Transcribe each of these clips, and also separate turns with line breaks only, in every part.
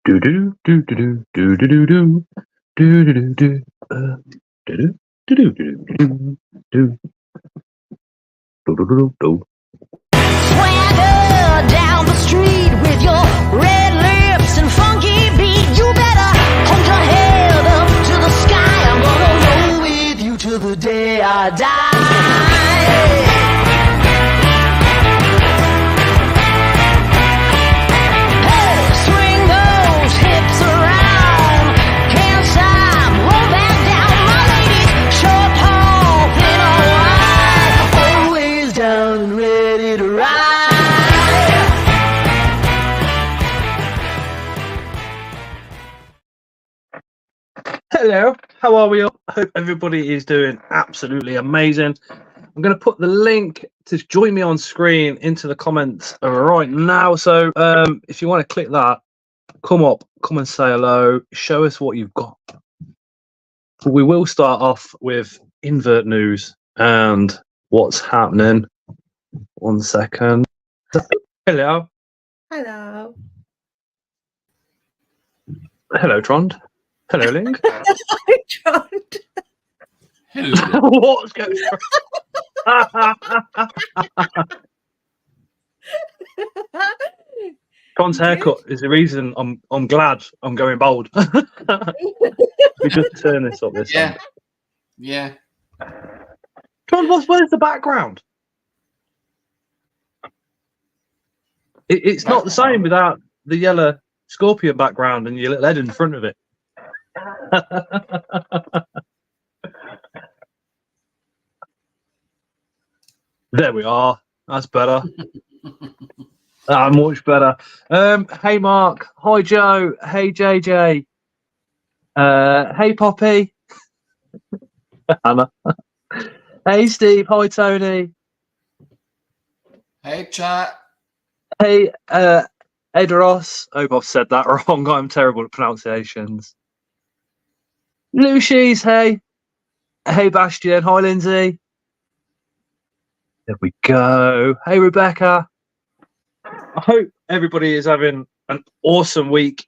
Do do do do do do do do do do do do do do do do do do do.
Swagger down the street with your red lips and funky beat. You better hold your head up to the sky. I'm gonna roll with you till the day I die.
Hello, how are we all? Hope everybody is doing absolutely amazing. I'm going to put the link to join me on screen into the comments right now. So if you want to click that, come and say hello, show us what you've got. We will start off with Invert news and what's happening. 1 second. Hello.
Hello.
Hello, Trond. Hello, Ling.
Hi, Trond.
Hello.
What's going on? Trond's haircut is the reason I'm glad I'm going bald. We just turn this up this end.
Yeah.
Trond, where's the background? It's not the same without the yellow scorpion background and your little head in front of it. There we are. That's better. Much better. Hey Mark. Hi Joe. Hey JJ. Hey Poppy. Anna. Hey Steve. Hi Tony.
Hey chat.
Hey Edoros. I hope I've said that wrong. I'm terrible at pronunciations. Lucy's, hey. Hey Bastion. Hi Lindsay. There we go. Hey Rebecca. I hope everybody is having an awesome week.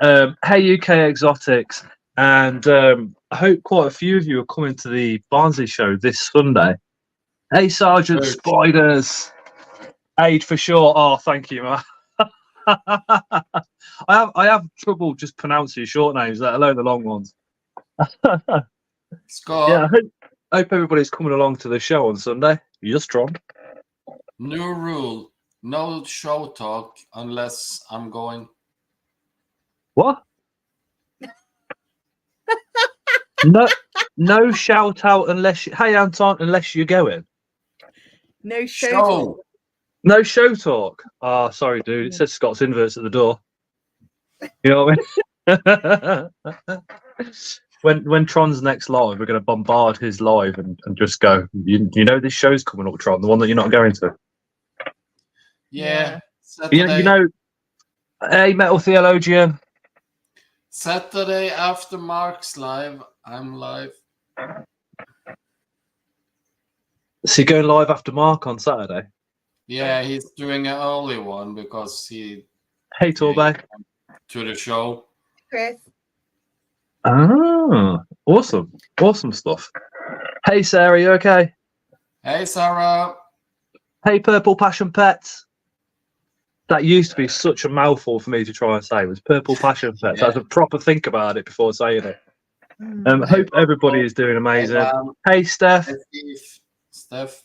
Hey UK Exotics. And I hope quite a few of you are coming to the Barnsley show this Sunday. Hey Sergeant Spiders. Aid for sure. Oh, thank you, man. I have trouble just pronouncing short names, let alone the long ones.
Scott.
Yeah, I hope everybody's coming along to the show on Sunday. You're strong.
New rule: no show talk unless I'm going.
What? No shout out unless you, hey Anton, unless you're going.
No show.
No show talk. Oh, sorry, dude. It says Scott's Inverts at the door. You know what I mean? When Tron's next live, we're going to bombard his live and just go, you know this show's coming up, Tron, the one that you're not going to.
Yeah.
You know, hey, Metal Theologian.
Saturday after Mark's live, I'm live.
Is he going live after Mark on Saturday?
Yeah, he's doing an early one because he.
Hey, Torbay.
To the show.
Chris.
Ah, awesome stuff. Hey Sarah, you okay?
Hey Sarah.
Hey Purple Passion Pets. That used to be such a mouthful for me to try and say. It was Purple Passion Pets. I had to proper think about it before saying it. Hope everybody is doing amazing. Hey Steph.
Hey Steph.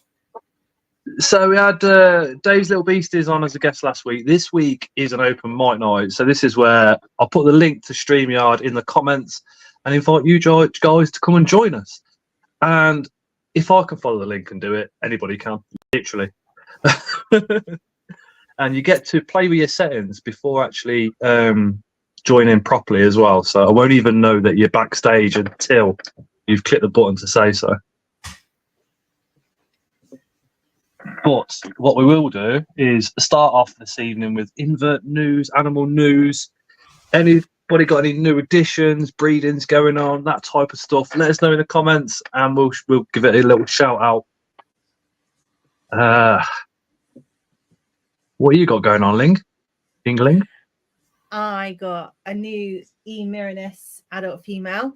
So we had Dave's Little Beasties on as a guest last week. This week is an open mic night. So this is where I'll put the link to StreamYard in the comments and invite you guys to come and join us. And if I can follow the link and do it, anybody can, literally. And you get to play with your settings before actually joining properly as well. So I won't even know that you're backstage until you've clicked the button to say so. But what we will do is start off this evening with Invert news, animal news. Anybody got any new additions, breedings going on, that type of stuff? Let us know in the comments, and we'll give it a little shout out. What you got going on, Ling? Ling?
I got a new E-Miraness adult female.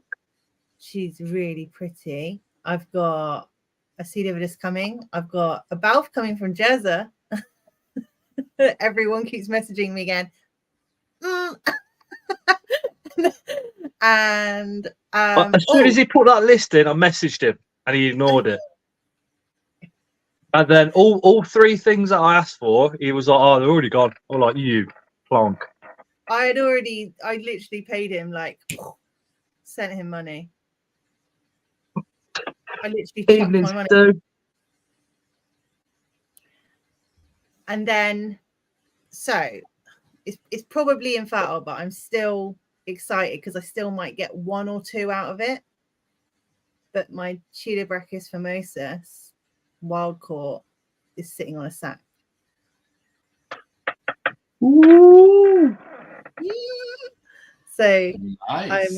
She's really pretty. I've got a C. dividus coming. I've got a Balf coming from Jezza. Everyone keeps messaging me again. And
as soon as he put that list in, I messaged him and he ignored it. And then all three things that I asked for, he was like, "Oh, they're already gone." I'm like, "You plonk."
I literally paid him, like, sent him money. I literally chucked my money.
Stew.
And then, so it's probably infertile, but I'm still excited because I still might get 1 or 2 out of it. But my Chilobrachys famosus wild caught is sitting on a sack.
Ooh.
So
Nice.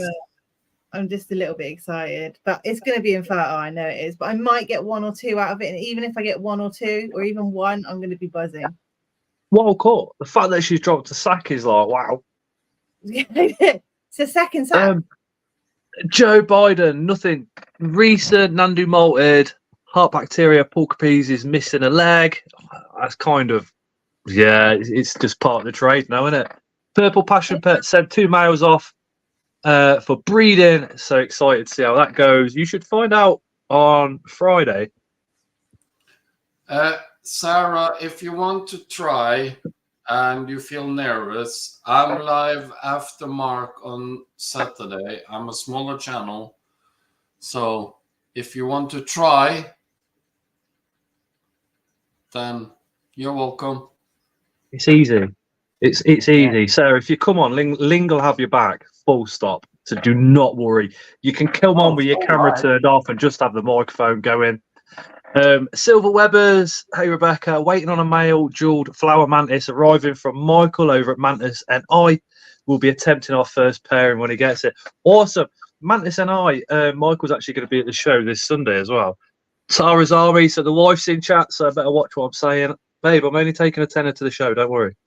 I'm just a little bit excited, but it's going to be infertile. I know it is, but I might get 1 or 2 out of it. And even if I get 1 or 2 or even 1, I'm going to be buzzing.
Wild caught. The fact that she's dropped a sack is like, wow.
It's a second sack.
Joe Biden, nothing recent, Nandu malted, heart bacteria, Porcupines is missing a leg. That's kind of, yeah, it's just part of the trade now, isn't it? Purple Passion Pet sent 2 males off for breeding. So excited to see how that goes. You should find out on Friday.
Sarah, if you want to try and you feel nervous, I'm live after Mark on Saturday. I'm a smaller channel. So if you want to try, then you're welcome.
It's easy. It's easy. Sarah, if you come on, Ling will have your back, full stop. So do not worry. You can come on with your camera turned off and just have the microphone going. Silver Webbers, hey Rebecca, waiting on a male jeweled flower mantis arriving from Michael over at Mantis, and I will be attempting our first pairing when he gets it. Awesome. Mantis and Michael's actually going to be at the show this Sunday as well. Tara's Army, so the wife's in chat, so I better watch what I'm saying. Babe, I'm only taking a tenner to the show, don't worry.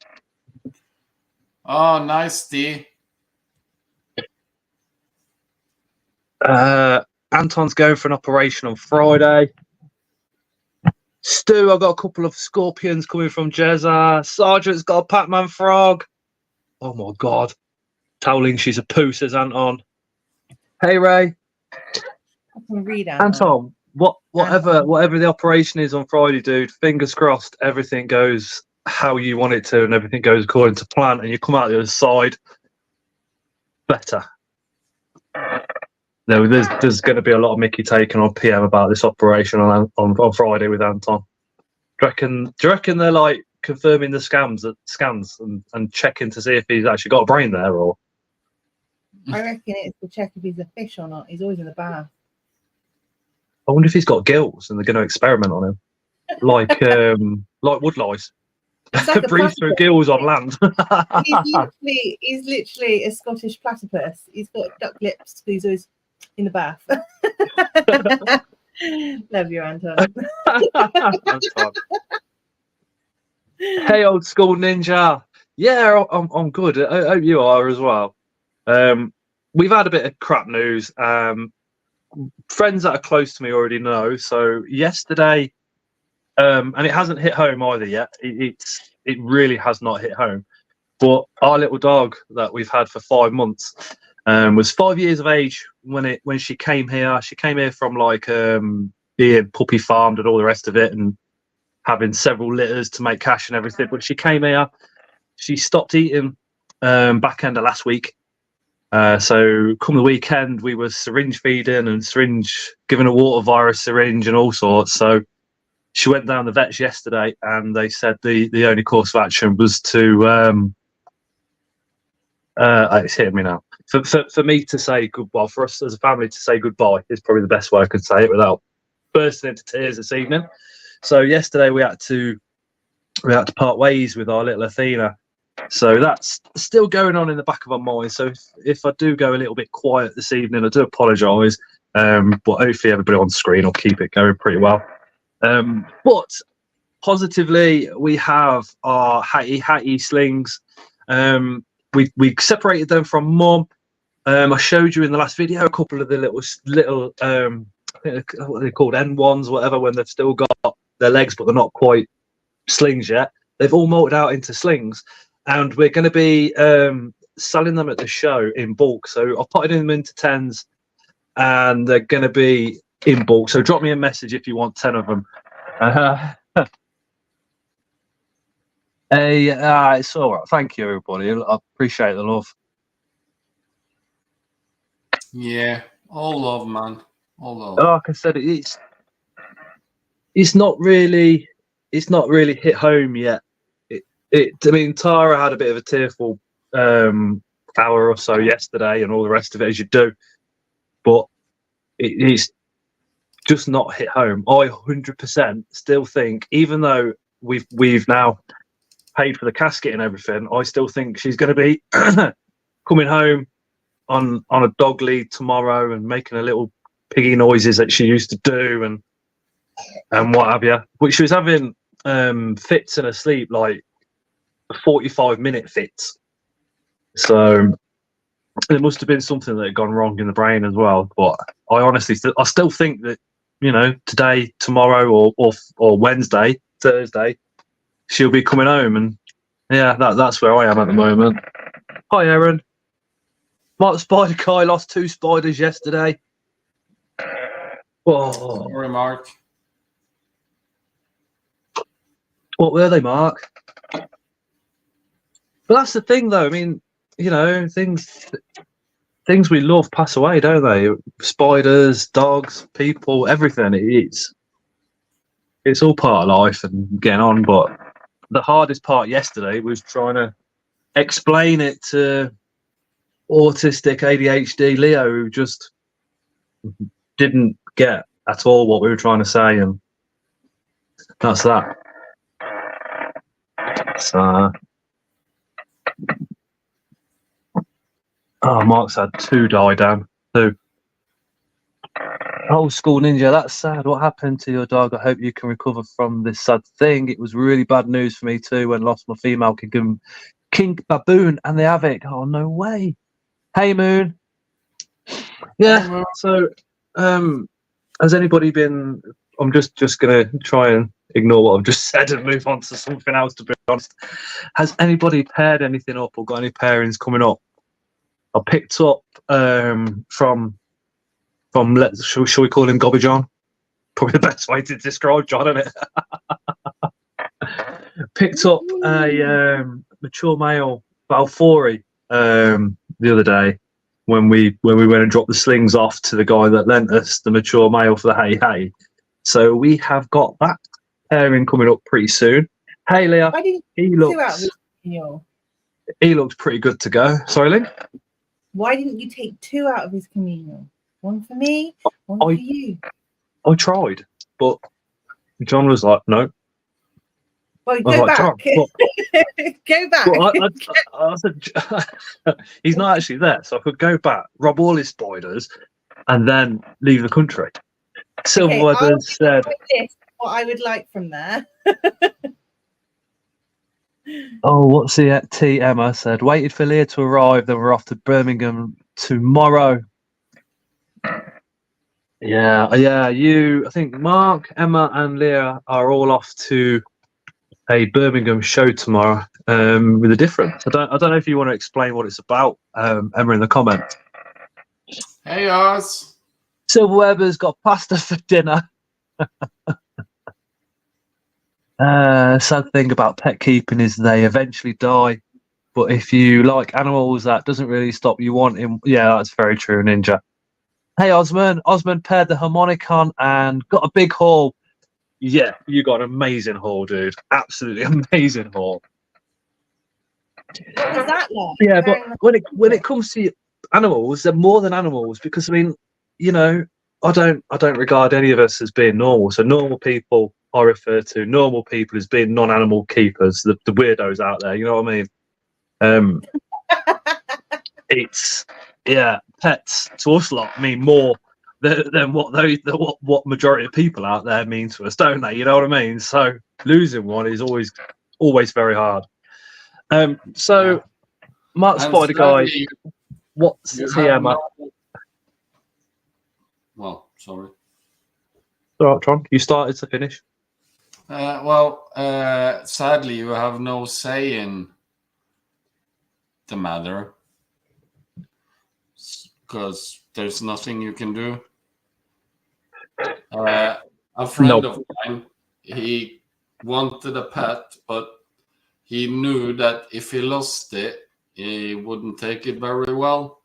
Oh, nice, D.
Anton's going for an operation on Friday. Stu, I've got a couple of scorpions coming from Jezza. Sergeant's got a Pac-Man frog. Oh my god. Towling, she's a poo, says Anton. Hey Ray.
I can read
Anton, whatever the operation is on Friday, dude, fingers crossed everything goes how you want it to and everything goes according to plan and you come out the other side better. No, there's going to be a lot of Mickey taken on PM about this operation on Friday with Anton. Do you reckon they're like confirming the scans and checking to see if he's actually got a brain there, or?
I reckon it's to check if he's a fish or not. He's always in the bath.
I wonder if he's got gills and they're going to experiment on him, like wood lice.
Like
breathe through gills on land.
he's literally a Scottish platypus. He's got duck lips. He's always in the bath. Love you, Anton.
Hey, old school ninja. Yeah, I'm good. I hope you are as well. We've had a bit of crap news. Friends that are close to me already know. So yesterday, and it hasn't hit home either yet. It really has not hit home. But our little dog that we've had for 5 months was 5 years of age when she came here. She came here from like being puppy farmed and all the rest of it, and having several litters to make cash and everything. But she came here. She stopped eating back end of last week. So come the weekend, we were syringe feeding and giving a water virus syringe and all sorts. So she went down the vets yesterday, and they said the only course of action was to it's hitting me now. For me to say goodbye, for us as a family to say goodbye is probably the best way I could say it without bursting into tears this evening. So yesterday we had to part ways with our little Athena. So that's still going on in the back of our mind. So if I do go a little bit quiet this evening, I do apologise. But hopefully everybody on screen will keep it going pretty well. But positively, we have our Hattie slings. we separated them from mum. I showed you in the last video a couple of the little I think what are they called, N1s, whatever, when they've still got their legs but they're not quite slings yet. They've all molted out into slings, and we're going to be selling them at the show in bulk. So I've put them into 10s, and they're going to be in bulk. So drop me a message if you want 10 of them. It's all right. Thank you, everybody. I appreciate the love.
Yeah, all love, man. All love.
Like I said, it's not really hit home yet. I mean, Tara had a bit of a tearful hour or so yesterday, and all the rest of it, as you do. But it's just not hit home. I 100% still think, even though we've now paid for the casket and everything, I still think she's going to be coming home on a dog lead tomorrow and making a little piggy noises that she used to do and what have you. But she was having fits in her sleep, like 45-minute fits. So there must have been something that had gone wrong in the brain as well. But I still think that, you know, today, tomorrow, or Wednesday, Thursday, she'll be coming home. And yeah, that's where I am at the moment. Hi, Aaron. Mark the Spider Guy lost 2 spiders yesterday. Oh.
Sorry, Mark.
What were they, Mark? But that's the thing, though. I mean, you know, things we love pass away, don't they? Spiders, dogs, people, everything. It's all part of life and getting on. But the hardest part yesterday was trying to explain it to autistic ADHD Leo, who just didn't get at all what we were trying to say, and that's that. So, Mark's had 2 die down. 2. Old school ninja, that's sad. What happened to your dog? I hope you can recover from this sad thing. It was really bad news for me too when I lost my female king baboon and the havoc. Oh, no way. Hey, Moon. Yeah, so has anybody been... I'm just going to try and ignore what I've just said and move on to something else, to be honest. Has anybody paired anything up or got any pairings coming up? I picked up from shall we call him Gobby John? Probably the best way to describe John, isn't it? Picked up a mature male Balfouri the other day when we went and dropped the slings off to the guy that lent us the mature male for the hey. So we have got that pairing coming up pretty soon. Hey, Leah, he looks pretty good to go. Sorry, Lynn?
Why didn't you take 2 out of his communal? 1 for me, 1 for you.
I tried, but John was like, no.
Well, go back. Go back.
I said, he's not actually there, so I could go back, rob all his spiders, and then leave the country. Silverweather said,
what I would like from there.
Oh, what's the T? Emma said, waited for Leah to arrive, then we're off to Birmingham tomorrow. Yeah. I think Mark, Emma, and Leah are all off to a Birmingham show tomorrow. With a difference. I don't know if you want to explain what it's about, Emma, in the comments.
Hey, Oz.
Silverweather's got pasta for dinner. Sad thing about pet keeping is they eventually die. But if you like animals, that doesn't really stop you wanting. Yeah, that's very true, Ninja. Hey, Osman. Osman paired the harmonicon and got a big haul. Yeah, you got an amazing haul, dude. Absolutely amazing haul.
What was that like?
Yeah, but when it comes to animals, they're more than animals, because I mean, you know, I don't regard any of us as being normal. So normal people, I refer to normal people as being non-animal keepers, the weirdos out there. You know what I mean? It's pets to us lot mean more than what majority of people out there mean to us, don't they? You know what I mean? So losing one is always very hard. So Mark
And
Spider Guy,
sadly,
what's
you
TM?
have no... Well, sorry.
All right, Tron, you started to finish.
Sadly, you have no say in the matter because there's nothing you can do. A friend of mine, he wanted a pet, but he knew that if he lost it, he wouldn't take it very well.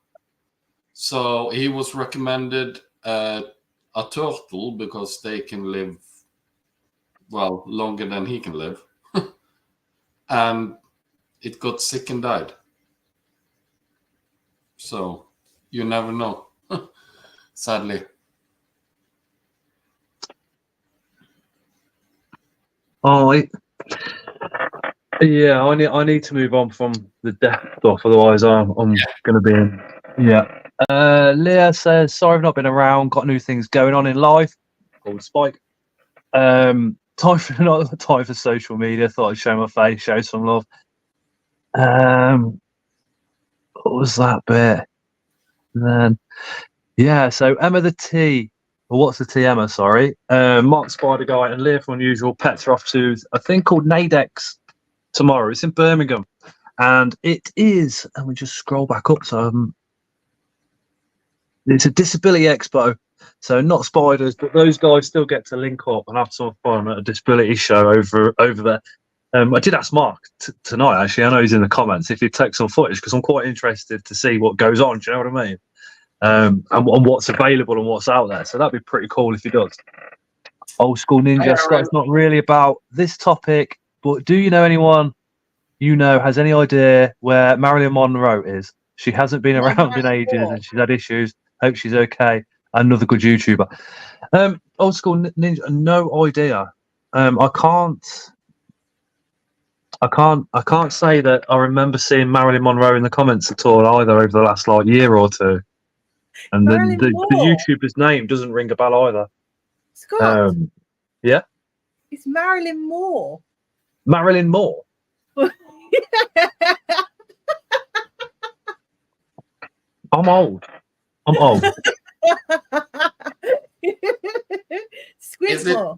So he was recommended a turtle because they can live, well, longer than he can live. And it got sick and died. So you never know, sadly.
Oh, yeah, I need to move on from the death stuff, otherwise I'm going to be in. Yeah. Leah says, sorry I've not been around, got new things going on in life. Called Spike. Time for social media, thought I'd show my face, show some love. What was that bit? And then, yeah, so Emma the T. Well, what's the T, Emma? Sorry. Mark Spider Guy and Leah from Unusual Pets are off to a thing called Nadex tomorrow. It's in Birmingham. And it is, and we just scroll back up. So it's a disability expo. So not spiders, but those guys still get to link up and have some fun at a disability show over there. I did ask Mark tonight, actually. I know he's in the comments if he'd take some footage because I'm quite interested to see what goes on. Do you know what I mean? And what's available and what's out there. So that'd be pretty cool if he does. Old school ninja. Scott's not really about this topic, but do you know anyone has any idea where Marilyn Monroe is? She hasn't been around in ages and she's had issues. Hope she's okay. Another good YouTuber. Old school ninja. No idea. I can't say that I remember seeing Marilyn Monroe in the comments at all either over the last year or two. And then the YouTuber's name doesn't ring a bell either.
Scott.
Yeah.
It's Marilyn Moore.
Marilyn Moore. I'm old.
Squidmore.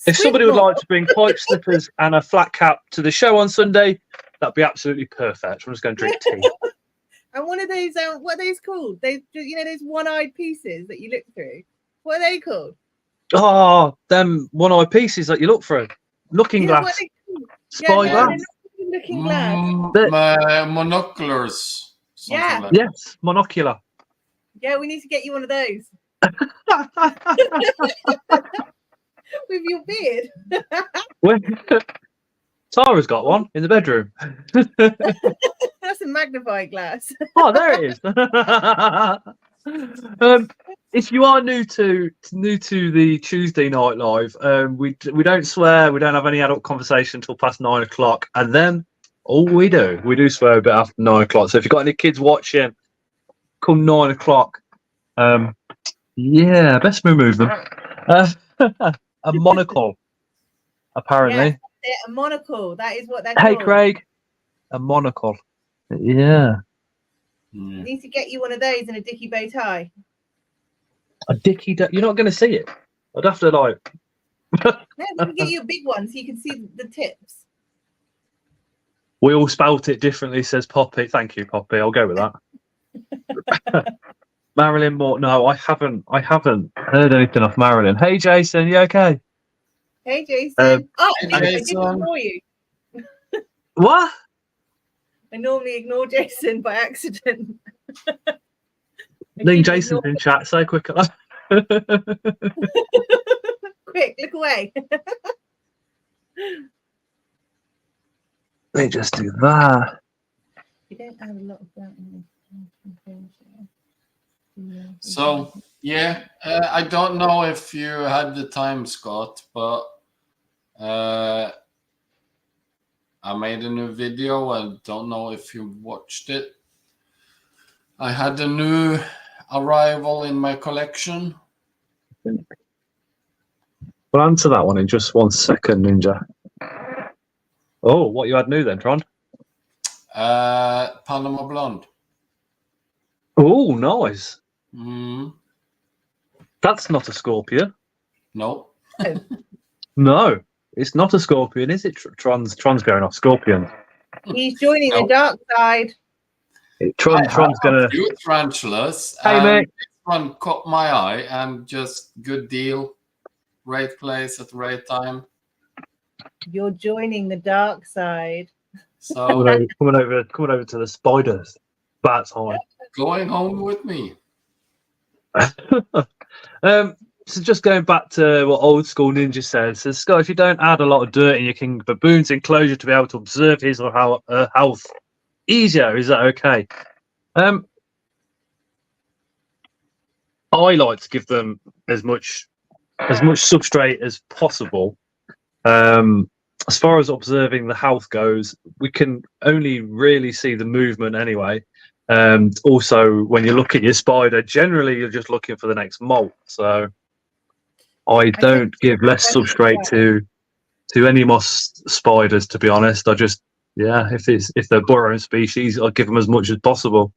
If somebody would like to bring pipe slippers and a flat cap to the show on Sunday, that'd be absolutely perfect. I'm just going to drink tea.
And one of those, what are those called? Those one-eyed pieces that you look through. What are they called?
Oh, them one-eyed pieces that you look through. Looking glass. Spy glass.
Looking glass.
Monoculars.
Yeah.
Like
yes, monocular.
Yeah, we need to get you one of those. With your beard.
Tara's got one in the bedroom.
That's a magnifying glass.
Oh, there it is. If you are new to the Tuesday night live, we don't swear, we don't have any adult conversation until past 9 o'clock, and then we do swear a bit after 9 o'clock. So if you've got any kids watching, come 9 o'clock. Yeah, best remove them. A monocle, apparently.
Yeah, a monocle. That is what they're
Hey,
called.
Craig. A monocle. Yeah.
I need to get you one of those and a dicky bow tie.
A dicky. You're not going to see it. I'd have to
No, we can get you a big one so you can see the tips.
We all spelt it differently, says Poppy. Thank you, Poppy. I'll go with that. Marilyn Moore. No, I haven't heard anything off Marilyn. Hey, Jason, you okay?
Hey, Jason. I did
Jason.
ignore you.
What?
I normally ignore Jason by accident.
Ling Jason's in chat. Say quick.
Quick, look away.
Let me just do that.
You don't have a lot of that in this.
So, yeah, I don't know if you had the time, Scott, but I made a new video. I don't know if you watched it. I had a new arrival in my collection.
We'll answer that one in just 1 second, Ninja. Oh, what you had new then, Tron?
Panama Blonde.
Oh, nice.
Mm,
That's not a scorpion.
no.
No, it's not a scorpion, is it? Tron's going off scorpion.
He's joining the
No.
dark side.
Tron's
I
gonna.
have a few tarantulas.
Hey,
and
mate.
This one caught my eye, and just good deal. Right place at the right time.
You're joining the dark side.
So
Coming over to the spiders. That's high.
going home with me.
So just going back to what old school ninja says, Scott, if you don't add a lot of dirt in your king baboon's enclosure to be able to observe his or her health easier, is that okay? I like to give them as much substrate as possible. As far as observing the health goes, we can only really see the movement anyway. Also, when you look at your spider, generally you're just looking for the next molt. So I don't give less substrate to any moss spiders, to be honest. I just, if they're burrowing species, I'll give them as much as possible.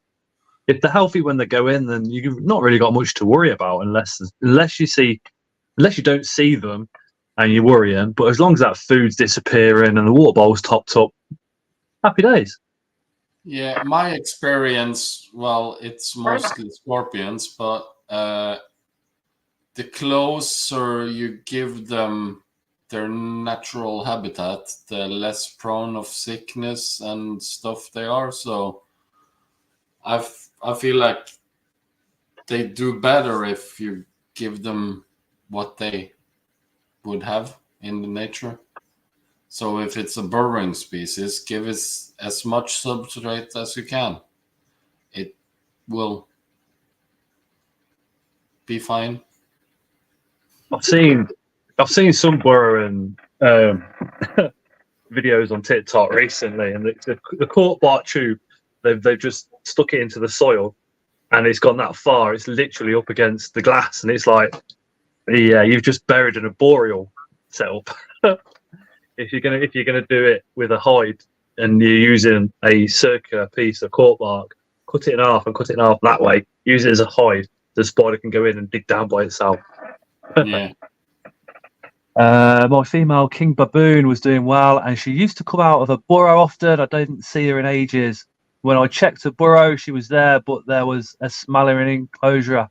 If they're healthy when they go in, then you've not really got much to worry about unless you don't see them and you're worrying. But as long as that food's disappearing and the water bowl's topped up, happy days.
Yeah, my experience, well, it's mostly scorpions, but the closer you give them their natural habitat, the less prone of sickness and stuff they are. So I feel like they do better if you give them what they would have in the nature. So if it's a burrowing species, give us as much substrate as you can. It will be fine.
I've seen some burrowing videos on TikTok recently, and the cork bark tube, they've just stuck it into the soil, and it's gone that far. It's literally up against the glass, and it's like, yeah, you've just buried an arboreal setup. If you're gonna do it with a hide and you're using a circular piece of cork bark, cut it in half that way. Use it as a hide. The spider can go in and dig down by itself.
Yeah.
My female king baboon was doing well, and she used to come out of a burrow often. I didn't see her in ages. When I checked her burrow, she was there, but there was a smell in the enclosure.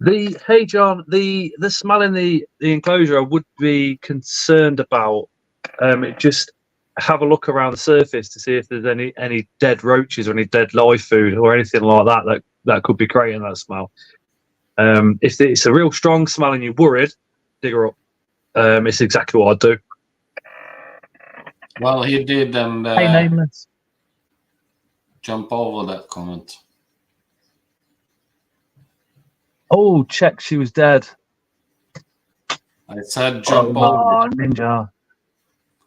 Hey John, the smell in the enclosure I would be concerned about. Just have a look around the surface to see if there's any dead roaches or any dead live food or anything like that could be creating that smell. If it's a real strong smell and you're worried, dig her up. It's exactly what I'd do.
Well, he did, and
Hey, nameless.
jump over that comment.
Oh, check, she was dead.
I said jump over.
Oh, ninja.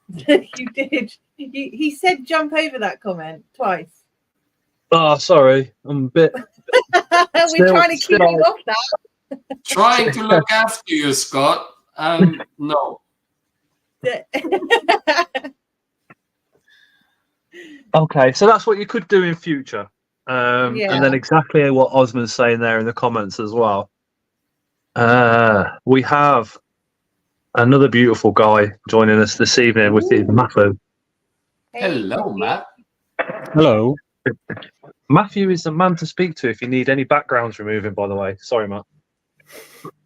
You did. He said jump over that comment twice.
Oh, sorry. I'm a bit.
We're trying to keep you off that.
Trying to look after you, Scott, and no.
Okay, so that's what you could do in future. And then exactly what Osman's saying there in the comments as well. We have another beautiful guy joining us this evening with Matthew.
Hello, Matt.
Hello.
Matthew is the man to speak to if you need any backgrounds removing, by the way. Sorry, Matt.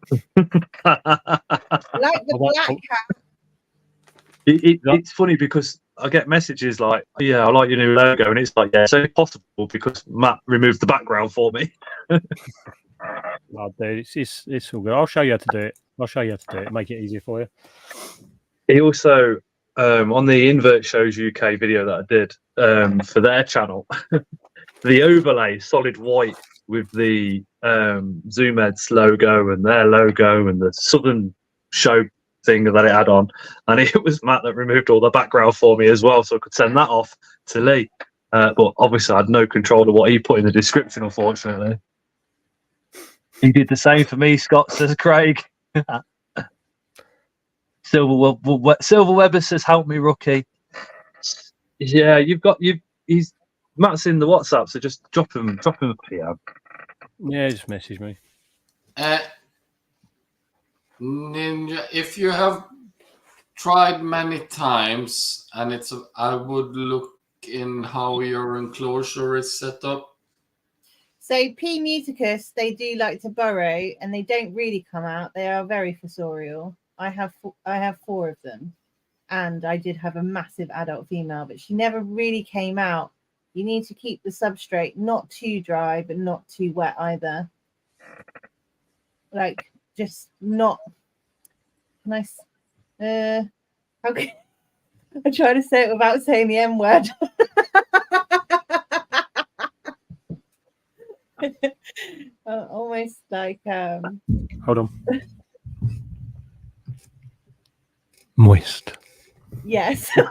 Like the black hat.
It's funny because I get messages like, yeah, I like your new logo. And it's like, yeah, it's only possible because Matt removed the background for me.
No, dude, it's all good. I'll show you how to do it. Make it easier for you.
He also, on the Invert Shows UK video that I did for their channel, the overlay, solid white with the ZoomEds logo and their logo and the Southern Show thing that it had on, and it was Matt that removed all the background for me as well, so I could send that off to Lee. But obviously I had no control of what he put in the description, unfortunately. He did the same for me, Scott, says Craig. Silver Webber says, help me, rookie. Yeah, he's Matt's in the WhatsApp, so just drop him a PM.
Yeah, just message me.
Ninja, if you have tried many times, and I would look in how your enclosure is set up.
So P. muticus, they do like to burrow, and they don't really come out. They are very fossorial. I have 4 of them, and I did have a massive adult female, but she never really came out. You need to keep the substrate not too dry, but not too wet either. Like, just not nice. How can I try to say it without saying the M word? Almost like
Hold on. Moist.
yes.
I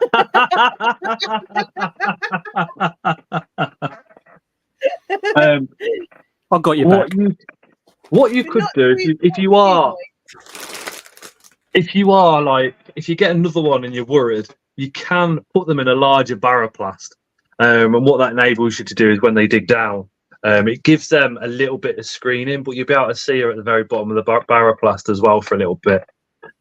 got you back.
What you could do if you get another one and you're worried, you can put them in a larger baroplast. And what that enables you to do is when they dig down, it gives them a little bit of screening, but you'll be able to see her at the very bottom of the baroplast as well for a little bit.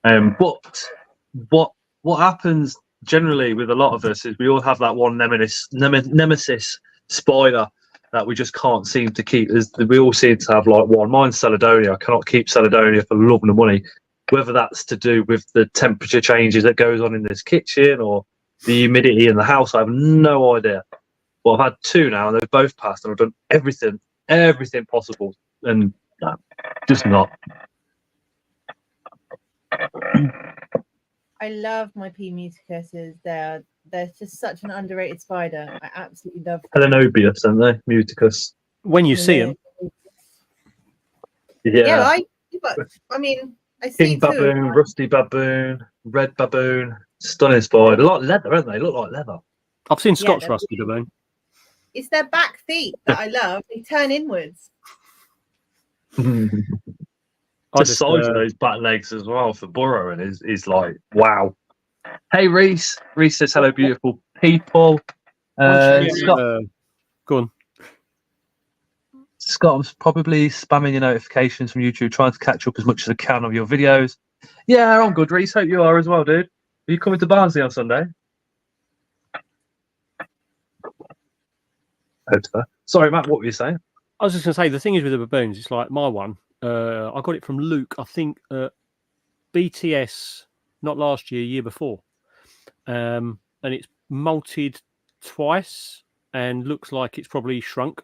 But what happens generally with a lot of us is we all have that one nemesis spider that we just can't seem to keep. We all seem to have like one. Mine's Caledonia. I cannot keep Caledonia for love nor money. Whether that's to do with the temperature changes that goes on in this kitchen or the humidity in the house, I have no idea. Well, I've had 2 now, and they've both passed, and I've done everything possible, and just not.
I love my P. muticuses. They're just such an underrated spider. I absolutely love them.
Helenobius, aren't they? Muticus.
When you see them.
Yeah.
I mean, I see
King baboon, rusty baboon, red baboon, stunning spider. A lot of leather, aren't they? They look like leather.
I've seen Scots rusty baboon.
It's their back feet that I love. They turn inwards.
The size of those back legs as well for burrowing is like wow. Hey Reese says hello, beautiful people. Scott,
go on.
Scott's probably spamming your notifications from YouTube, trying to catch up as much as I can of your videos. Yeah, I'm good, Reese. Hope you are as well, dude. Are you coming to Barnsley on Sunday? Hope so. Sorry, Matt, what were you saying?
I was just going to say, the thing is with the baboons, it's like my one. I got it from Luke, I think, BTS, not last year, year before. And it's molted twice and looks like it's probably shrunk.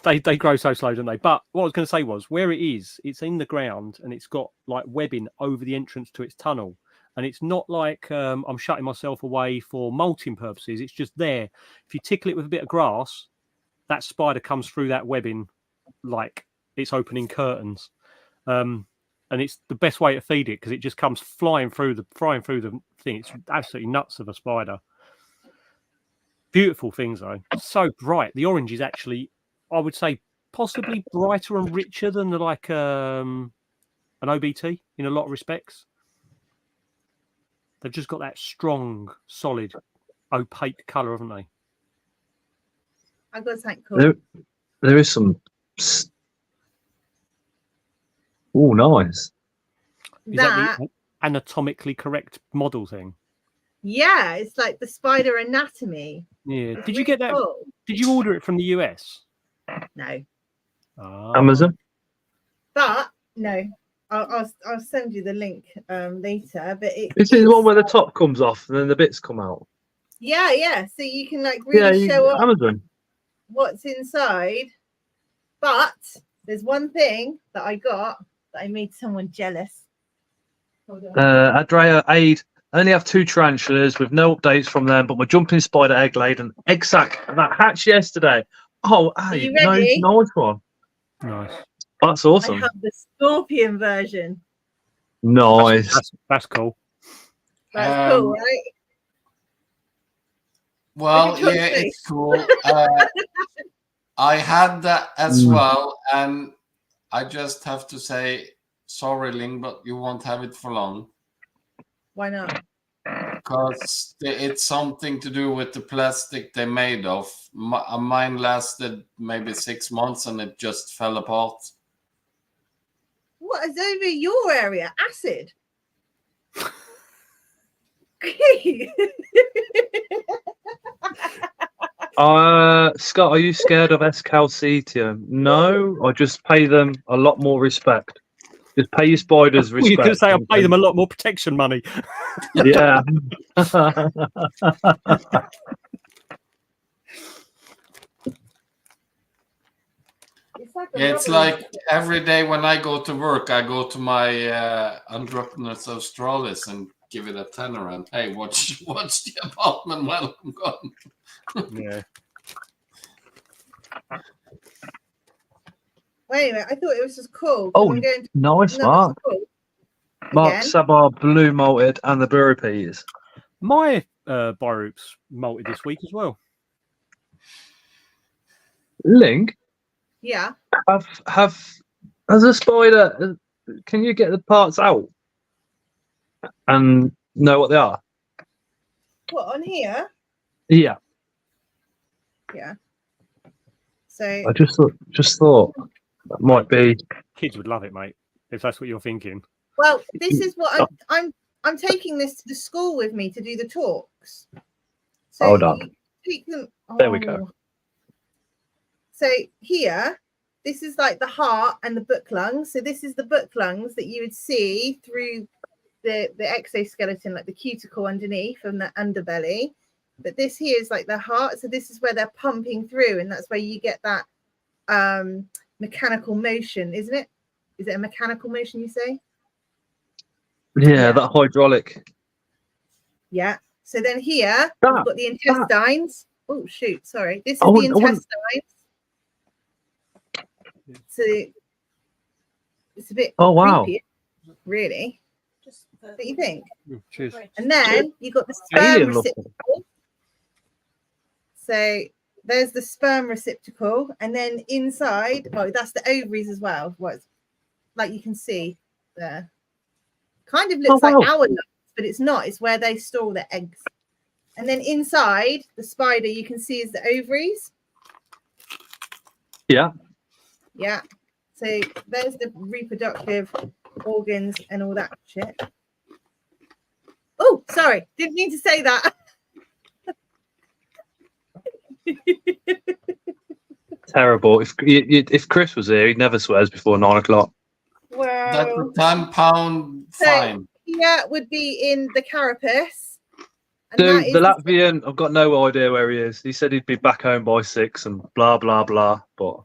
They grow so slow, don't they? But what I was going to say was, where it is, it's in the ground and it's got like webbing over the entrance to its tunnel. And it's not like I'm shutting myself away for molting purposes. It's just there. If you tickle it with a bit of grass, that spider comes through that webbing like it's opening curtains. And it's the best way to feed it because it just comes flying through the thing. It's absolutely nuts of a spider. Beautiful things though. So bright. The orange is actually, I would say, possibly brighter and richer than like an OBT in a lot of respects. They've just got that strong, solid, opaque colour, haven't they?
I got something cool.
There is some. Oh, nice.
Is that the anatomically correct model thing?
Yeah, it's like the spider anatomy.
Yeah.
It's
Did you
really
get that?
cool.
Did you order it from the US?
No.
Amazon?
But no, I'll send you the link later. But
Is it the one where the top comes off and then the bits come out?
Yeah. So you can like really show off
Amazon.
what's inside. But there's one thing that I got that I made someone jealous. Hold on.
Andrea, Aid. I only have 2 tarantulas with no updates from them, but my jumping spider egg laid an egg sac that hatched yesterday. Oh, Aid, nice one.
Nice.
That's awesome.
I have the scorpion version.
Nice.
That's cool.
That's cool, right?
Well, yeah, it's cool. I had that as well, and I just have to say, sorry, Ling, but you won't have it for long.
Why not?
because it's something to do with the plastic they made of. Mine lasted maybe 6 months and it just fell apart.
What is over your area? Acid.
Scott, are you scared of Escalcetium? No, I just pay them a lot more respect. Just pay your spiders
Well, you
respect.
could say I'll pay them a lot more protection money.
Yeah.
It's like every day when I go to work, I go to my Androcnus australis and give it a tenner and hey, watch the apartment while I'm gone.
Yeah.
Wait a minute, I thought it was just cool.
Oh,
I'm going to...
nice,
No,
Mark.
it's cool.
Mark
Again.
Sabar blue malted and the Burrapeas.
My Biroop's malted this week as well.
Link,
Yeah.
as a spider, can you get the parts out and know what they are?
What, on here?
Yeah.
Yeah. So
I just thought that might be.
Kids would love it, mate, if that's what you're thinking.
well, this is what I'm taking this to the school with me to do the talks. So
Hold on.
you take them.
There we go.
So here, this is like the heart and the book lungs. So this is the book lungs that you would see through the exoskeleton, like the cuticle underneath and the underbelly. But this here is like the heart. So this is where they're pumping through, and that's where you get that mechanical motion, isn't it? Is it a mechanical motion you say?
Yeah, that hydraulic.
Yeah. So then here
That-
we've got the intestines. Oh shoot, sorry. This is
I
the
wouldn't-
intestines. So it's a bit
Oh, wow.
creepy, really. What do you think?
Cheers.
And then you've got the sperm
Alien looking.
receptacle. So there's the sperm receptacle, and then inside, oh, that's the ovaries as well. What, like you can see there. Kind of looks
Oh, wow.
like our lungs, but it's not. It's where they store their eggs. And then inside the spider, you can see is the ovaries.
Yeah.
Yeah. So there's the reproductive organs and all that shit. Oh, sorry. Didn't mean to say that.
Terrible. If Chris was here, he'd never swears before 9 o'clock.
That's a
Well,
10-pound
So-
fine.
yeah, would be in the carapace. And
Dude,
that
the
is
Latvian, I've got no idea where he is. He said he'd be back home by 6 and blah, blah, blah. But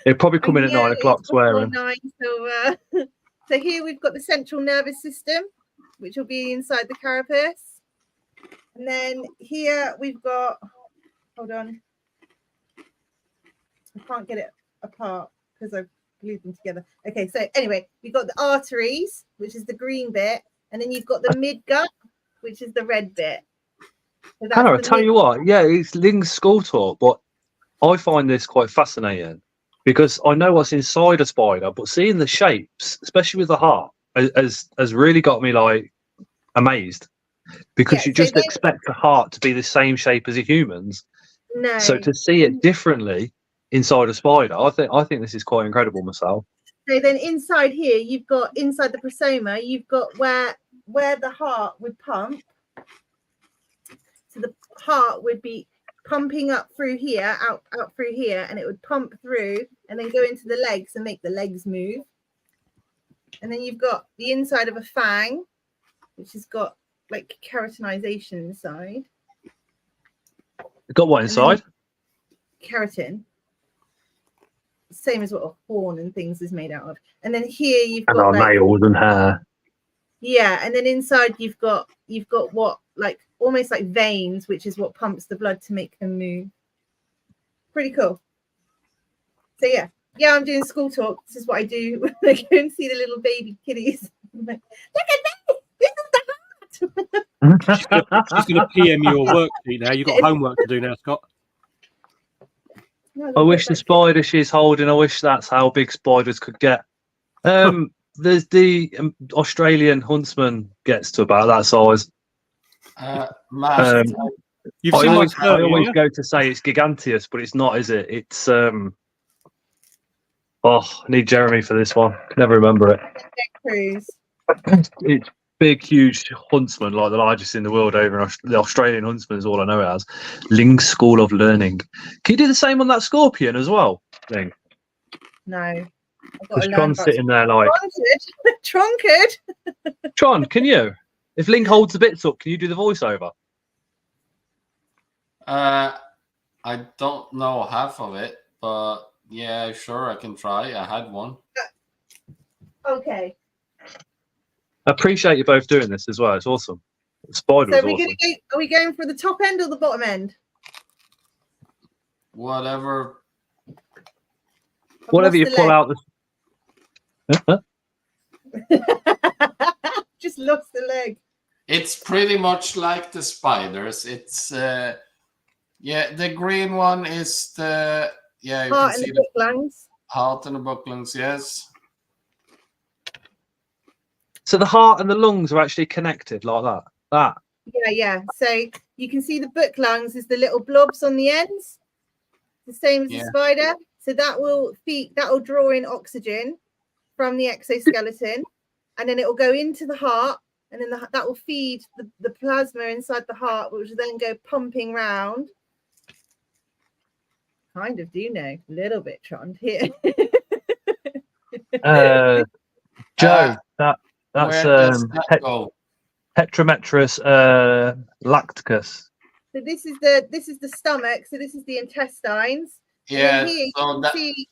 he'd probably come in at 9 o'clock
it's before
swearing.
9, so, so here we've got the central nervous system, which will be inside the carapace. And then here we've got, hold on. I can't get it apart because I've glued them together. Okay, so anyway, we've got the arteries, which is the green bit, and then you've got the midgut, which is the red bit. So that's
Hannah, I
the
tell you what, yeah, it's Ling's school talk, but I find this quite fascinating because I know what's inside a spider, but seeing the shapes, especially with the heart, has really got me like amazed because
Yeah,
you
so
just
they-
expect the heart to be the same shape as a human's.
No.
So to see it differently inside a spider, I think this is quite incredible myself.
So then inside here, you've got inside the prosoma, you've got where the heart would pump. So the heart would be pumping up through here, out through here, and it would pump through and then go into the legs and make the legs move. And then you've got the inside of a fang, which has got like keratinization inside.
Got what
And then
inside?
Keratin. Same as what a horn and things is made out of. And then here you've
And
got
our
like,
nails and hair.
yeah, and then inside you've got what, like almost like veins, which is what pumps the blood to make them move. Pretty cool. So yeah, I'm doing school talk. This is what I do when I go and see the little baby kiddies. I'm like, look at this! This is the heart.
She's going to PM your worksheet now. You've got homework to do now, Scott.
No,
I wish the
that's
spider she's holding, I wish that's how big spiders could get. There's the Australian huntsman gets to about that size.
Mash.
You've
I
seen my
always, I
curvy,
always
yeah?
go to say it's giganteous, but it's not, is it? It's I need Jeremy for this one. Can never remember it.
Cruise.
It's big, huge huntsman, like the largest in the world over in the Australian huntsman is all I know it as. Ling School of Learning. Can you do the same on that scorpion as well, Ling?
No. I've got
Because
to learn
Tron's
about
sitting there like,
Tron could.
Tron, can you? If Ling holds the bits up, can you do the voiceover?
I don't know half of it, but yeah, sure, I can try. I had one.
Okay.
I appreciate you both doing this as well. It's awesome. Spider
So
was awesome.
are we going for the top end or the bottom end?
Whatever.
Whatever you pull out the.
Just lost the leg.
It's pretty much like the spiders. It's yeah, the green one is the you
Heart
can
and
see
the
the
lungs.
heart and the bucklings, yes.
So the heart and the lungs are actually connected like that. That.
Yeah. So you can see the book lungs is the little blobs on the ends, the same as the spider. So that will draw in oxygen from the exoskeleton, and then it will go into the heart, and then that will feed the plasma inside the heart, which will then go pumping round. Kind of do know a little bit, Tron here.
Joe, that's
where does that go?
Heterometrus lacticus.
So this is the stomach. So this is the intestines.
Yeah.
And then here you can see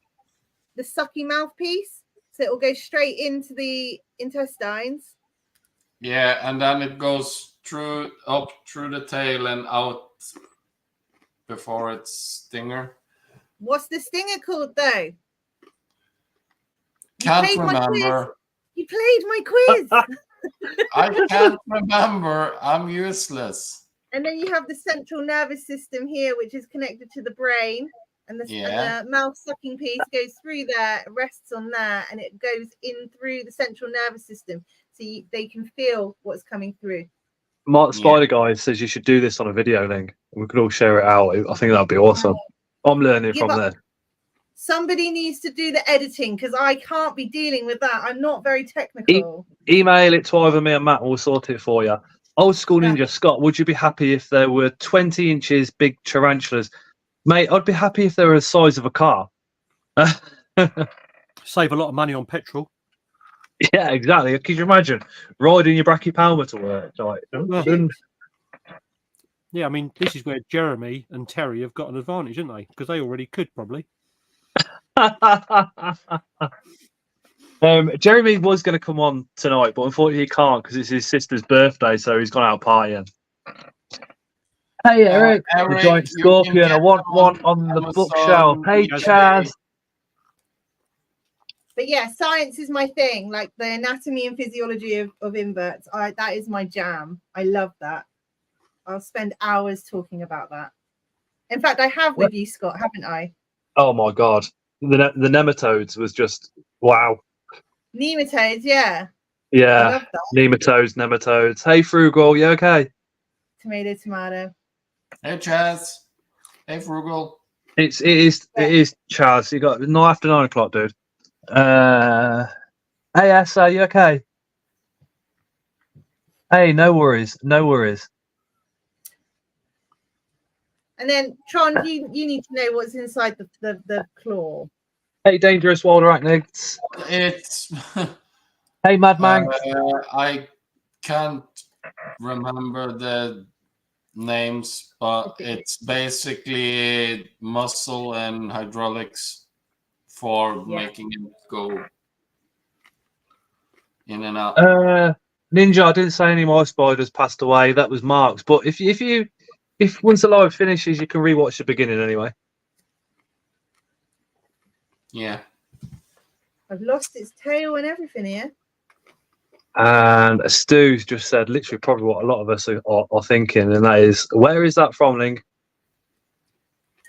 the sucky mouthpiece. So it will go straight into the intestines.
Yeah, and then it goes up through the tail and out before its stinger.
What's the stinger called though?
Can't remember.
You played my quiz.
I can't remember. I'm useless.
And then you have the central nervous system here, which is connected to the brain. And the mouth sucking piece goes through there, rests on there, and it goes in through the central nervous system. So they can feel what's coming through.
Mark Spider Guy says you should do this on a video link. We could all share it out. I think that'd be awesome. I'm learning from there.
Somebody needs to do the editing because I can't be dealing with that. I'm not very technical.
Email it to either me and Matt. We'll sort it for you. Old school ninja Scott, would you be happy if there were 20 inches big tarantulas? Mate, I'd be happy if they were the size of a car.
Save a lot of money on petrol.
Yeah, exactly. Could you imagine riding your brachypelma to work? Like,
yeah, I mean, this is where Jeremy and Terry have got an advantage, haven't they? Because they already could probably.
Jeremy was going to come on tonight, but unfortunately he can't because it's his sister's birthday, so he's gone out partying. Hey Eric, the giant scorpion. I want one on the bookshelf. Hey Chaz.
But yeah, science is my thing. Like the anatomy and physiology of inverts, that is my jam. I love that. I'll spend hours talking about that. In fact, I have with you, Scott, haven't I?
Oh my god, the nematodes was just wow.
Nematodes, yeah.
Yeah,
I love that.
nematodes. Hey Frugal, you okay?
Tomato.
Hey Chaz. Hey Frugal.
It is Chaz. You got not after 9 o'clock, dude. Hey Asa, you okay? Hey, no worries.
And then Tron, you need to know what's inside the claw.
Hey, dangerous wild arachnids.
It's
hey, Mad Manx.
I can't remember the names, but it's basically muscle and hydraulics for making it go in and out.
Ninja, I didn't say any of my spiders passed away. That was Mark's. But if once the live finishes, you can rewatch the beginning anyway.
Yeah.
I've lost its tail and everything here.
And Stu's just said literally probably what a lot of us are thinking, and that is, where is that from, Ling?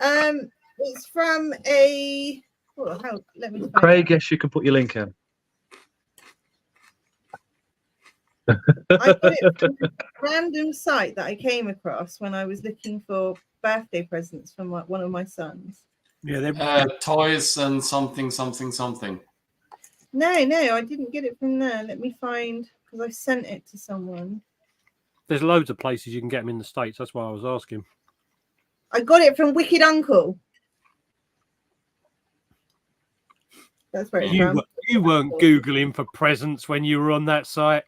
It's from a. Let me.
Craig, yes, you can put your link in.
I got it from a random site that I came across when I was looking for birthday presents for one of my sons.
Yeah, they're
Toys and something.
No, I didn't get it from there. Let me find, because I sent it to someone.
there's loads of places you can get them in the States. That's why I was asking.
I got it from Wicked Uncle. That's where it's from.
You weren't Googling for presents when you were on that site.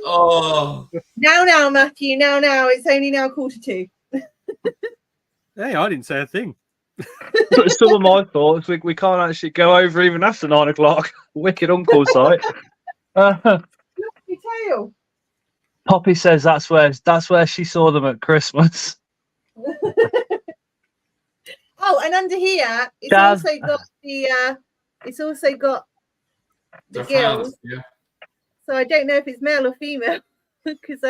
Oh.
Now, Matthew. Now. It's only now 1:45.
Hey, I didn't say a thing.
Some of my thoughts. We can't actually go over even after 9 o'clock. Wicked Uncle site.
Your tail.
Poppy says that's where she saw them at Christmas.
Oh, and under here, it's
Jazz.
also got the
The
gills.
fans, yeah.
So I don't know if it's male or female because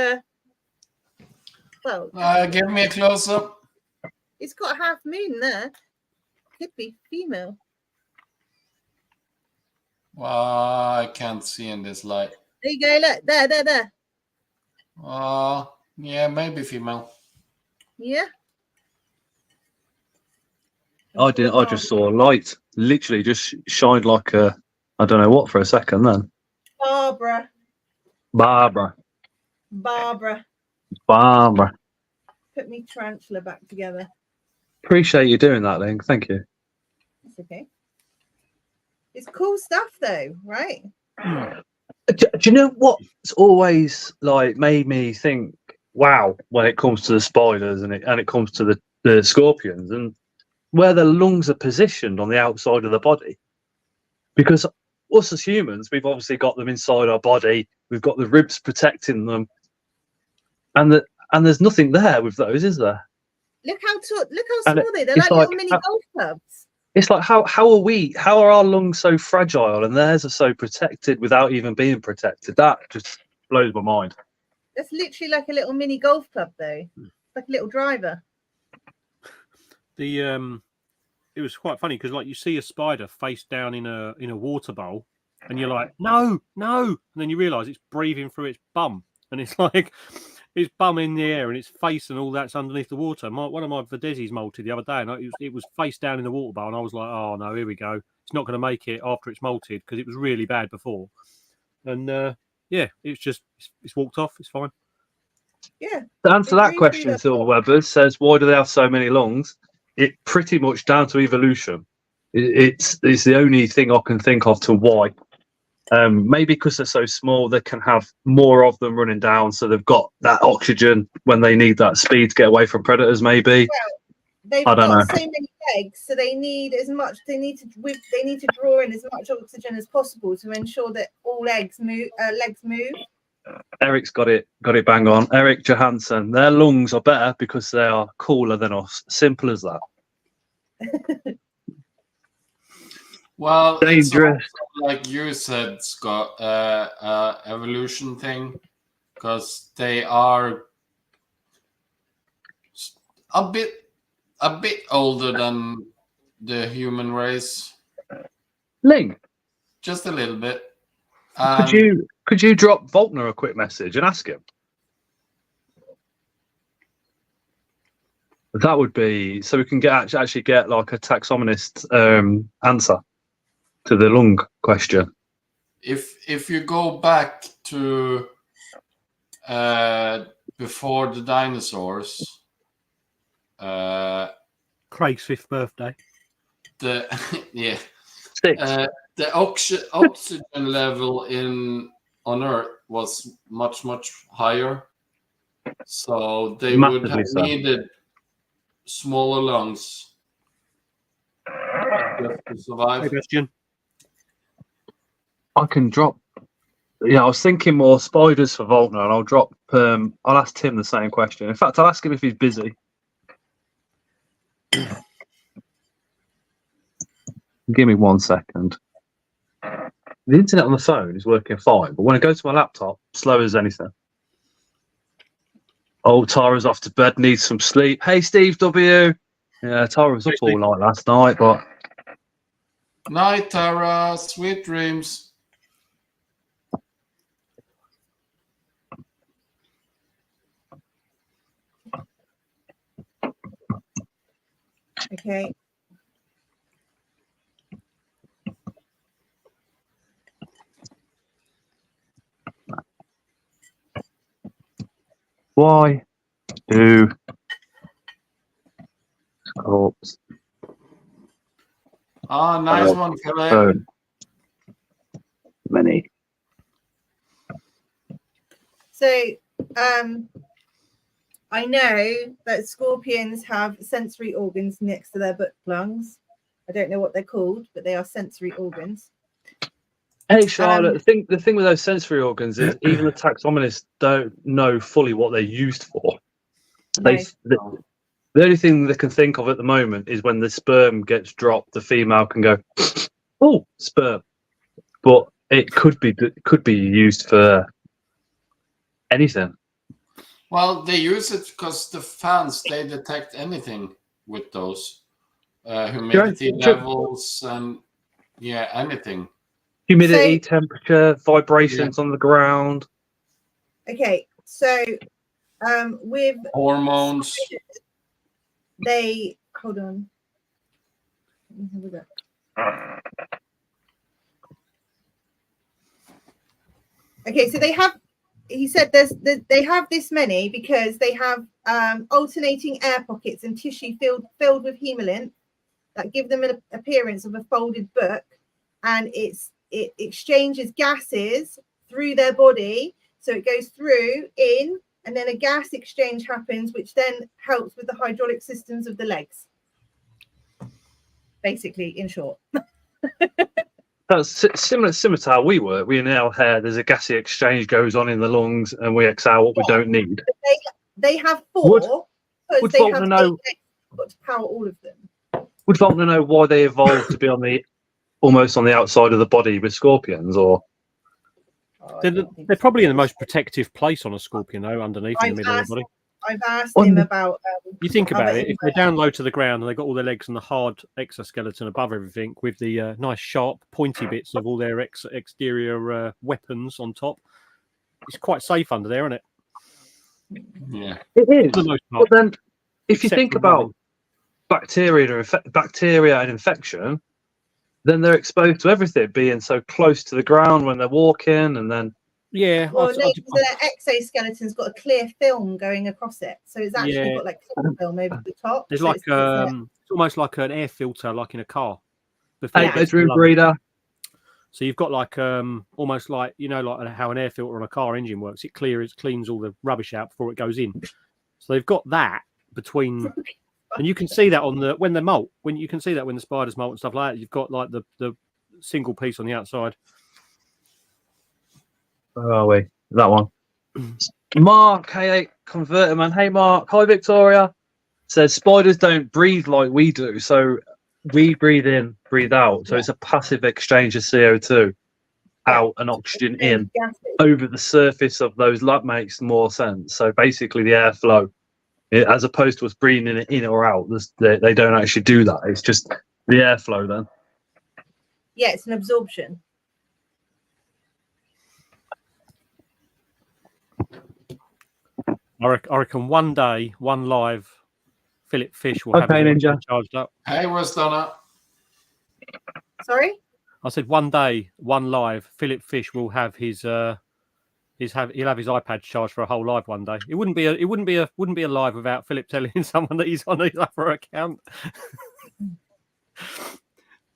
well,
Give me a close up.
it's got a half moon there. Could be female.
I can't see in this light.
There you go. Look, there.
Yeah, maybe female.
Yeah.
I just saw a light. Literally just shined like a I don't know what for a second then.
Barbara.
Barbara.
Put me tarantula back together.
Appreciate you doing that, Link. Thank you.
It's okay. It's cool stuff though, right?
Do you know what's always like made me think, wow, when it comes to the spiders and it comes to the scorpions and where the lungs are positioned on the outside of the body? Because us as humans, we've obviously got them inside our body. We've got the ribs protecting them, and there's nothing there with those, is there?
Look how small they are. They're
it's
like little mini golf clubs.
It's like how are our lungs so fragile and theirs are so protected without even being protected? That just blows my mind.
That's literally like a little mini golf club, though. It's like a little driver.
It was quite funny because like you see a spider face down in a water bowl, and you're like, no, and then you realise it's breathing through its bum, and it's like its bum in the air and its face and all that's underneath the water. One of my Verdesis molted the other day, and it was face down in the water bowl, and I was like, oh no, here we go. It's not going to make it after it's molted because it was really bad before, and it's walked off. It's fine.
Yeah.
To answer that question, Silver Webbers says, why do they have so many lungs? It pretty much down to evolution. It's the only thing I can think of to why. Maybe because they're so small, they can have more of them running down, so they've got that oxygen when they need that speed to get away from predators. Maybe.
They've
I don't know.
so many legs, so they need as much. They need to draw in as much oxygen as possible to ensure that all legs move.
Eric's got it bang on. Eric Johansson, their lungs are better because they are cooler than us. Simple as that.
Well,
dangerous.
It's also, like you said, Scott, evolution thing, because they are a bit older than the human race.
Ling,
Just a little bit.
Could you drop Volkner a quick message and ask him? That would be so we can actually get like a taxonomist answer to the lung question.
If you go back to before the dinosaurs,
Craig's 5th birthday.
Yeah.
6.
The oxygen level on Earth was much higher, so they would
Massively
have
so.
needed smaller lungs just to survive.
Hey, Christian.
I can drop. Yeah, I was thinking more spiders for Volkner, and I'll drop. I'll ask Tim the same question. In fact, I'll ask him if he's busy. Give me 1 second. The internet on the phone is working fine, but when I go to my laptop, slow as anything. Oh, Tara's off to bed, needs some sleep. Hey, Steve W. Yeah, Tara was up all night last night, but
Night, Tara. Sweet dreams.
Okay.
Why do scorps
Ah, nice one, Philip.
so many?
So, I know that scorpions have sensory organs next to their butt lungs. I don't know what they're called, but they are sensory organs.
Hey Charlotte, the thing with those sensory organs is even the taxonomists don't know fully what they're used for.
No.
The only thing they can think of at the moment is when the sperm gets dropped, the female can go, "Oh, sperm," but it could be used for anything.
Well, they use it because the fans, they detect anything with those. Humidity
Sure.
levels and, yeah, anything.
Humidity, temperature, vibrations on the ground.
Okay, so with
Hormones.
they hold on. Let me have a look. Okay, so they have. He said they have this many because they have alternating air pockets and tissue filled with hemolymph that give them an appearance of a folded book, and it exchanges gases through their body, so it goes through in, and then a gas exchange happens, which then helps with the hydraulic systems of the legs. Basically, in short.
That's similar to how we work. We inhale air, there's a gassy exchange goes on in the lungs, and we exhale what we don't need.
They have four, because they have 8 legs, got to power all of them.
Would Volkner know why they evolved to be almost on the outside of the body with scorpions, or?
They're probably in the most protective place on a scorpion, though, underneath in the middle of the body.
I've asked him about.
You think about it, if they're down low to the ground and they've got all their legs and the hard exoskeleton above everything with the nice sharp pointy bits of all their exterior weapons on top, it's quite safe under there, isn't it?
Yeah,
it is. But then, if you think about bacteria and infection, then they're exposed to everything, being so close to the ground when they're walking, and then.
Yeah, well, their exoskeleton's got a clear film going across it, so it's actually got like film over the top.
There's like it's almost like an air filter, like in a car.
8-bedroom breeder.
So you've got like almost like like how an air filter on a car engine works. It cleans all the rubbish out before it goes in. So they've got that between, and you can see that when they molt. When you can see that when the spiders molt and stuff like that, you've got like the single piece on the outside.
Where are we? That one. Mark, hey, converter man. Hey, Mark. Hi, Victoria. Says spiders don't breathe like we do, so we breathe in, breathe out. So it's a passive exchange of CO2 out and oxygen in over the surface of those. That makes more sense. So basically, the airflow, as opposed to us breathing it in or out, they don't actually do that. It's just the airflow then.
Yeah, it's an absorption.
I reckon one day, one live Philip Fish will have his
Ninja
charged up.
Hey, where's Donna?
Sorry?
I said one day, one live Philip Fish will have he'll have his iPad charged for a whole live one day. It wouldn't be a live without Philip telling someone that he's on his other account.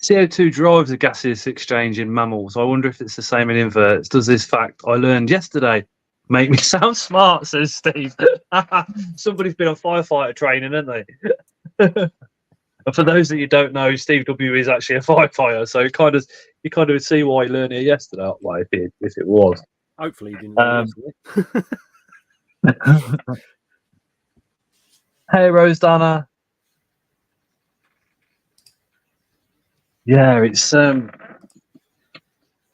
CO2 drives a gaseous exchange in mammals. I wonder if it's the same in inverts. Does this fact I learned yesterday make me sound smart, says Steve. Somebody's been on firefighter training, haven't they? And for those that you don't know, Steve W is actually a firefighter, so you kind of see why he learned it yesterday. Well, if it was.
Hopefully, he didn't.
Hey, Rose Donna. Yeah,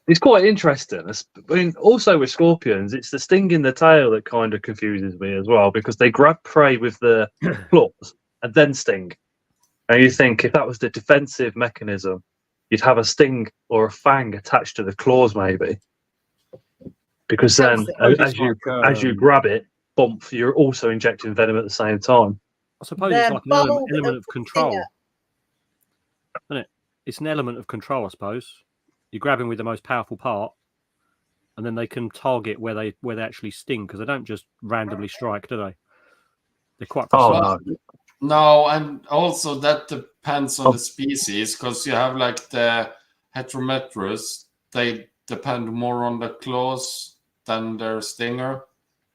it's quite interesting. I mean, also with scorpions, it's the sting in the tail that kind of confuses me as well, because they grab prey with their claws and then sting. And you think if that was the defensive mechanism, you'd have a sting or a fang attached to the claws, maybe. Because then, as you grab it, bump, you're also injecting venom at the same time.
I suppose it's
The
like an element
bulb
of control,
stinger.
isn't it? It's an element of control, I suppose. You're grabbing with the most powerful part, and then they can target where they actually sting, because they don't just randomly strike, do they? They're quite precise.
Oh, no.
No, and also that depends on the species, because you have like the heterometrus, they depend more on the claws than their stinger.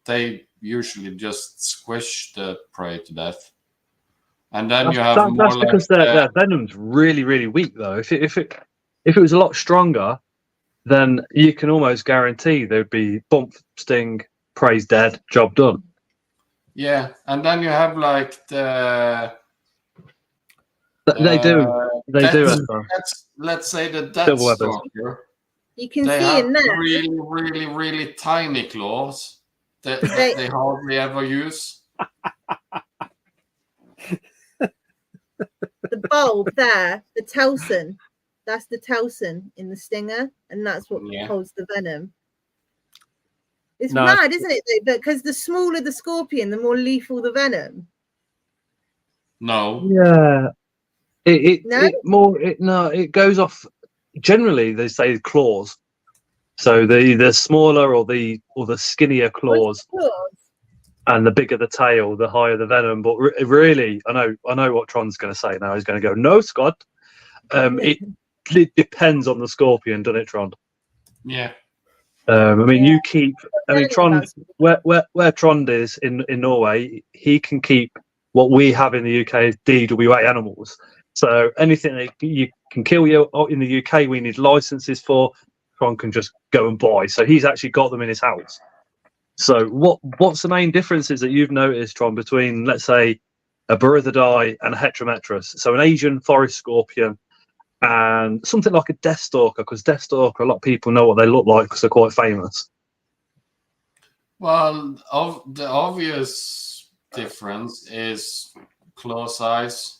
They usually just squish the prey to death. And then you have more
that's because
like
their venom's really, really weak, though. If it was a lot stronger, then you can almost guarantee there'd be bump, sting, prey's dead, job done.
yeah, and then you have like the
They do.
let's say the
Silver webbers.
deathstalker.
You can
They
see
have
in there.
really, really, really tiny claws that they hardly ever use.
The bulb there, the telson, that's the telson in the stinger, and that's what holds the venom. It's mad, isn't it? Because the smaller the scorpion, the more lethal the venom.
No.
Yeah. It goes off. Generally, they say claws. So the smaller or the skinnier claws, and the bigger the tail, the higher the venom. But really, I know what Tron's going to say now. He's going to go, no, Scott. It depends on the scorpion, doesn't it, Tron?
Yeah.
You keep. Tron, where Tron is in Norway, he can keep what we have in the UK as DWA animals. So anything that you can kill you in the UK, we need licenses for. Tron can just go and buy. So he's actually got them in his house. So what's the main differences that you've noticed, Tron, between, let's say, a Berthidae and a Heterometrus? So an Asian forest scorpion and something like a Deathstalker, because Deathstalker, a lot of people know what they look like because they're quite famous.
Well, the obvious difference is claw size.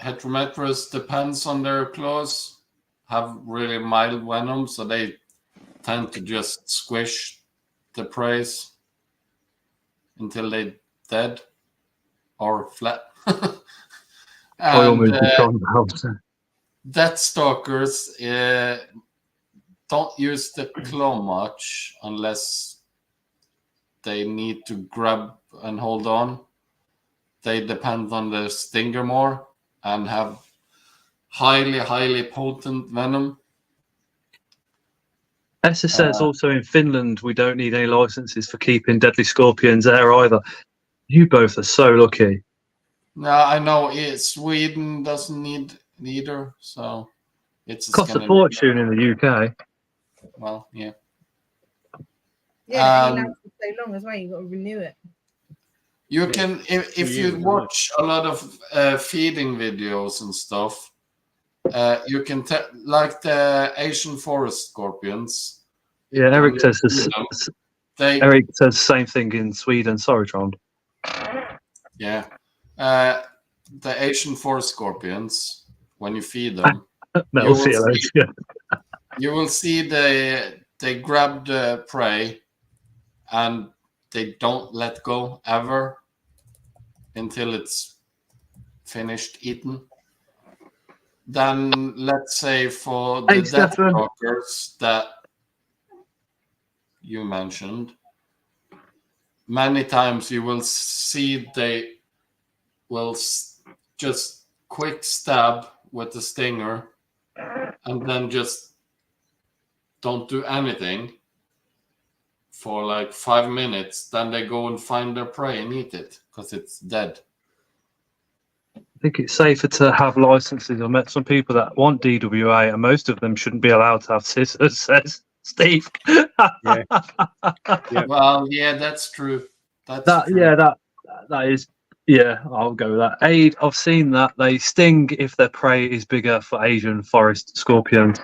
Heterometrus depends on their claws, have really mild venom, so they tend to just squish the prey until they're dead or flat. And Deathstalkers don't use the claw much unless they need to grab and hold on. They depend on the stinger more and have highly, highly potent venom.
Essa says also in Finland, we don't need any licenses for keeping deadly scorpions there either. You both are so lucky.
No, I know Sweden doesn't need either, so it's
costs a fortune in the UK.
Well, yeah.
Yeah, it lasts for so long as well. You got to renew it.
You can, if you watch a lot of feeding videos and stuff, you can like the Asian forest scorpions.
Yeah, Eric says Eric says the same thing in Sweden. Sorry, Trond.
Yeah, the Asian forest scorpions. When you feed them, you will see they grab the prey and they don't let go ever until it's finished eaten. Then let's say for the Deathstalkers that you mentioned, many times you will see they will just quick stab with the stinger and then just don't do anything for like 5 minutes. Then they go and find their prey and eat it because it's dead.
I think it's safer to have licenses. I've met some people that want DWA, and most of them shouldn't be allowed to have scissors, says Steve.
Yeah. Well, yeah, that's true. That's true.
Yeah, that is. Yeah, I'll go with that. Aid, I've seen that they sting if their prey is bigger for Asian forest scorpions.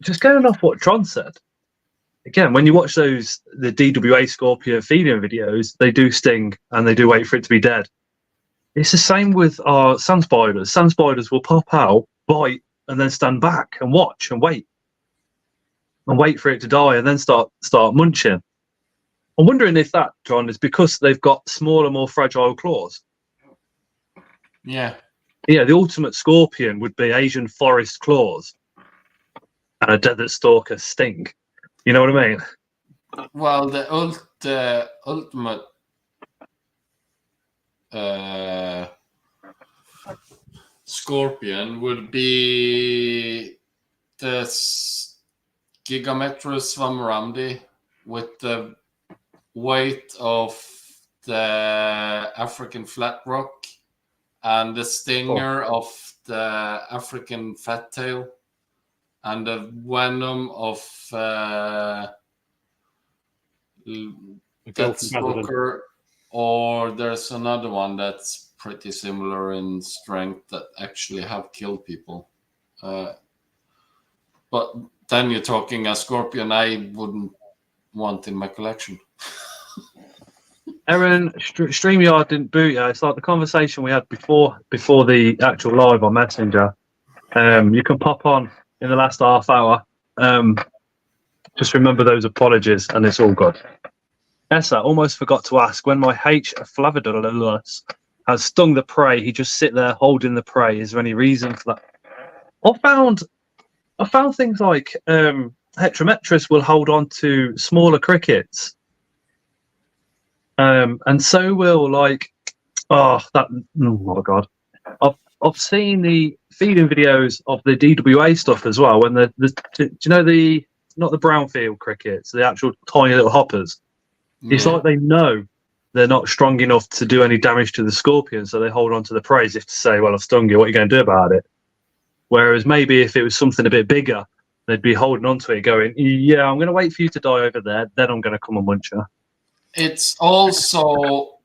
Just going off what Tron said. Again, when you watch the DWA scorpion feeding videos, they do sting and they do wait for it to be dead. It's the same with our sand spiders. Sand spiders will pop out, bite, and then stand back and watch and wait for it to die, and then start munching. I'm wondering if that, John, is because they've got smaller, more fragile claws.
Yeah.
Yeah, the ultimate scorpion would be Asian forest claws and a desert stalker sting. You know what I mean?
Well, the ultimate scorpion would be this Gigametrus vamramdi with the weight of the African flat rock and the stinger of the African fat tail and the venom of Death Stalker, or there's another one that's pretty similar in strength that actually have killed people. But then you're talking a scorpion I wouldn't want in my collection.
Aaron, StreamYard didn't boot you. It's like the conversation we had before the actual live on Messenger. You can pop on in the last half hour. Just remember those apologies, and it's all good. Essa, almost forgot to ask, when my H. flavidulus has stung the prey, he just sit there holding the prey. Is there any reason for that? I found things like Heterometrus will hold on to smaller crickets. And so will oh my god, I've seen the feeding videos of the DWA stuff as well. When do you know not the brownfield crickets, the actual tiny little hoppers? Yeah. It's like they know they're not strong enough to do any damage to the scorpion, so they hold on to the prey as if to say, "Well, I've stung you. What are you going to do about it?" Whereas maybe if it was something a bit bigger, they'd be holding on to it, going, "Yeah, I'm going to wait for you to die over there, then I'm going to come and munch you."
It's also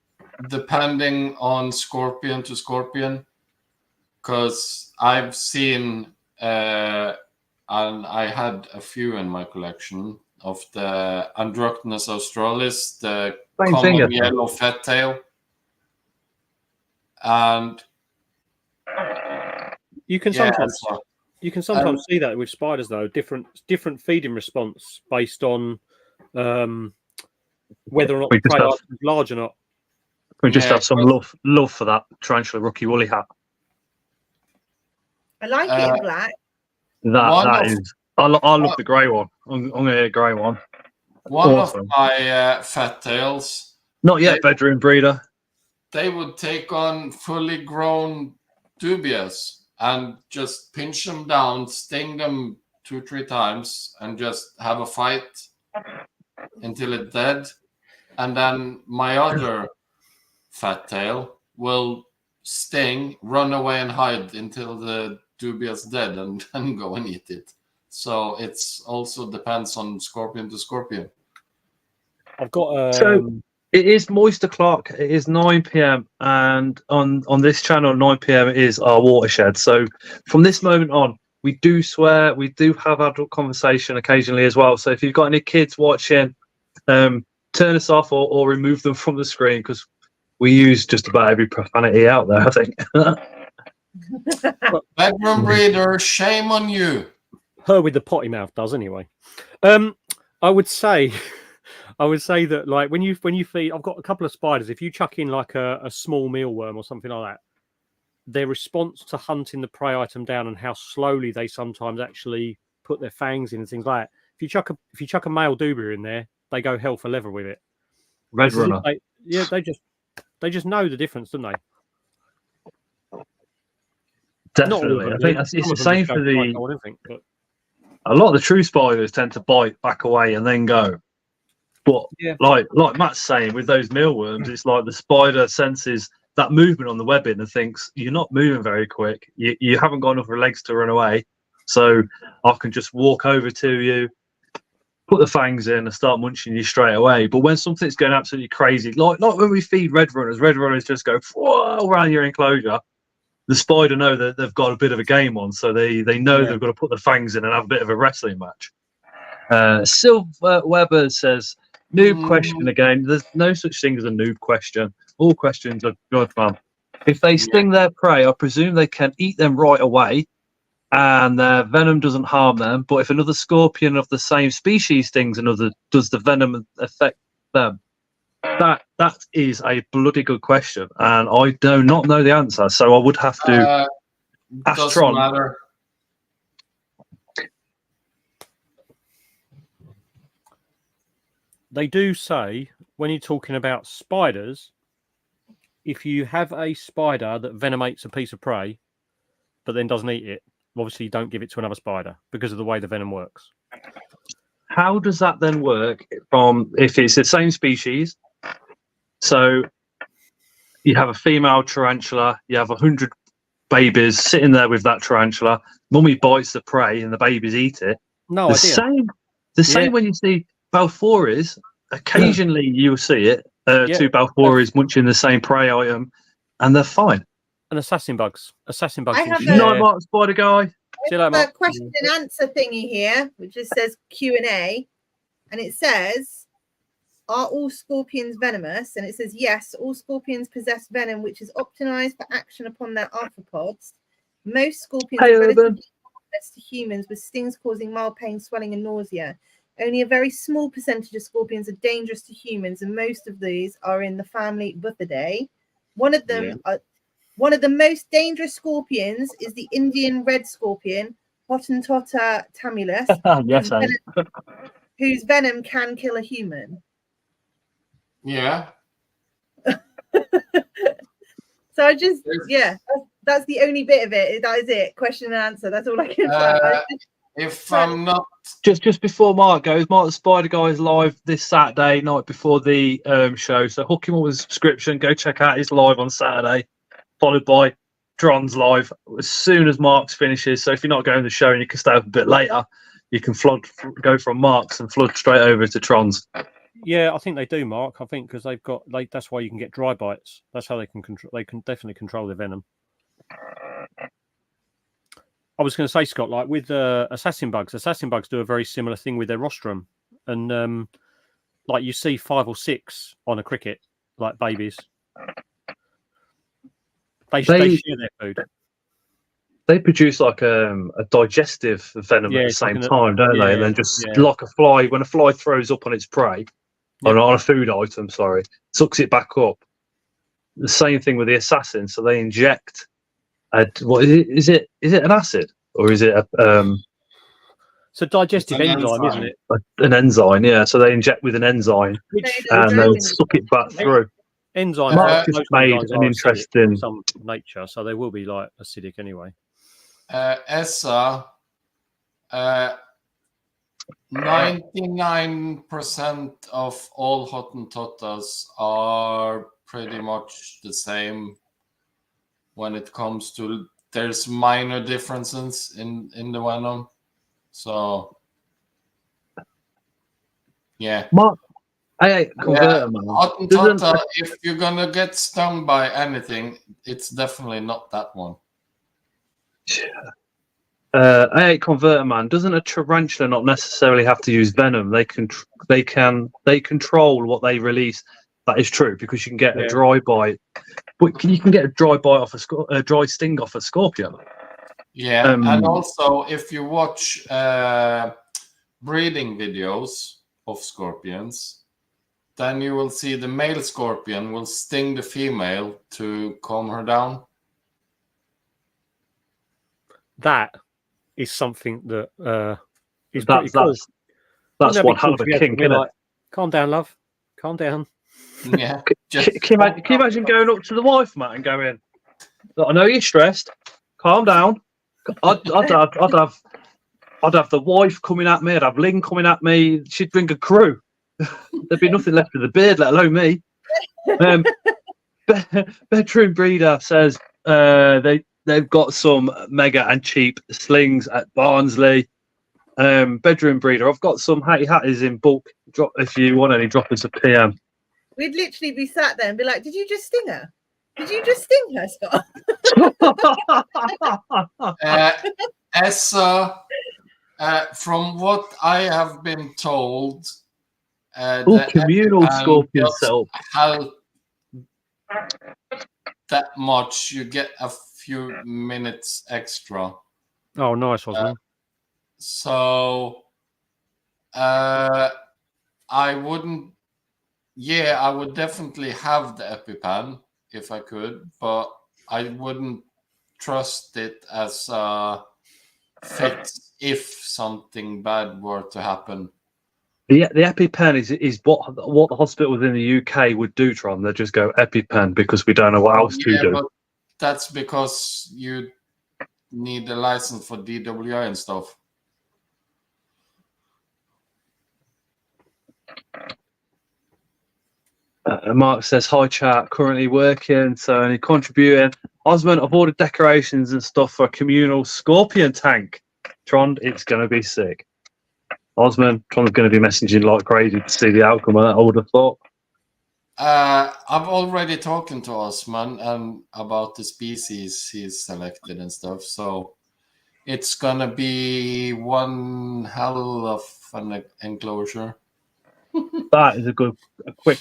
depending on scorpion to scorpion, because I've seen, and I had a few in my collection of the Androctonus australis, the common yellow fat tail, and
you can sometimes see that with spiders though, different feeding response based on whether or not the prey item is large or not.
We just have some love for that tarantula rookie woolly hat.
I like it in black.
I love the grey one. I'm going to get a grey one.
One awesome. Of my fat tails.
Not yet, bedroom breeder.
They would take on fully grown dubious and just pinch them down, sting them 2-3 times, and just have a fight until it's dead. And then my other fat tail will sting, run away and hide until the dubious dead, and then go and eat it. So it's also depends on scorpion to scorpion.
I've got
so it is Moist O'Clock. It is 9 p.m. and on this channel 9 p.m. is our watershed. So from this moment on, we do swear, we do have adult conversation occasionally as well. So if you've got any kids watching, turn us off or remove them from the screen, because we use just about every profanity out there, I think.
Bedroom breeder, shame on you.
Her with the potty mouth does anyway. I would say that like when you feed, I've got a couple of spiders. If you chuck in like a small mealworm or something like that, their response to hunting the prey item down and how slowly they sometimes actually put their fangs in and things like that. If you chuck a male dubia in there, they go hell for leather with it.
Red runner.
They just know the difference, don't they?
Definitely. I think it's the same for a lot of the true spiders tend to bite, back away, and then go. But like Matt's saying, with those mealworms, it's like the spider senses that movement on the webbing and thinks, you're not moving very quick. You haven't got enough legs to run away. So I can just walk over to you, put the fangs in and start munching you straight away. But when something's going absolutely crazy, like when we feed red runners just go around your enclosure. The spider know that they've got a bit of a game on, so they know they've got to put the fangs in and have a bit of a wrestling match. Silver Weber says, noob question again. There's no such thing as a noob question. All questions are good, man. If they sting their prey, I presume they can eat them right away, and their venom doesn't harm them. But if another scorpion of the same species stings another, does the venom affect them? That is a bloody good question, and I do not know the answer. So I would have to ask
Doesn't
Tron.
matter.
They do say when you're talking about spiders, if you have a spider that venomates a piece of prey, but then doesn't eat it, obviously you don't give it to another spider because of the way the venom works.
How does that then work from if it's the same species? So you have a female tarantula, you have 100 babies sitting there with that tarantula. Mummy bites the prey and the babies eat it.
No
The
idea.
same when you see Balfours. Occasionally you'll see it. Two Balfours munching the same prey item, and they're fine.
And assassin bugs. Assassin bugs.
I
will
have
share-
Night Mark, spider guy.
See you later,
a
Mark.
question and answer thingy here, which just says Q&A, and it says, "Are all scorpions venomous?" And it says, "Yes, all scorpions possess venom, which is optimized for action upon their arthropods. Most scorpions
Hey,
are relatively
Urban.
harmless to humans, with stings causing mild pain, swelling, and nausea. Only a very small percentage of scorpions are dangerous to humans, and most of these are in the family Buffidae. One of them, one of the most dangerous scorpions is the Indian red scorpion, Hottentotta tamulus,
Yes,
whose venom can kill a human."
Yeah.
So I just, that's the only bit of it. That is it. Question and answer. That's all I can find.
If I'm not
just before Mark goes, Mark the Spider Guy is live this Saturday night before the show. So hook him up with a subscription. Go check out his live on Saturday, followed by Tron's live as soon as Mark's finishes. So if you're not going to the show and you can stay up a bit later, you can go from Mark's and flood straight over to Tron's.
Yeah, I think they do, Mark. I think because they've got that's why you can get dry bites. That's how they can control. They can definitely control their venom. I was going to say, Scott, like with assassin bugs do a very similar thing with their rostrum, and like you see 5 or 6 on a cricket, like babies. They share their food.
They produce like a digestive venom at the same time, don't they? And then just like a fly, when a fly throws up on its prey, on a food item, sucks it back up. The same thing with the assassin. So they inject. What is it? Is it an acid or is it a?
It's a digestive enzyme, isn't it?
An enzyme, yeah. So they inject with an enzyme, and they'll suck it back through.
Enzymes
Mark just made an interesting
some nature, so they will be like acidic anyway.
ESSA, 99% of all Hottentottas are pretty much the same when it comes to, there's minor differences in the venom. So, yeah.
Mark,
Hottentotta, if you're going to get stung by anything, it's definitely not that one.
A8 Converter Man, doesn't a tarantula not necessarily have to use venom? They control what they release. That is true because you can get a dry bite, but you can get a dry bite off a dry sting off a scorpion.
Yeah, and also if you watch breeding videos of scorpions, then you will see the male scorpion will sting the female to calm her down.
That is something that is pretty cool.
That's one hell of a kink, isn't it?
Calm down, love. Calm down.
Yeah.
Can you imagine going up to the wife, Matt, and going, "Look, I know you're stressed. Calm down." I'd have the wife coming at me. I'd have Lynn coming at me. She'd bring a crew. There'd be nothing left of the beard, let alone me. Bedroom Breeder says they've got some mega and cheap slings at Barnsley. Bedroom Breeder, I've got some Hattie Hatties in bulk. Drop if you want any. Drop us a PM.
We'd literally be sat there and be like, "Did you just sting her? Did you just sting her, Scott?"
ESSA, from what I have been told,
communal scorpion cell.
that much, you get a few minutes extra.
Oh, nice, Osman.
So I wouldn't. Yeah, I would definitely have the EpiPen if I could, but I wouldn't trust it as a fix if something bad were to happen.
The EpiPen is what the hospitals in the UK would do, Tron. They just go EpiPen because we don't know what else to do.
But that's because you need a license for DWI and stuff.
Mark says, hi chat, currently working, so only contributing. Osman, I've ordered decorations and stuff for a communal scorpion tank. Tron, it's going to be sick. Osman, Tron's going to be messaging like crazy to see the outcome of that, I would have thought.
I've already talking to Osman and about the species he's selected and stuff, so it's going to be one hell of an enclosure.
That is a quick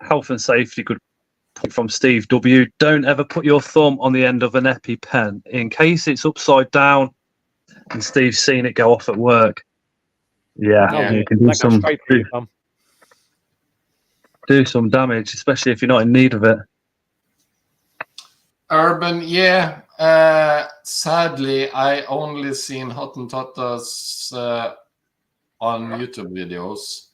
health and safety good point from Steve W. Don't ever put your thumb on the end of an EpiPen in case it's upside down and Steve's seen it go off at work. Yeah. You can do some damage, especially if you're not in need of it.
Urban, yeah. Sadly, I only seen Hottentotas on YouTube videos.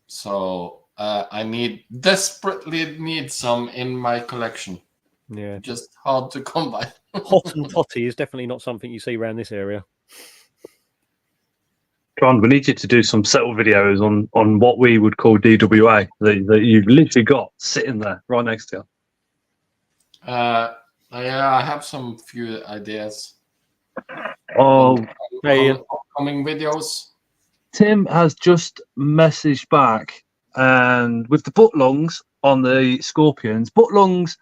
So I desperately need some in my collection.
Yeah.
Just hard to come by.
Hottentot is definitely not something you see around this area.
Tron, we need you to do some settle videos on what we would call DWA that you've literally got sitting there right next to you.
Yeah, I have some few ideas.
Oh,
upcoming videos.
Tim has just messaged back, and with the butt lungs on the scorpions, butt lungs.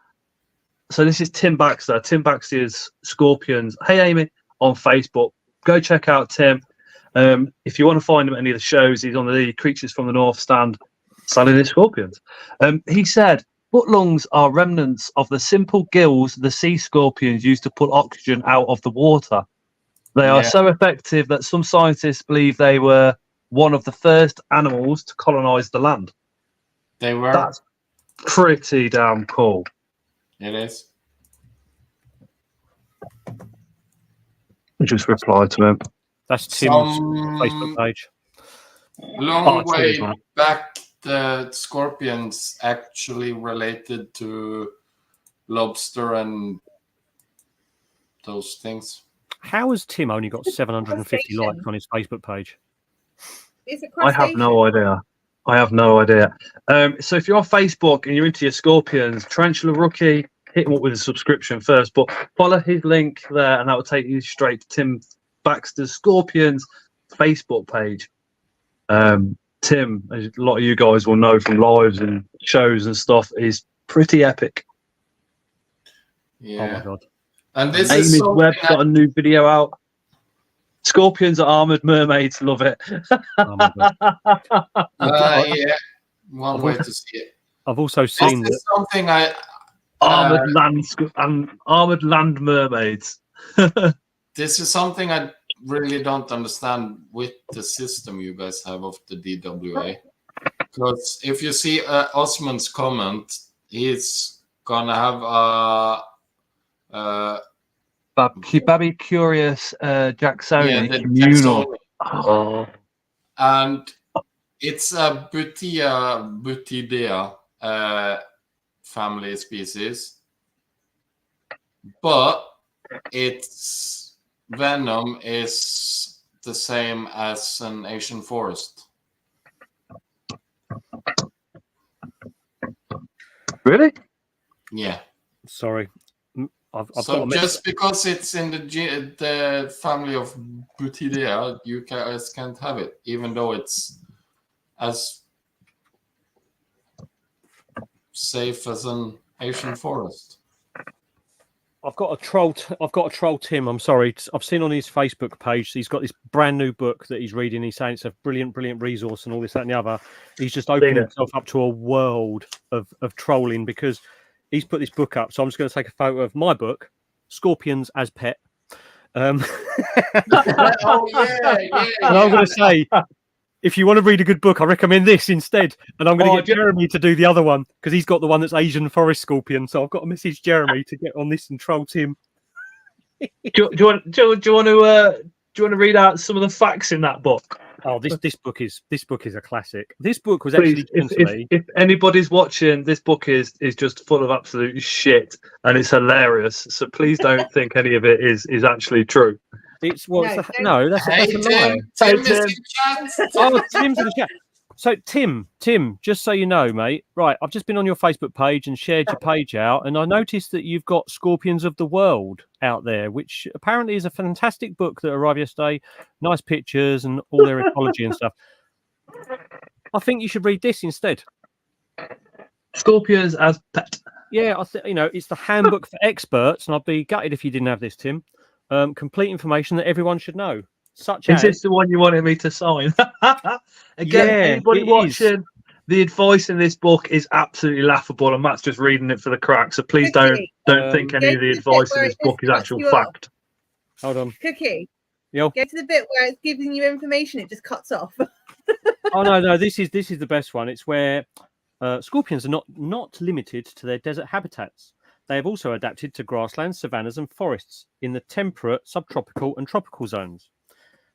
So this is Tim Baxter. Tim Baxter's Scorpions. Hey Amy on Facebook. Go check out Tim. If you want to find him at any of the shows, he's on the Creatures from the North stand selling his scorpions. He said butt lungs are remnants of the simple gills the sea scorpions use to pull oxygen out of the water. They are so effective that some scientists believe they were one of the first animals to colonize the land.
They were.
That's pretty damn cool.
It is.
Just reply to him.
That's Tim's Facebook page.
Long way back, the scorpions actually related to lobster and those things.
How has Tim only got 750 likes on his Facebook page?
I have no idea. So if you're on Facebook and you're into your scorpions, Tarantula Rookie, hit him up with a subscription first, but follow his link there and that will take you straight to Tim Baxter's Scorpions Facebook page. Tim, as a lot of you guys will know from lives and shows and stuff, is pretty epic.
Yeah.
Oh my god.
And this
Amy's
is
Web got a new video out. Scorpions are armored mermaids, love it.
Oh my god.
Yeah, one way to see it.
I've also seen
this is something I
armored land mermaids.
This is something I really don't understand with the system you guys have of the DWA. Because if you see Osman's comment, he's gonna have
Babby Curious Jacksoni
the
communal.
Jacksoni. And it's a Butidea family species, but its venom is the same as an Asian forest.
Really?
Yeah.
Sorry. I've
so just because it's in the family of Butidea, you guys can't have it, even though it's as safe as an Asian forest.
I've got a troll Tim. I'm sorry. I've seen on his Facebook page he's got this brand new book that he's reading. He's saying it's a brilliant resource and all this, that, and the other. He's just opened himself up to a world of trolling because he's put this book up, so I'm just going to take a photo of my book, Scorpions as Pet.
Oh yeah.
And I'm going to say, if you want to read a good book, I recommend this instead. And I'm going to get Jeremy to do the other one because he's got the one that's Asian forest scorpion. So I've got to message Jeremy to get on this and troll Tim.
Do you want to read out some of the facts in that book?
Oh, this book is a classic. This book was
Please,
actually given to me.
if anybody's watching, this book is just full of absolute shit and it's hilarious. So please don't think any of it is actually true.
It's that's a lie.
Tim is in chat.
Oh, Tim's in the chat. So Tim, just so you know, mate, right, I've just been on your Facebook page and shared your page out, and I noticed that you've got Scorpions of the World out there, which apparently is a fantastic book that arrived yesterday. Nice pictures and all their ecology and stuff. I think you should read this instead.
Scorpions as Pet.
Yeah, it's the handbook for experts, and I'd be gutted if you didn't have this, Tim. Complete information that everyone should know.
Is this the one you wanted me to sign? Again, anybody watching, the advice in this book is absolutely laughable, and Matt's just reading it for the crack. So please don't think any of the advice in this book is actual fact.
Hold on,
Cookie.
Yo.
Get to the bit where it's giving you information, it just cuts off.
Oh no, this is the best one. It's where scorpions are not limited to their desert habitats. They have also adapted to grasslands, savannas, and forests in the temperate, subtropical, and tropical zones.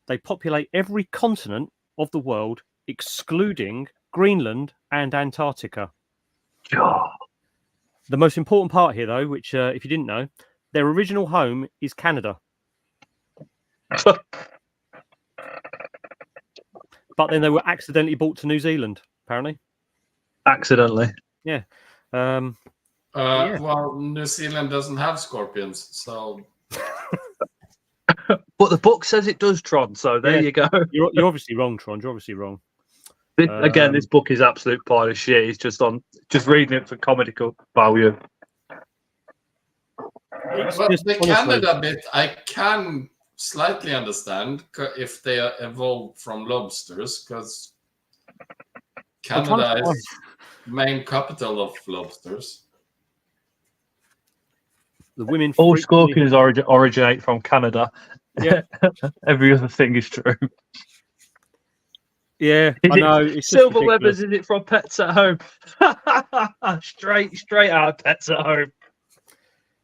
They populate every continent of the world, excluding Greenland and Antarctica.
God.
The most important part here, though, which, if you didn't know, their original home is Canada. But then they were accidentally brought to New Zealand, apparently.
Accidentally.
Yeah.
Well, New Zealand doesn't have scorpions, so...
But the book says it does, Tron, so there you go.
You're obviously wrong, Tron. You're obviously wrong.
Again, this book is absolute pile of shit. He's just reading it for comedical value.
But the Canada bit, I can slightly understand if they are evolved from lobsters, because Canada is main capital of lobsters.
The women.
All scorpions originate from Canada.
Yeah.
Every other thing is true.
Yeah, I know. It's
Silver Webbers, is it from Pets at Home? straight out of Pets at Home.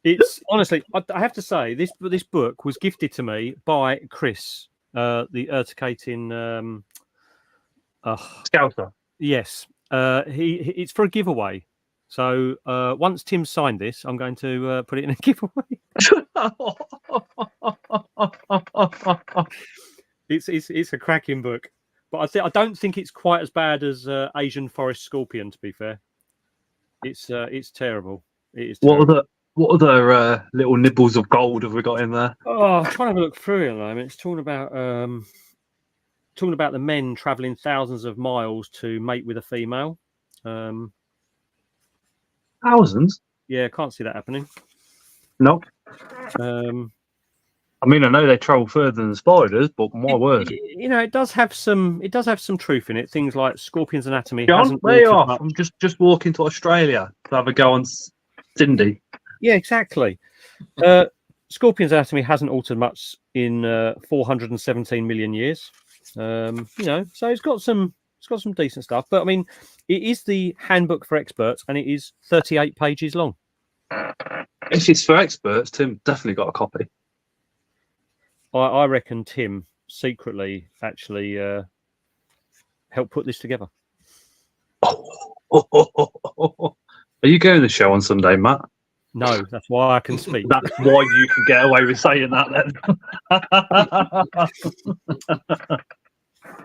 It's honestly, I have to say, this book was gifted to me by Chris, the urticating
Scouter.
Yes, it's for a giveaway. So once Tim signed this, I'm going to put it in a giveaway. It's a cracking book, but I don't think it's quite as bad as Asian forest scorpion. To be fair, it's terrible. It is. Terrible.
What other little nibbles of gold have we got in there?
Oh, I'm trying to have a look through it at the moment. It's talking about the men travelling thousands of miles to mate with a female.
Thousands?
Yeah, can't see that happening.
No.
I
mean, I know they travel further than spiders, but my word.
It does have some truth in it. Things like Scorpion's Anatomy.
John, where you off? I'm just walking to Australia to have a go on Cindy.
Yeah, exactly. Scorpion's Anatomy hasn't altered much in 417 million years. So it's got some decent stuff. But I mean, it is the handbook for experts, and it is 38 pages long.
If it's for experts, Tim definitely got a copy.
I reckon Tim secretly actually helped put this together.
Are you going to the show on Sunday, Matt?
No, that's why I can speak.
That's why you can get away with saying that then.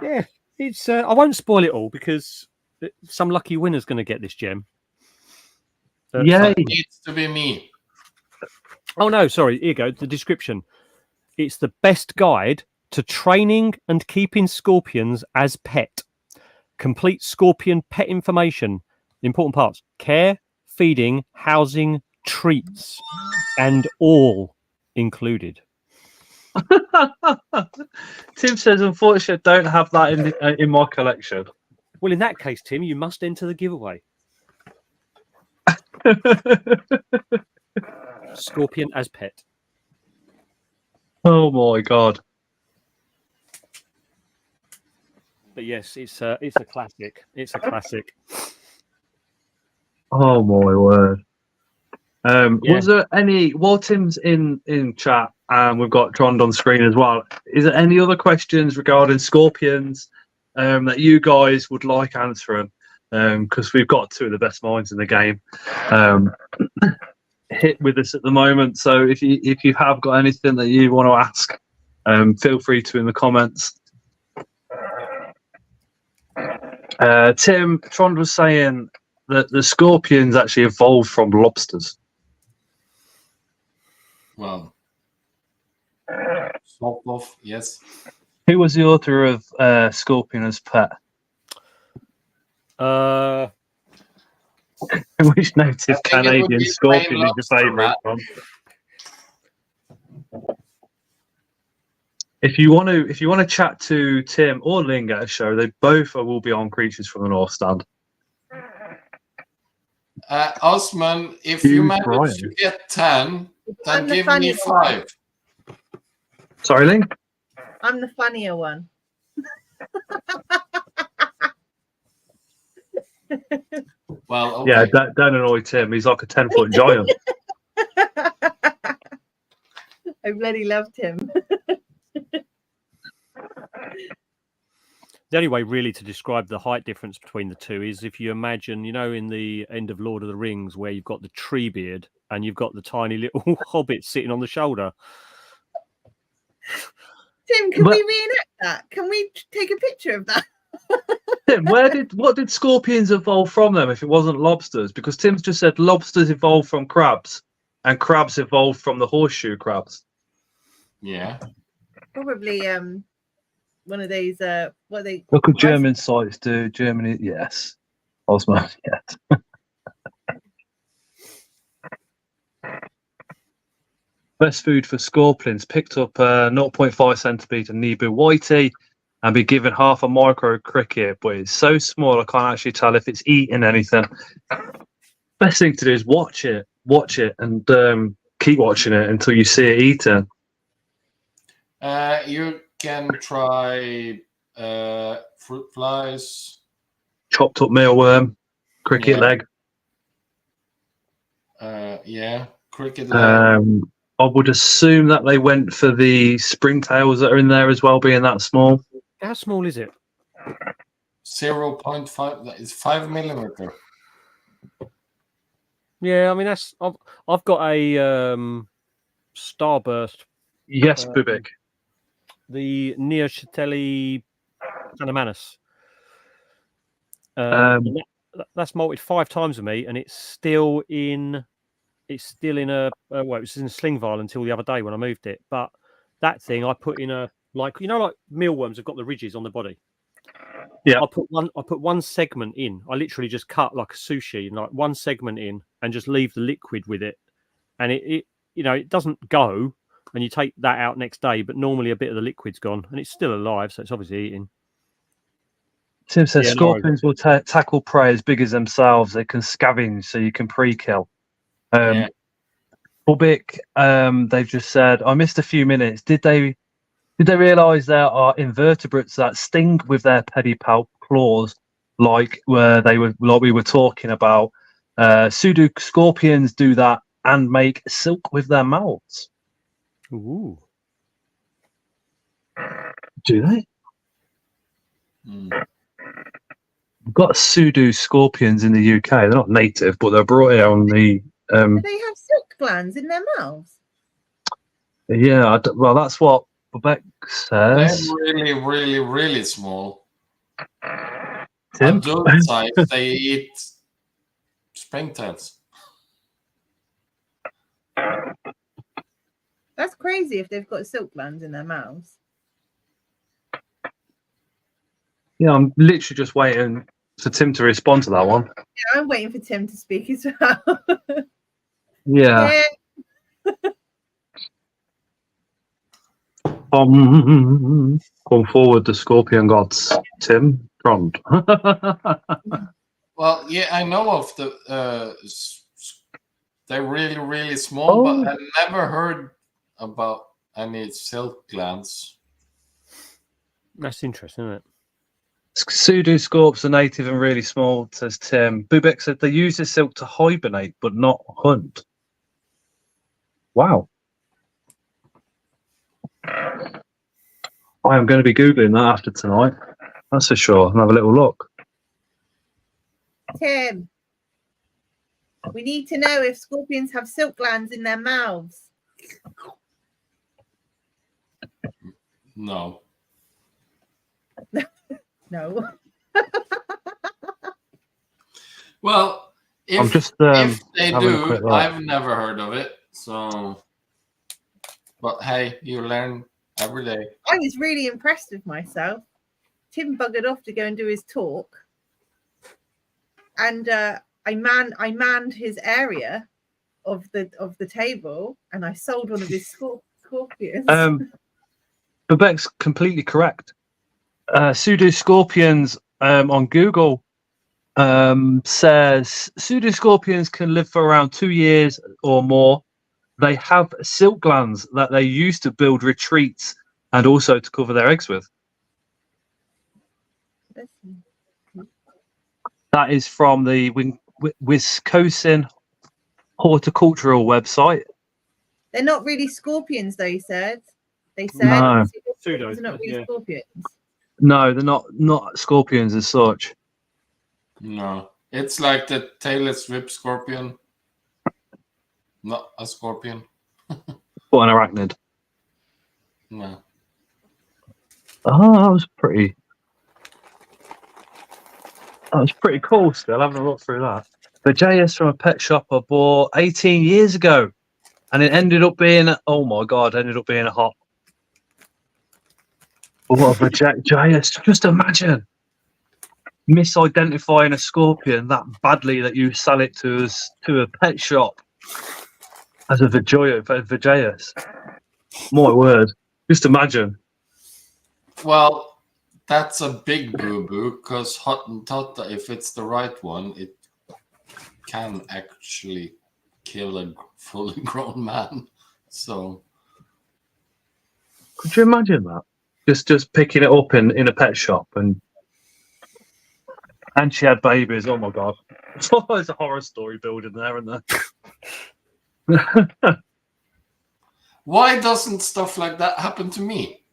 Yeah, it's. I won't spoil it all because some lucky winner's going to get this gem.
Yay!
It needs to be me.
Oh no, sorry. Here you go. The description. It's the best guide to training and keeping scorpions as pet. Complete scorpion pet information. Important parts: care, feeding, housing, treats, and all included.
Tim says, unfortunately, I don't have that in my collection.
Well, in that case, Tim, you must enter the giveaway. Scorpion as pet.
Oh my god.
But yes, it's a classic. It's a classic.
Oh my word.
Yeah.
Was there any, while Tim's in chat and we've got Trond on screen as well, is there any other questions regarding scorpions that you guys would like answering? Because we've got two of the best minds in the game hit with us at the moment. So if you have got anything that you want to ask, feel free to in the comments. Tim, Trond was saying that the scorpions actually evolved from lobsters.
Well, sort of, yes.
Who was the author of Scorpion as Pet? Which native Canadian scorpion is your favourite one? If you want to chat to Tim or Ling at a show, they both will be on Creatures from the North stand.
Osman, if you manage to get 10, then give me 5.
Sorry, Ling?
I'm the funnier one.
Well, okay.
Yeah, don't annoy Tim. He's like a 10-foot giant.
I bloody loved him.
The only way really to describe the height difference between the two is if you imagine, you know, in the end of Lord of the Rings where you've got the tree beard and you've got the tiny little hobbit sitting on the shoulder.
Tim, can we reenact that? Can we take a picture of that?
Tim, what did scorpions evolve from them if it wasn't lobsters? Because Tim's just said lobsters evolved from crabs and crabs evolved from the horseshoe crabs.
Yeah.
Probably one of these what they
Look at German sites do. Germany, yes. Osman, yes. Best food for scorpions. Picked up 0.5 centimetre Nebu whitey and be given half a micro cricket, but it's so small I can't actually tell if it's eating anything. Best thing to do is watch it, and keep watching it until you see it eating.
You can try fruit flies,
chopped up mealworm, cricket leg.
Yeah, cricket leg.
I would assume that they went for the springtails that are in there as well, being that small.
How small is it?
0.5. That is 5 millimeter.
Yeah, I mean that's. I've got a starburst.
Yes, Bubik.
The Neochatelli Panamanus. That's molted 5 times with me, and it's still in. It's still in a well, it was in a sling vial until the other day when I moved it. But that thing I put in a like mealworms have got the ridges on the body.
Yeah,
I put one segment in. I literally just cut like a sushi, and like one segment in, and just leave the liquid with it, and it it doesn't go. And you take that out next day, but normally a bit of the liquid's gone, and it's still alive, so it's obviously eating.
Tim says scorpions will tackle prey as big as themselves. They can scavenge, so you can pre-kill. Bubik, they've just said, I missed a few minutes. Did they realise there are invertebrates that sting with their pedipalp claws, like we were talking about? Pseudo scorpions do that and make silk with their mouths.
Ooh.
Do they? We've got pseudo scorpions in the UK. They're not native, but they're brought here on the.
Do they have silk glands in their mouths?
Yeah, well, that's what Bubek says.
They're really, really, really small.
Tim?
Adult size, they eat springtails.
That's crazy if they've got silk glands in their mouths.
Yeah, I'm literally just waiting for Tim to respond to that one.
Yeah, I'm waiting for Tim to speak as well.
Yeah. Come forward, the scorpion gods. Tim, Trond.
Well, yeah, I know of the they're really, really small,
Oh.
but I never heard about any silk glands.
That's interesting, isn't it?
Pseudoscorps are native and really small, says Tim. Bubek said they use the silk to hibernate, but not hunt. Wow. I am going to be Googling that after tonight. That's for sure. And have a little look.
Tim, we need to know if scorpions have silk glands in their mouths.
No.
No.
Well,
I'm
if,
just
if they
having a
do,
quick look.
I've never heard of it. So, but hey, you learn every day.
I was really impressed with myself. Tim buggered off to go and do his talk, and I manned his area of the table, and I sold one of his scorpions.
Bubek's completely correct. Pseudoscorpions on Google says pseudoscorpions can live for around 2 years or more. They have silk glands that they use to build retreats and also to cover their eggs with. That is from the Wisconsin horticultural website.
They're not really scorpions, though. They said
No.
pseudoscorpions are not really
Yeah.
scorpions.
No, they're not scorpions as such.
No, it's like the tailless whip scorpion. Not a scorpion.
But an arachnid.
No.
Oh, that was pretty cool still, having a look through that. The JS from a pet shop I bought 18 years ago. And it ended up being, oh my God, ended up being a hot. What a JS. Just imagine misidentifying a scorpion that badly that you sell it to a pet shop as a Vajayas. My word. Just imagine.
Well, that's a big boo-boo because Hottentotta, if it's the right one, it can actually kill a fully grown man. So,
Could you imagine that? Just picking it up in a pet shop and she had babies. Oh my God. There's a horror story building there, isn't there?
why doesn't stuff like that happen to me?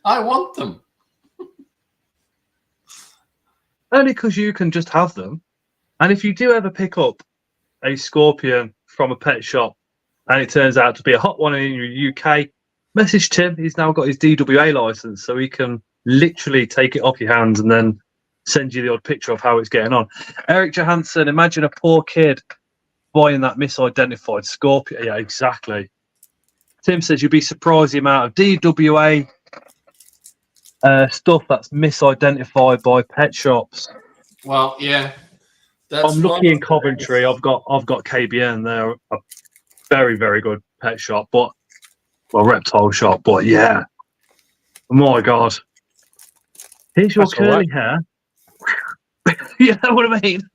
I want them.
Only because you can just have them. And if you do ever pick up a scorpion from a pet shop and it turns out to be a hot one in your UK, message Tim. He's now got his DWA license, so he can literally take it off your hands and then send you the odd picture of how it's getting on. Eric Johansson, imagine a poor kid buying that misidentified scorpion. Yeah, exactly. Tim says you'd be surprised the amount of DWA stuff that's misidentified by pet shops.
Well, yeah. That's
I'm lucky in Coventry. I've got KBN there, a very, very good pet shop, but reptile shop. But yeah, my God, here's your
That's
curly hair. You know what I mean?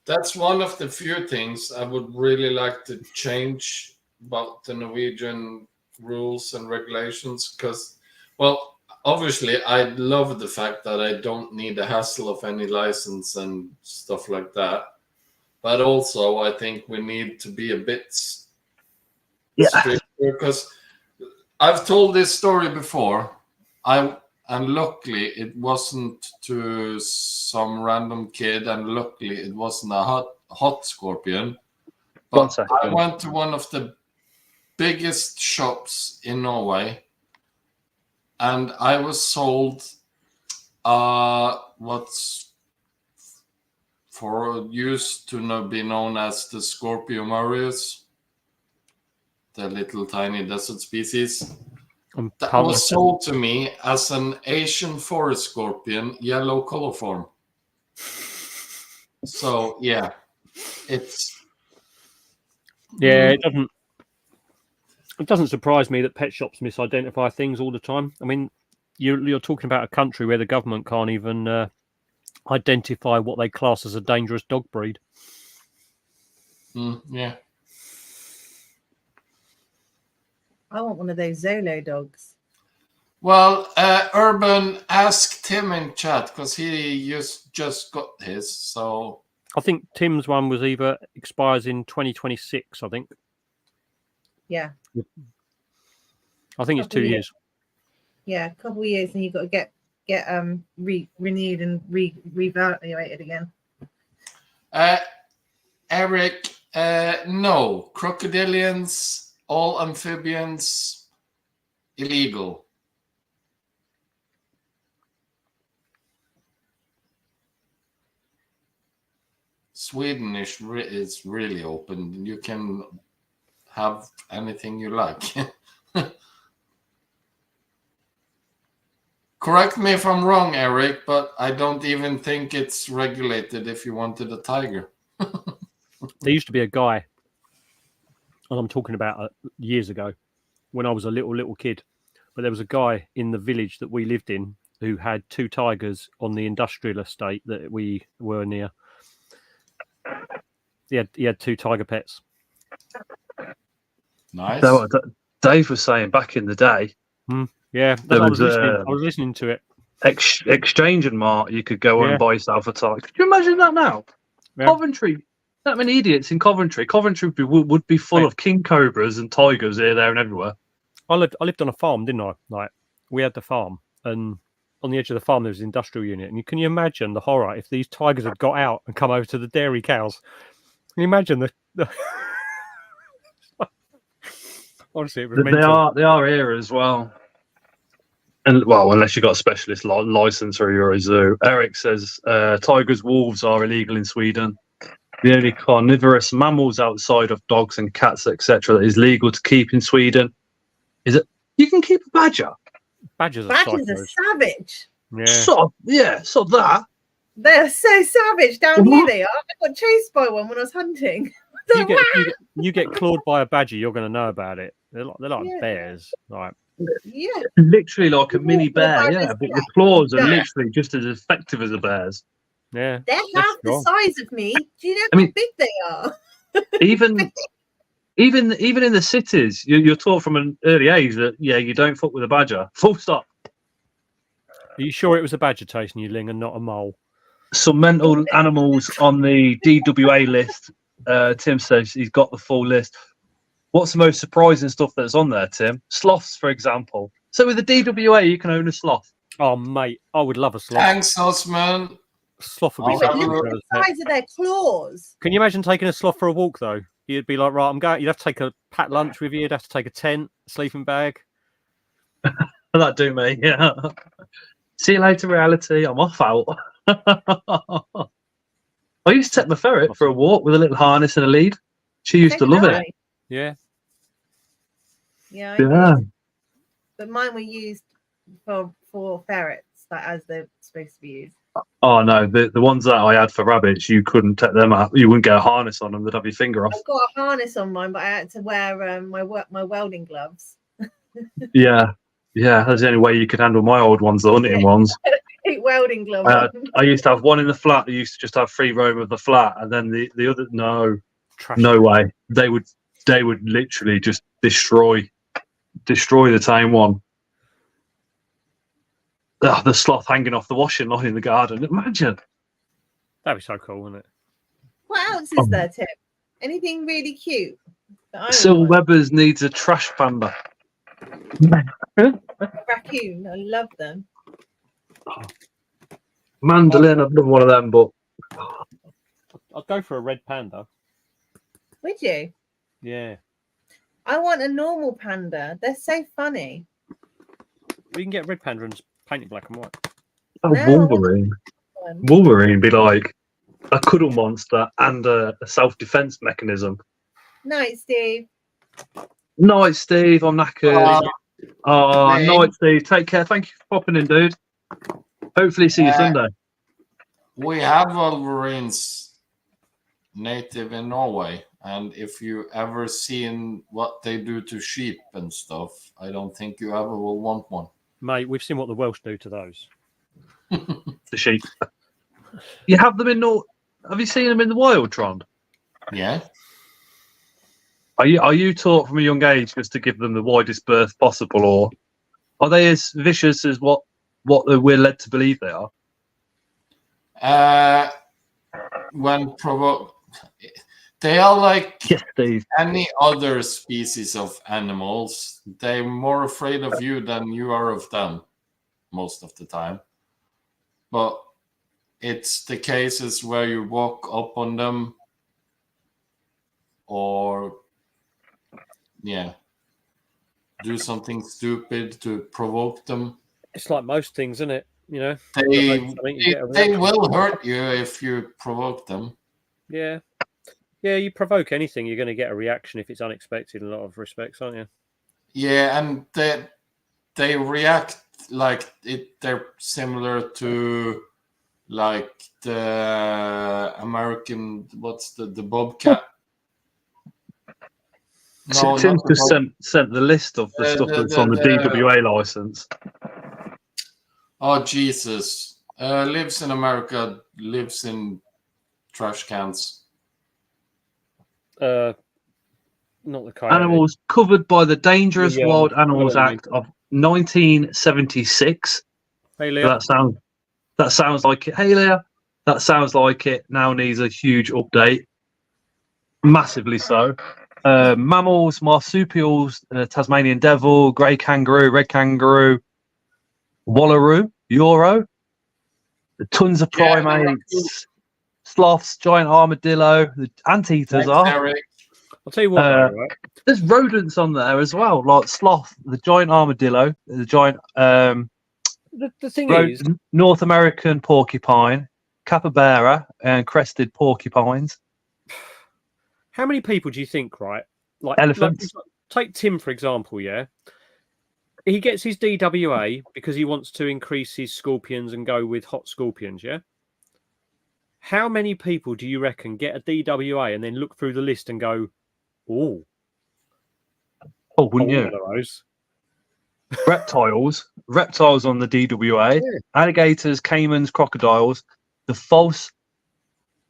That's one of the few things I would really like to change about the Norwegian rules and regulations. Because, well, obviously, I love the fact that I don't need the hassle of any license and stuff like that. But also, I think we need to be a bit stricter, because I've told this story before. And luckily, it wasn't to some random kid, and luckily, it wasn't a hot scorpion. But I went to one of the biggest shops in Norway, and I was sold what's used to be known as the Scorpio Marius, the little tiny desert species. That was sold to me as an Asian forest scorpion, yellow coliform. So yeah, it's
it doesn't surprise me that pet shops misidentify things all the time. I mean, you're talking about a country where the government can't even identify what they class as a dangerous dog breed.
Yeah.
I want one of those Zolo dogs.
Well, Urban, ask Tim in chat because he just got his. So
I think Tim's one was either expires in 2026. I think.
Yeah.
I think it's 2
Couple
years.
Yeah, a couple of years, and you've got to get renewed and reevaluated again.
Eric, no. Crocodilians, all amphibians, illegal. Sweden is really open. You can have anything you like. Correct me if I'm wrong, Eric, but I don't even think it's regulated if you wanted a tiger.
There used to be a guy, and I'm talking about years ago, when I was a little kid. But there was a guy in the village that we lived in who had 2 tigers on the industrial estate that we were near. He had 2 tiger pets.
Nice.
So what Dave was saying back in the day,
Yeah,
There
I
was,
was listening to it.
Exchange and Mart, you could go on
Yeah.
and buy yourself a tiger. Could you imagine that now?
Yeah.
Coventry, that many idiots in Coventry. Coventry would be full of king cobras and tigers here, there, and everywhere.
I lived on a farm, didn't I? Like, we had the farm, and on the edge of the farm there was an industrial unit. And can you imagine the horror if these tigers had got out and come over to the dairy cows? Can you imagine the... Honestly, it was mental.
They are here as well. And well, unless you got a specialist license or you're a zoo. Eric says tigers, wolves are illegal in Sweden. The only carnivorous mammals outside of dogs and cats, etc., that is legal to keep in Sweden is it you can keep a badger.
Badgers are
Badgers are
psychos.
savage.
Yeah.
Sort of that.
They're so savage down here.
What?
They are. I got chased by one when I was hunting. I was like,
If you get clawed by a badger, you're going to know about it. They're like
Yeah.
bears. Like,
yeah.
Literally like a mini
Yeah,
bear,
badgers,
yeah. But your claws are
yeah.
literally just as effective as a bear's.
yeah.
They're
That's
half the
strong.
size of me. Do you know
I
how
mean-
big they are?
Even in the cities, you're taught from an early age that you don't fuck with a badger. Full stop.
Are you sure it was a badger chasing you, Ling, and not a mole?
Some mental animals on the DWA list. Tim says he's got the full list. What's the most surprising stuff that's on there, Tim? Sloths, for example. So with the DWA, you can own a sloth.
Oh, mate, I would love a sloth.
Thanks, Osman.
Sloth would be
Oh,
But
something.
look
for
at
us,
the
pet.
size of their claws.
Can you imagine taking a sloth for a walk, though? You'd be like, right, I'm going. You'd have to take a packed lunch with you. You'd have to take a tent, sleeping bag.
That do me, yeah. See you later, reality. I'm off out. I used to take my ferret for a walk with a little harness and a lead. She used to
So
love
did
it.
I.
Yeah.
Yeah. I
Yeah.
did. But mine were used for ferrets, like as they're supposed to be used.
Oh no, the ones that I had for rabbits, you couldn't take them out. You wouldn't get a harness on them. They'd have your finger off.
I've got a harness on mine, but I had to wear my welding gloves.
Yeah, that's the only way you could handle my old ones, the hunting ones.
Welding gloves. on.
I used to have one in the flat. That used to just have free roam of the flat, and then the other.
Trash.
No way. They would literally just destroy the tame one. The sloth hanging off the washing line in the garden. Imagine.
That'd be so cool, wouldn't it?
What else is there, Tim? Anything really cute? that I would
Syl
want?
Webbers needs a trash panda.
Raccoon. I love them.
Mandolin, I'd love one of them, but
I'd go for a red panda.
Would you?
Yeah.
I want a normal panda. They're so funny.
We can get a red panda and just paint it black and white.
a
No.
Wolverine.
One.
Wolverine be like a cuddle monster and a self-defense mechanism.
Night, Steve.
Night, Steve. I'm knackered.
Hey.
Night, Steve. Take care. Thank you for popping in, dude. Hopefully, see you Sunday.
We have Wolverines native in Norway, and if you ever seen what they do to sheep and stuff, I don't think you ever will want one.
Mate, we've seen what the Welsh do to those.
The sheep. You have them in have you seen them in the wild, Trond?
Yeah.
Are you taught from a young age just to give them the widest berth possible, or are they as vicious as what we're led to believe they are?
When provoked, they are like
Yes, Steve.
any other species of animals. They're more afraid of you than you are of them most of the time. But it's the cases where you walk up on them or do something stupid to provoke them.
It's like most things, isn't it? You know,
They will hurt you if you provoke them.
Yeah. Yeah, you provoke anything, you're going to get a reaction if it's unexpected in a lot of respects, aren't you?
Yeah, and they react like they're similar to like the American, what's the bobcat? No,
Tim's
not the
just sent the list of the stuff that's on the DWA license.
Oh Jesus! Lives in America, lives in trash cans.
Not the coyote.
Animals covered by the Dangerous
Yeah,
Wild Animals
I know what you
Act of 1976.
Hey, Leah.
That sounds like it. Hey, Leah. That sounds like it now needs a huge update. Massively so. Mammals, marsupials, Tasmanian devil, grey kangaroo, red kangaroo, wallaroo, euro, tons of primates, sloths, giant armadillo, the anteaters are.
Eric.
I'll tell you what, though, right?
There's rodents on there as well, like sloth, the giant armadillo, the giant
The thing is,
North American porcupine, capybara, and crested porcupines.
how many people do you think, right? Like
Elephants.
Take Tim, for example, yeah? He gets his DWA because he wants to increase his scorpions and go with hot scorpions, yeah? How many people do you reckon get a DWA and then look through the list and go, oh,
wouldn't you? Reptiles on the DWA, alligators, caimans, crocodiles, the false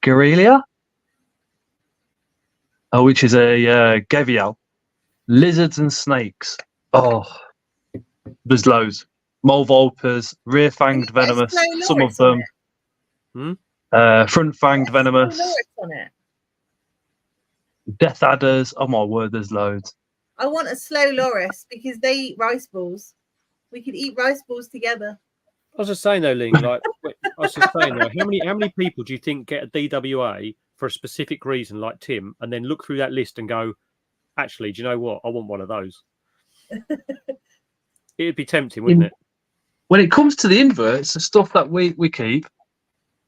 Gorelia, which is a gavial, lizards and snakes. Oh, there's loads. Mole vulpers, rear-fanged venomous, some of them. Front-fanged venomous. Death adders. Oh my word, there's loads.
I want a slow loris because they eat rice balls. We could eat rice balls together.
I was just saying though, Ling, like how many people do you think get a DWA for a specific reason, like Tim, and then look through that list and go, actually, do you know what? I want one of those. It'd be tempting, wouldn't it?
When it comes to the inverts, the stuff that we keep,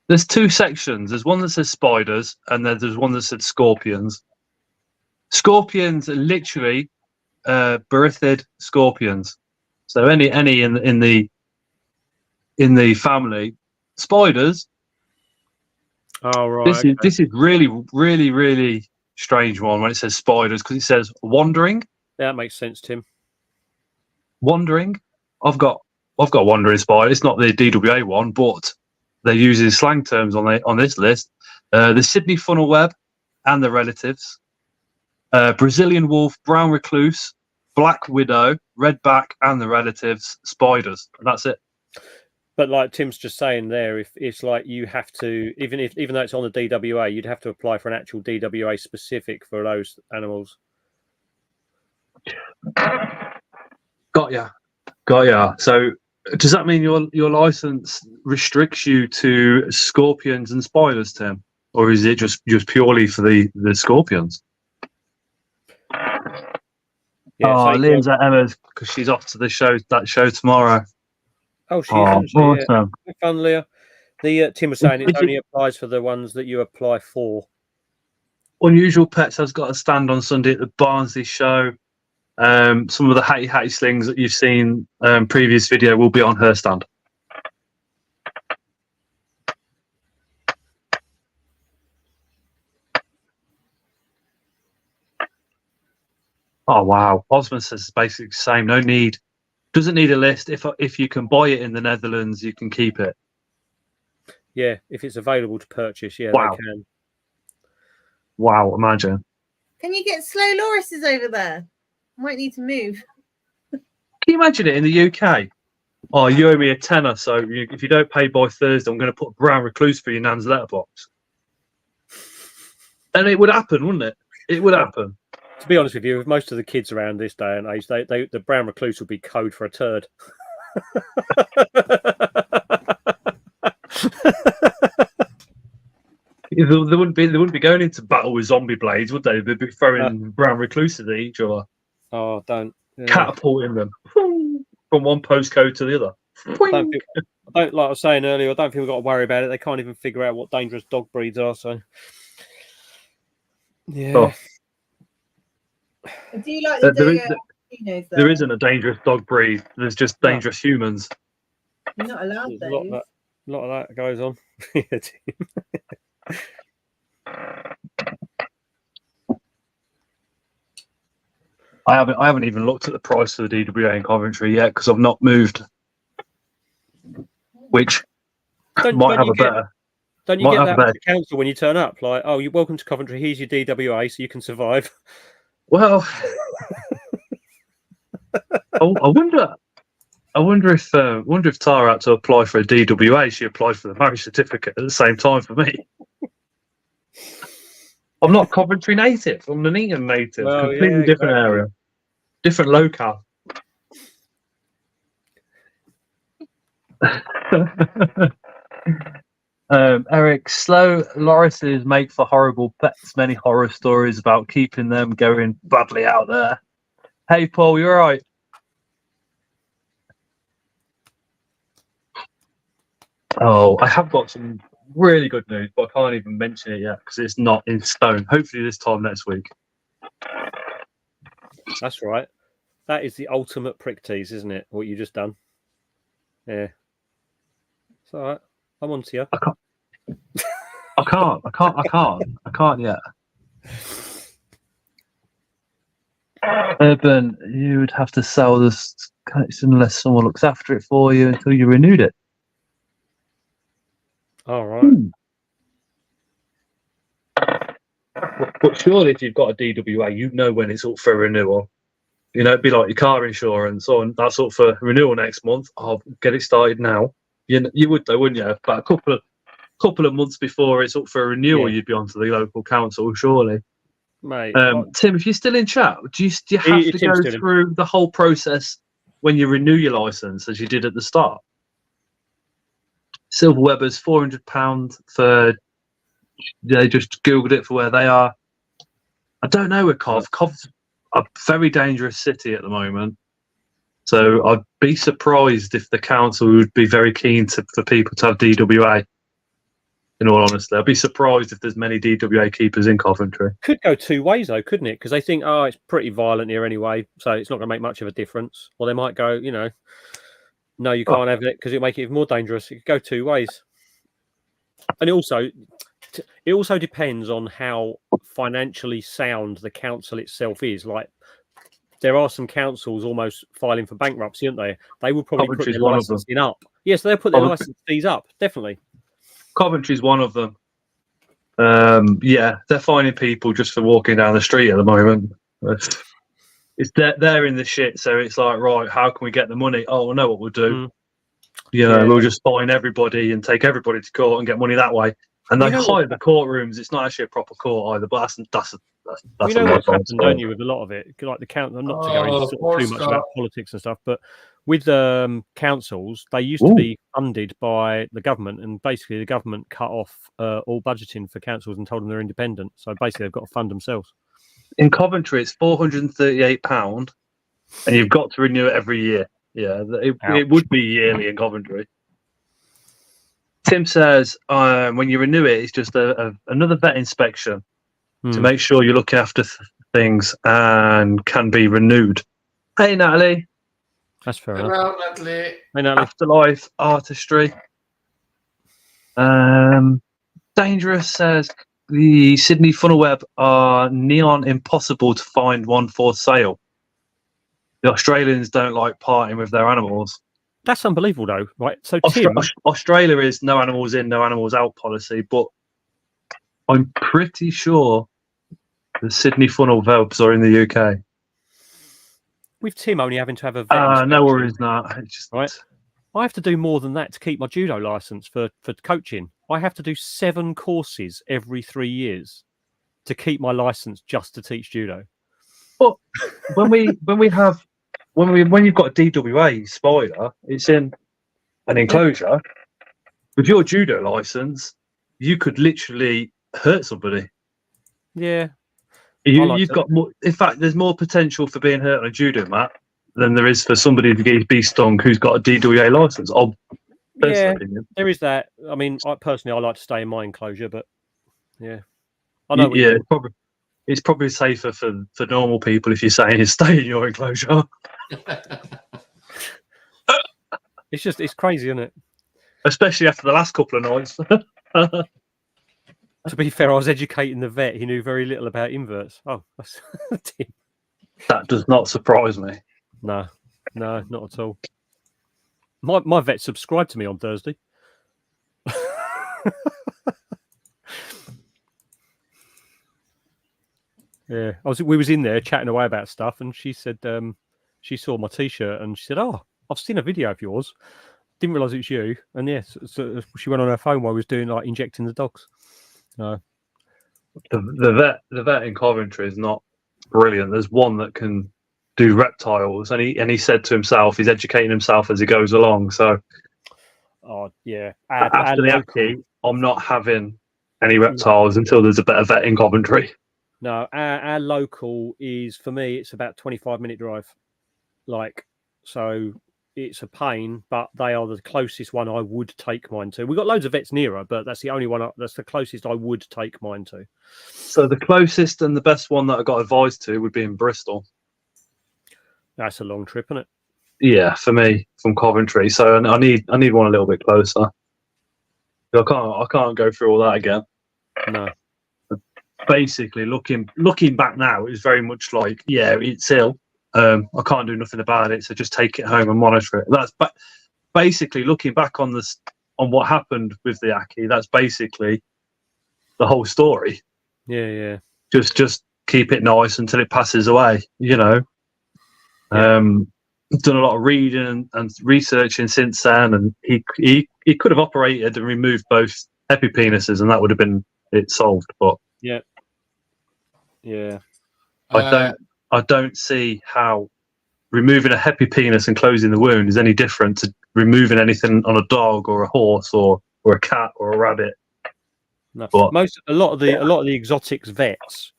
there's two sections. There's one that says spiders, and then there's one that says scorpions. Scorpions are literally berithid scorpions. So any in the family. Spiders.
Oh right.
This is really, really, really strange one when it says spiders, because it says wandering.
Yeah, that makes sense, Tim.
Wandering. I've got wandering spider. It's not the DWA one, but they're using slang terms on this list. The Sydney funnel web and the relatives. Brazilian wolf, brown recluse, black widow, redback, and the relatives, spiders. And that's it.
But like Tim's just saying there, if it's like you have to, even though it's on the DWA, you'd have to apply for an actual DWA specific for those animals.
Got ya. So does that mean your license restricts you to scorpions and spiders, Tim, or is it just purely for the scorpions?
Yeah,
Lynn's at Emma's because she's off to that show tomorrow.
Oh, she is.
Awesome.
Fun, Leah. Tim was saying it only applies for the ones that you apply for.
Unusual Pets has got a stand on Sunday at the Barnsley show. Some of the hatty slings that you've seen previous video will be on her stand. Oh wow! Osman says it's basically the same. No need. Doesn't need a list. If you can buy it in the Netherlands, you can keep it.
Yeah, if it's available to purchase, yeah,
Wow.
they can.
Wow, imagine.
Can you get slow lorises over there? Might need to move.
Can you imagine it in the UK? Oh, you owe me a tenner, so if you don't pay by Thursday, I'm going to put a brown recluse for your nan's letterbox. And it would happen, wouldn't it? It would happen.
To be honest with you, with most of the kids around this day and age, the brown recluse would be code for a turd.
They wouldn't be going into battle with zombie blades, would they? They'd be throwing brown recluses at each other,
Oh, don't. Yeah.
catapulting them from one postcode to the other.
I don't, like I was saying earlier, I don't think we've got to worry about it. They can't even figure out what dangerous dog breeds are. So, yeah.
Oh.
Do you like the
There isn't a dangerous dog breed. There's just dangerous humans.
You're not allowed
There's a lot of that goes on.
I haven't even looked at the price for the DWA in Coventry yet because I've not moved. Which might have a better.
Don't you get that from the council when you turn up? Like, oh, you're welcome to Coventry. Here's your DWA, so you can survive.
Well, I wonder if Tara had to apply for a DWA. She applied for the marriage certificate at the same time for me. I'm not Coventry native. I'm an Nuneaton native.
Well,
completely different area, different locale. Eric, slow lorises make for horrible pets. Many horror stories about keeping them going badly out there. Hey, Paul, you're right. Oh, I have got some really good news, but I can't even mention it yet because it's not in stone. Hopefully this time next week.
That's right. That is the ultimate prick tease, isn't it? What you just done. Yeah. It's all right. I'm on to you.
I can't yet. Urban, you would have to sell this unless someone looks after it for you until you renewed it.
All right.
But surely if you've got a DWA, you know when it's up for renewal. You know, it'd be like your car insurance, or that's up for renewal next month. I'll get it started now. You would though, wouldn't you? But a couple of months before it's up for renewal, you'd be onto the local council, surely.
Mate,
Tim, if you're still in chat, do you have to go through the whole process when you renew your license as you did at the start? Silver Webbers, £400 for. They just googled it for where they are. I don't know with Cov. Cov's a very dangerous city at the moment, so I'd be surprised if the council would be very keen for people to have DWA. In all honesty, I'd be surprised if there's many DWA keepers in Coventry.
Could go two ways though, couldn't it? Because they think, oh, it's pretty violent here anyway, so it's not going to make much of a difference. Or they might go, you know, no, you can't have it because it'll make it even more dangerous. It could go two ways. And it also depends on how financially sound the council itself is. Like, there are some councils almost filing for bankruptcy, aren't they? They will probably put their licensing up. Yes, they'll put their license fees up, definitely.
Coventry's one of them. Yeah, they're fining people just for walking down the street at the moment. It's they're in the shit, so it's like, right, how can we get the money? Oh, I know what we'll do. We'll just fine everybody and take everybody to court and get money that way. And they hire the courtrooms. It's not actually a proper court either, but that's
you know what's happened, don't you, with a lot of it? Like the council, not to go into too much about politics and stuff, but with councils, they used to be funded by the government, and basically the government cut off all budgeting for councils and told them they're independent. So basically, they've got to fund themselves. In
Coventry, it's £438, and you've got to renew it every year. Yeah, it would be yearly in Coventry. Tim says when you renew it, it's just another vet inspection to make sure you're looking after things and can be renewed. Hey, Natalie.
That's fair enough.
Hello, Natalie.
Hey, Natalie.
Afterlife Artistry. Dangerous says the Sydney Funnel Web are neon impossible to find one for sale. The Australians don't like parting with their animals.
That's unbelievable, though, right? So Tim,
Australia is no animals in, no animals out policy, but I'm pretty sure the Sydney funnel whelps are in the UK.
with Tim only having to have a vet
No
inspection,
worries, not.
right? I have to do more than that to keep my judo license for coaching. I have to do 7 courses every 3 years to keep my license just to teach judo.
But when you've got a DWA spider, it's in an enclosure. With your judo license, you could literally hurt somebody.
Yeah.
You've got more. In fact, there's more potential for being hurt on a judo mat than there is for somebody to be stung who's got a DWA license.
Yeah,
opinion.
there is that. I mean, I like to stay in my enclosure, but yeah, I know.
Yeah, it's probably safer for normal people if you're saying stay in your enclosure.
It's crazy, isn't it?
Especially after the last couple of nights.
To be fair, I was educating the vet. He knew very little about inverts. Oh, that's Tim.
That does not surprise me.
No, not at all. My vet subscribed to me on Thursday. Yeah, we was in there chatting away about stuff, and she said she saw my T-shirt and she said, "Oh, I've seen a video of yours. Didn't realise it was you." And yes, so she went on her phone while I was doing like injecting the dogs. No,
the vet in Coventry is not brilliant. There's one that can do reptiles, and he said to himself, he's educating himself as he goes along. So,
oh yeah,
after the Aki, I'm not having any reptiles until there's a better vet in Coventry.
No, our local is, for me, it's about 25-minute drive. Like, so it's a pain, but they are the closest one I would take mine to. We've got loads of vets nearer, but that's the only one, that's the closest I would take mine to.
So the closest and the best one that I got advised to would be in Bristol.
That's a long trip, isn't it?
Yeah, for me, from Coventry. So I need one a little bit closer. I can't go through all that again.
No.
Basically, looking back now, it's very much like, yeah, it's ill. I can't do nothing about it, so just take it home and monitor it. That's basically looking back on what happened with the Aki. That's basically the whole story.
Yeah.
Just keep it nice until it passes away. You know. Yeah. Done a lot of reading and researching since then, and he could have operated and removed both epipenises, and that would have been it solved. But
yeah.
I don't see how removing a penis and closing the wound is any different to removing anything on a dog or a horse or a cat or a rabbit.
No. But a lot of the exotics vets,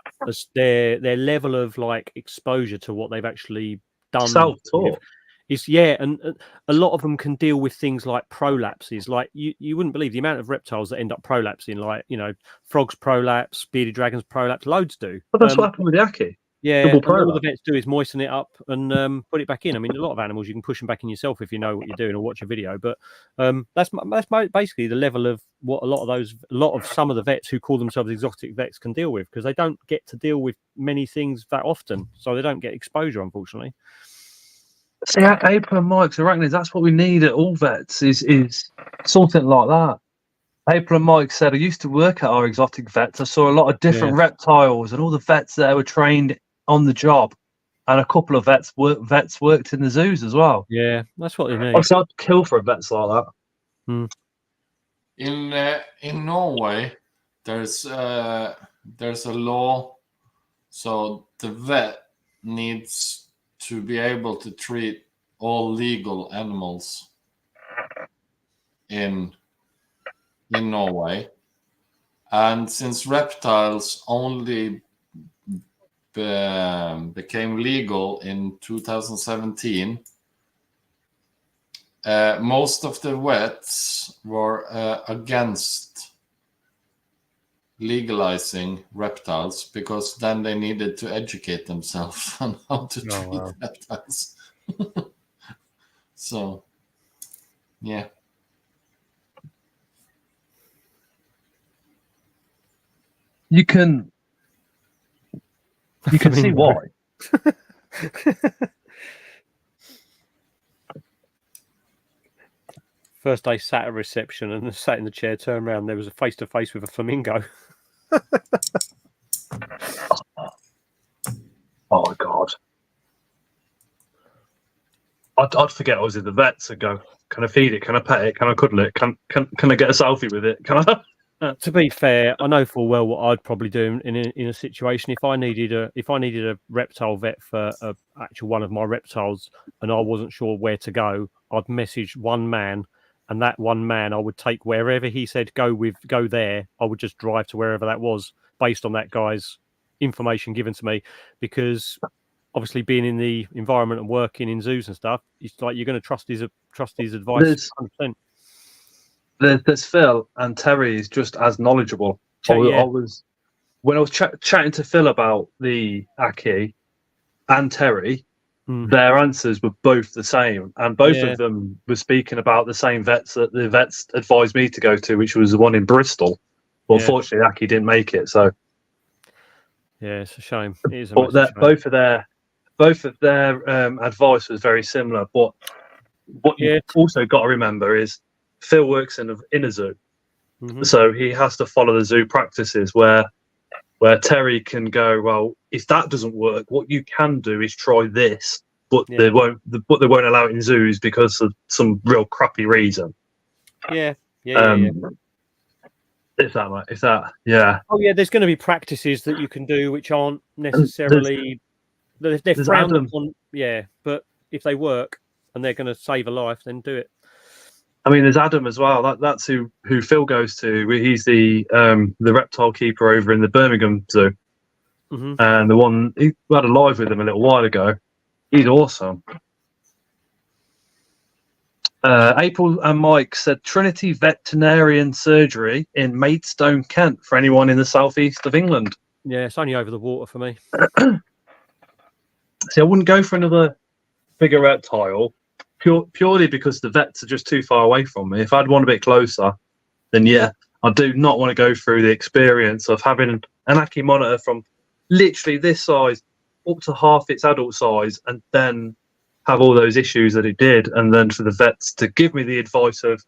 their level of like exposure to what they've actually done.
Self-taught.
And a lot of them can deal with things like prolapses. Like you wouldn't believe the amount of reptiles that end up prolapsing. Like, you know, frogs prolapse, bearded dragons prolapse, loads do.
But that's what happened with the Aki.
Yeah, and all the vets do is moisten it up and put it back in. I mean, a lot of animals you can push them back in yourself if you know what you're doing or watch a video. But that's basically the level of what a lot of some of the vets who call themselves exotic vets can deal with, because they don't get to deal with many things that often, so they don't get exposure, unfortunately.
See, April and Mike's arachnids, that's what we need at all vets, is something like that. April and Mike said, I used to work at our exotic vets. I saw a lot of different reptiles, and all the vets there were trained on the job. And a couple of vets worked in the zoos as well.
Yeah, that's what they need.
I'd kill for a vets like that.
In Norway, there's a law, so the vet needs to be able to treat all legal animals in Norway. And since reptiles only became legal in 2017, most of the vets were against legalizing reptiles, because then they needed to educate themselves on how to treat reptiles. So, yeah.
You can see why.
First day sat at reception and sat in the chair, turned around, there was a face to face with a flamingo.
Oh God. I'd forget I was in the vets and go, can I feed it? Can I pet it? Can I cuddle it? Can I get a selfie with it? Can I?
To be fair, I know full well what I'd probably do in a situation if I needed a reptile vet for a actual one of my reptiles and I wasn't sure where to go. I'd message one man, and that one man I would take wherever he said go there. I would just drive to wherever that was based on that guy's information given to me, because obviously being in the environment and working in zoos and stuff, it's like you're going to trust his advice 100%.
There's Phil, and Terry is just as knowledgeable.
Yeah.
I was when I was chatting to Phil about the Aki and Terry, their answers were both the same, and both of them were speaking about the same vets that the vets advised me to go to, which was the one in Bristol. But unfortunately, Aki didn't make it. So
yeah, it's a shame. It is a
but
massive shame.
both of their advice was very similar. But what you also got to remember is Phil works in a zoo, so he has to follow the zoo practices where Terry can go, well, if that doesn't work, what you can do is try this, but they won't allow it in zoos because of some real crappy reason.
Yeah.
If that, yeah.
Oh yeah, there's going to be practices that you can do which aren't necessarily they're frowned upon. Yeah, but if they work and they're going to save a life, then do it.
I mean, there's Adam as well. That's who Phil goes to. He's the reptile keeper over in the Birmingham Zoo, and the one he had a live with him a little while ago. He's awesome. April and Mike said Trinity Veterinarian Surgery in Maidstone, Kent, for anyone in the southeast of England.
Yeah, it's only over the water for me.
See, I wouldn't go for another bigger reptile. Purely because the vets are just too far away from me. If I'd want a bit closer, then yeah, I do not want to go through the experience of having an Aki monitor from literally this size up to half its adult size, and then have all those issues that it did, and then for the vets to give me the advice of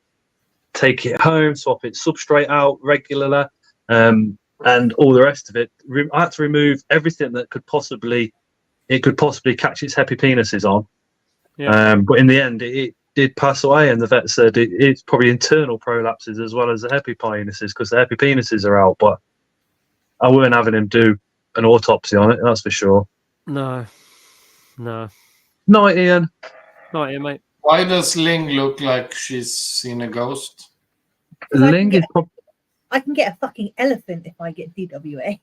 take it home, swap its substrate out regularly, and all the rest of it. I had to remove everything that could possibly catch its hepipenises on. Yeah. But in the end, it did pass away, and the vet said it's probably internal prolapses as well as the hepipenises, because the hepipenises are out. But I weren't having him do an autopsy on it, that's for sure.
No.
Night, Ian.
Night, Ian, mate.
Why does Ling look like she's seen a ghost?
Ling is.
I can get a fucking elephant if I get DWA.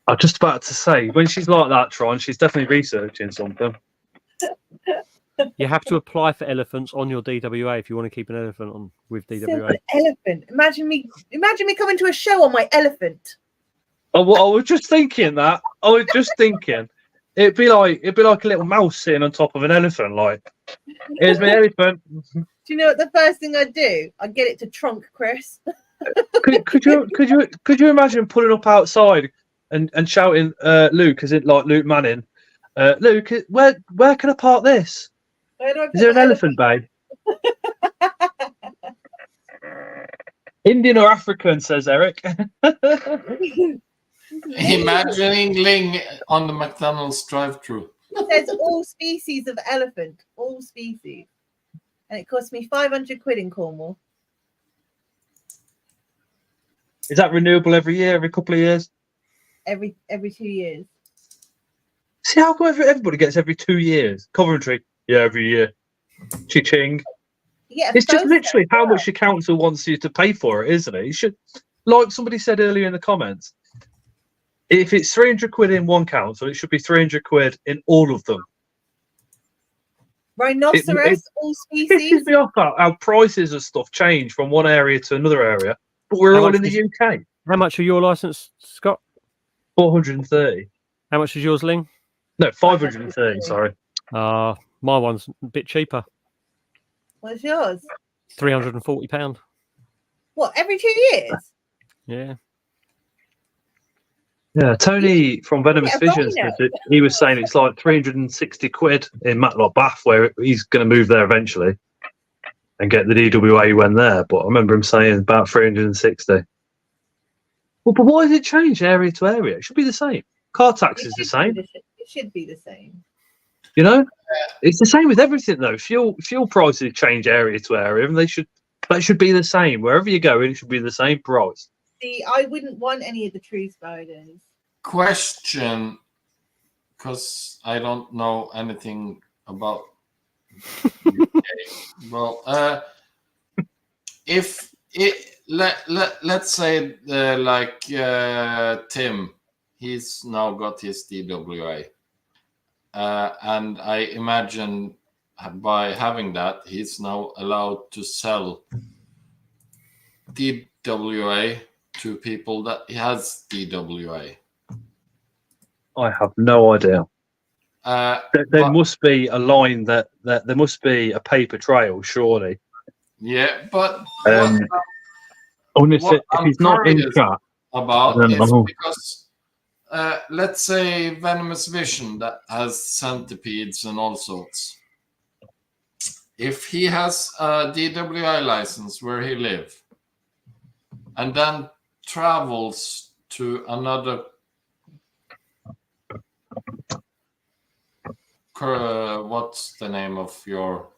I was just about to say, when she's like that, Tron, she's definitely researching something.
You have to apply for elephants on your DWA if you want to keep an elephant on with DWA.
An elephant. Imagine me coming to a show on my elephant.
Oh, well, I was just thinking that. It'd be like a little mouse sitting on top of an elephant. Like, here's my elephant.
Do you know what the first thing I'd do? I'd get it to trunk, Chris.
could you imagine pulling up outside and shouting, Luke, is it like Luke Manning? Luke, where can I park this? Is there an elephant bay? Indian or African, says Eric.
Imagining Ling on the McDonald's drive-thru.
It says all species of elephant, all species, and it cost me 500 quid in Cornwall.
Is that renewable every year, every couple of years?
Every 2 years.
See how everybody gets every 2 years? Coventry, yeah, every year. Cha-ching.
Yeah,
it's just literally how much the council wants you to pay for it, isn't it? You should, like somebody said earlier in the comments, if it's 300 quid in one council, it should be 300 quid in all of them.
Rhinoceros, all species.
Pisses me off how prices of stuff change from one area to another area, but we're all in the UK.
How much are your license, Scott?
430.
How much is yours, Ling?
No, 530. Sorry.
My one's a bit cheaper.
What's yours?
£340.
What, every 2 years?
Yeah.
Yeah, Tony from Venomous Visions, he was saying it's like 360 quid in Matlock Bath, where he's going to move there eventually. and get the DWA when there. But I remember him saying about 360. Well, but why does it change area to area? It should be the same. Car tax is the same.
It should be the same.
You know, it's the same with everything though. Fuel prices change area to area, and they should be the same wherever you go. It should be the same price.
See, I wouldn't want any of the tree spiders.
Question, because I don't know anything about UK. Well, if it let's say like Tim, he's now got his DWA, and I imagine by having that, he's now allowed to sell DWA to people that has DWA.
I have no idea. There must be a line that there must be a paper trail, surely.
Yeah, but
if he's not in chat
about
is
because let's say Venomous Vision that has centipedes and all sorts. If he has a DWI license where he lives, and then travels to another what's the name of your...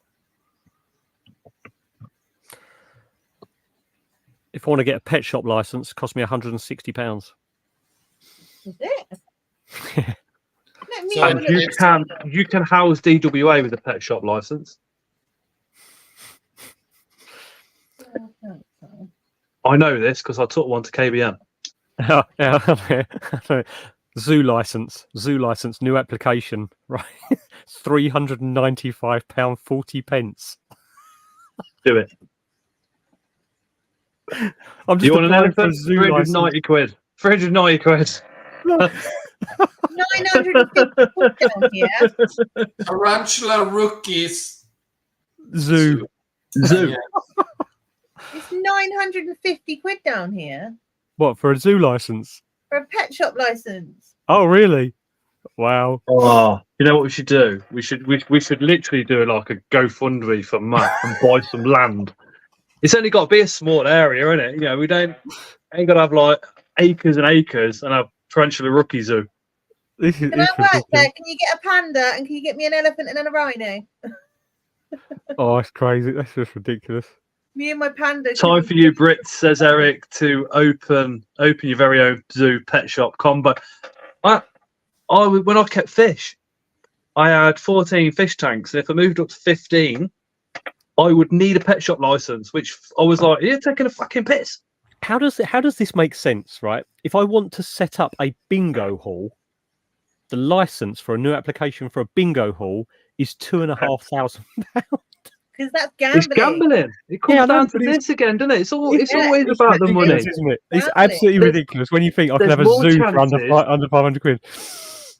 If I want to get a pet shop license, it costs me £160.
Is it? Let me
So
have a look.
you can house DWA with a pet shop license. I know this because I took one to KBM.
Zoo license, new application, right? £395.40.
Do it.
I'm just
You want an
applying for a
elephant?
zoo
390 quid. 390 quid.
950 quid down here.
Tarantula Rookies
zoo.
Zoo.
It's 950 quid down here
What, for a zoo license?
for a pet shop license.
Oh, really? Wow.
Oh, you know what we should do? We should literally do like a GoFundMe for Matt and buy some land. It's only got to be a small area, isn't it? You know, ain't got to have like acres and acres and a tarantula rookie zoo.
Can I work there? Can you get a panda and can you get me an elephant and then a rhino?
Oh, that's crazy. That's just ridiculous.
Me and my panda.
Time for you, Brits, says Eric, to open your very own zoo pet shop combo. When I kept fish, I had 14 fish tanks, and if I moved up to 15, I would need a pet shop license. Which I was like, "You're taking a fucking piss."
How does this make sense, right? If I want to set up a bingo hall, the license for a new application for a bingo hall is £2,500.
Because that's gambling.
It's gambling. It comes down to this again, doesn't it? It's always about the money,
isn't it? It's absolutely ridiculous when you think I can have a zoo for under 500 quid.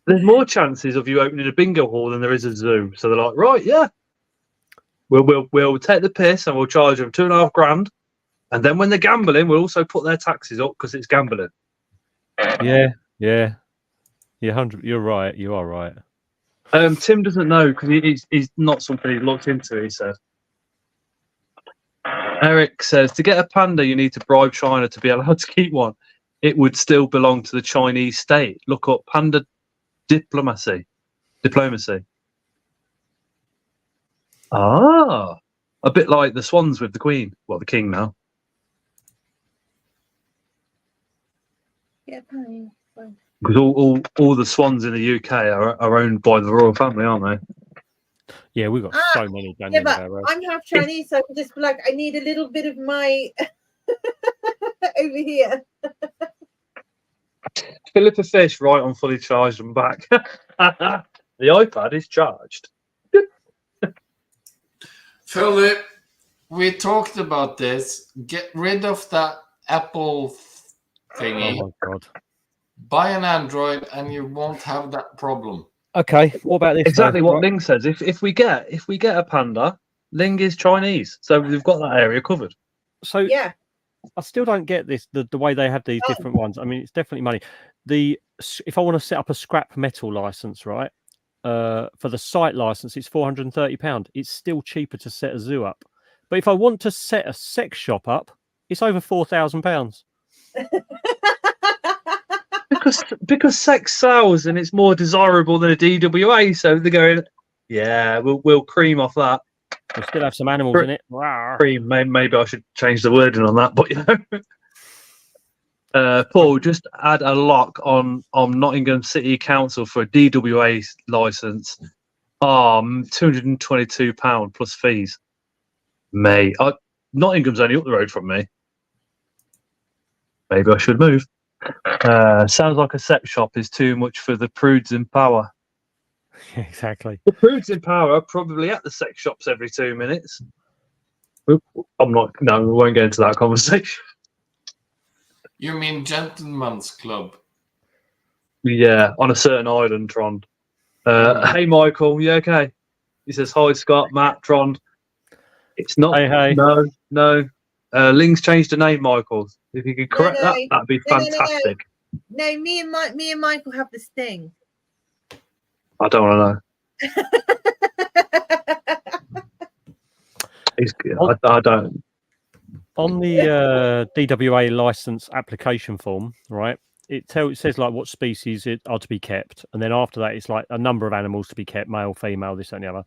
There's more chances of you opening a bingo hall than there is a zoo. So they're like, right, yeah, we'll take the piss and we'll charge them $2,500, and then when they're gambling, we'll also put their taxes up because it's gambling.
Yeah. You're right. You are right.
Tim doesn't know because he's not something he looked into. He said. Eric says to get a panda, you need to bribe China to be allowed to keep one. It would still belong to the Chinese state. Look up panda diplomacy. Ah, a bit like the swans with the queen. Well, the king now.
Yeah, fine.
Because all the swans in the UK are owned by the royal family, aren't they?
Yeah, we've got so many.
Yeah, but I'm half Chinese, so I can just be like, I need a little bit of my over here.
Fill up a fish right on fully charged and back. The iPad is charged.
Philip, we talked about this. Get rid of that Apple thingy.
Oh my god.
Buy an Android and you won't have that problem.
Okay, what about this?
Exactly what Ling says. If we get a panda, Ling is Chinese, so we've got that area covered.
So
Yeah.
I still don't get this the way they have these different ones. I mean, it's definitely money. If I want to set up a scrap metal license, right? For the site license, it's £430. It's still cheaper to set a zoo up. But if I want to set a sex shop up, it's over £4,000.
Because sex sells and it's more desirable than a DWA, so they're going, yeah, we'll cream off that.
We'll still have some animals in it.
Cream, maybe I should change the wording on that, but you know. Paul, just add a lock on Nottingham City Council for a DWA license. £222 plus fees. Mate, Nottingham's only up the road from me. Maybe I should move. Sounds like a sex shop is too much for the prudes in power.
Exactly.
The prudes in power are probably at the sex shops every 2 minutes. We won't get into that conversation.
You mean Gentleman's Club?
Yeah, on a certain island, Trond. Hey, Michael, you okay? He says, hi, Scott, Matt, Trond. It's not.
Hey.
No. Ling's changed the name, Michael. If you could correct that, that'd be fantastic.
No, me and Michael have this thing.
I don't want to know. I don't.
On the DWA license application form, right? It says like what species are to be kept, and then after that, it's like a number of animals to be kept, male, female, this, that, and the other.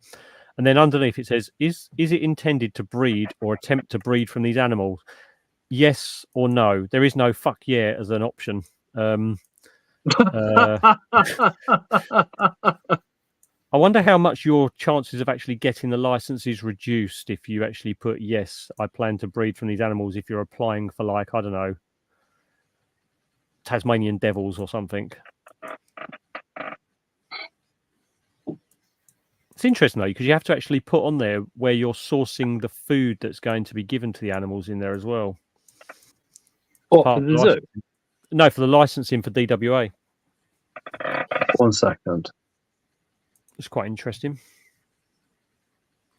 And then underneath it says, is it intended to breed or attempt to breed from these animals? Yes or no. There is no fuck yeah as an option. I wonder how much your chances of actually getting the license is reduced if you actually put yes, I plan to breed from these animals, if you're applying for, like, I don't know, Tasmanian devils or something. It's interesting, though, because you have to actually put on there where you're sourcing the food that's going to be given to the animals in there as well.
What, for the zoo?
No, for the licensing for DWA.
1 second.
It's quite interesting.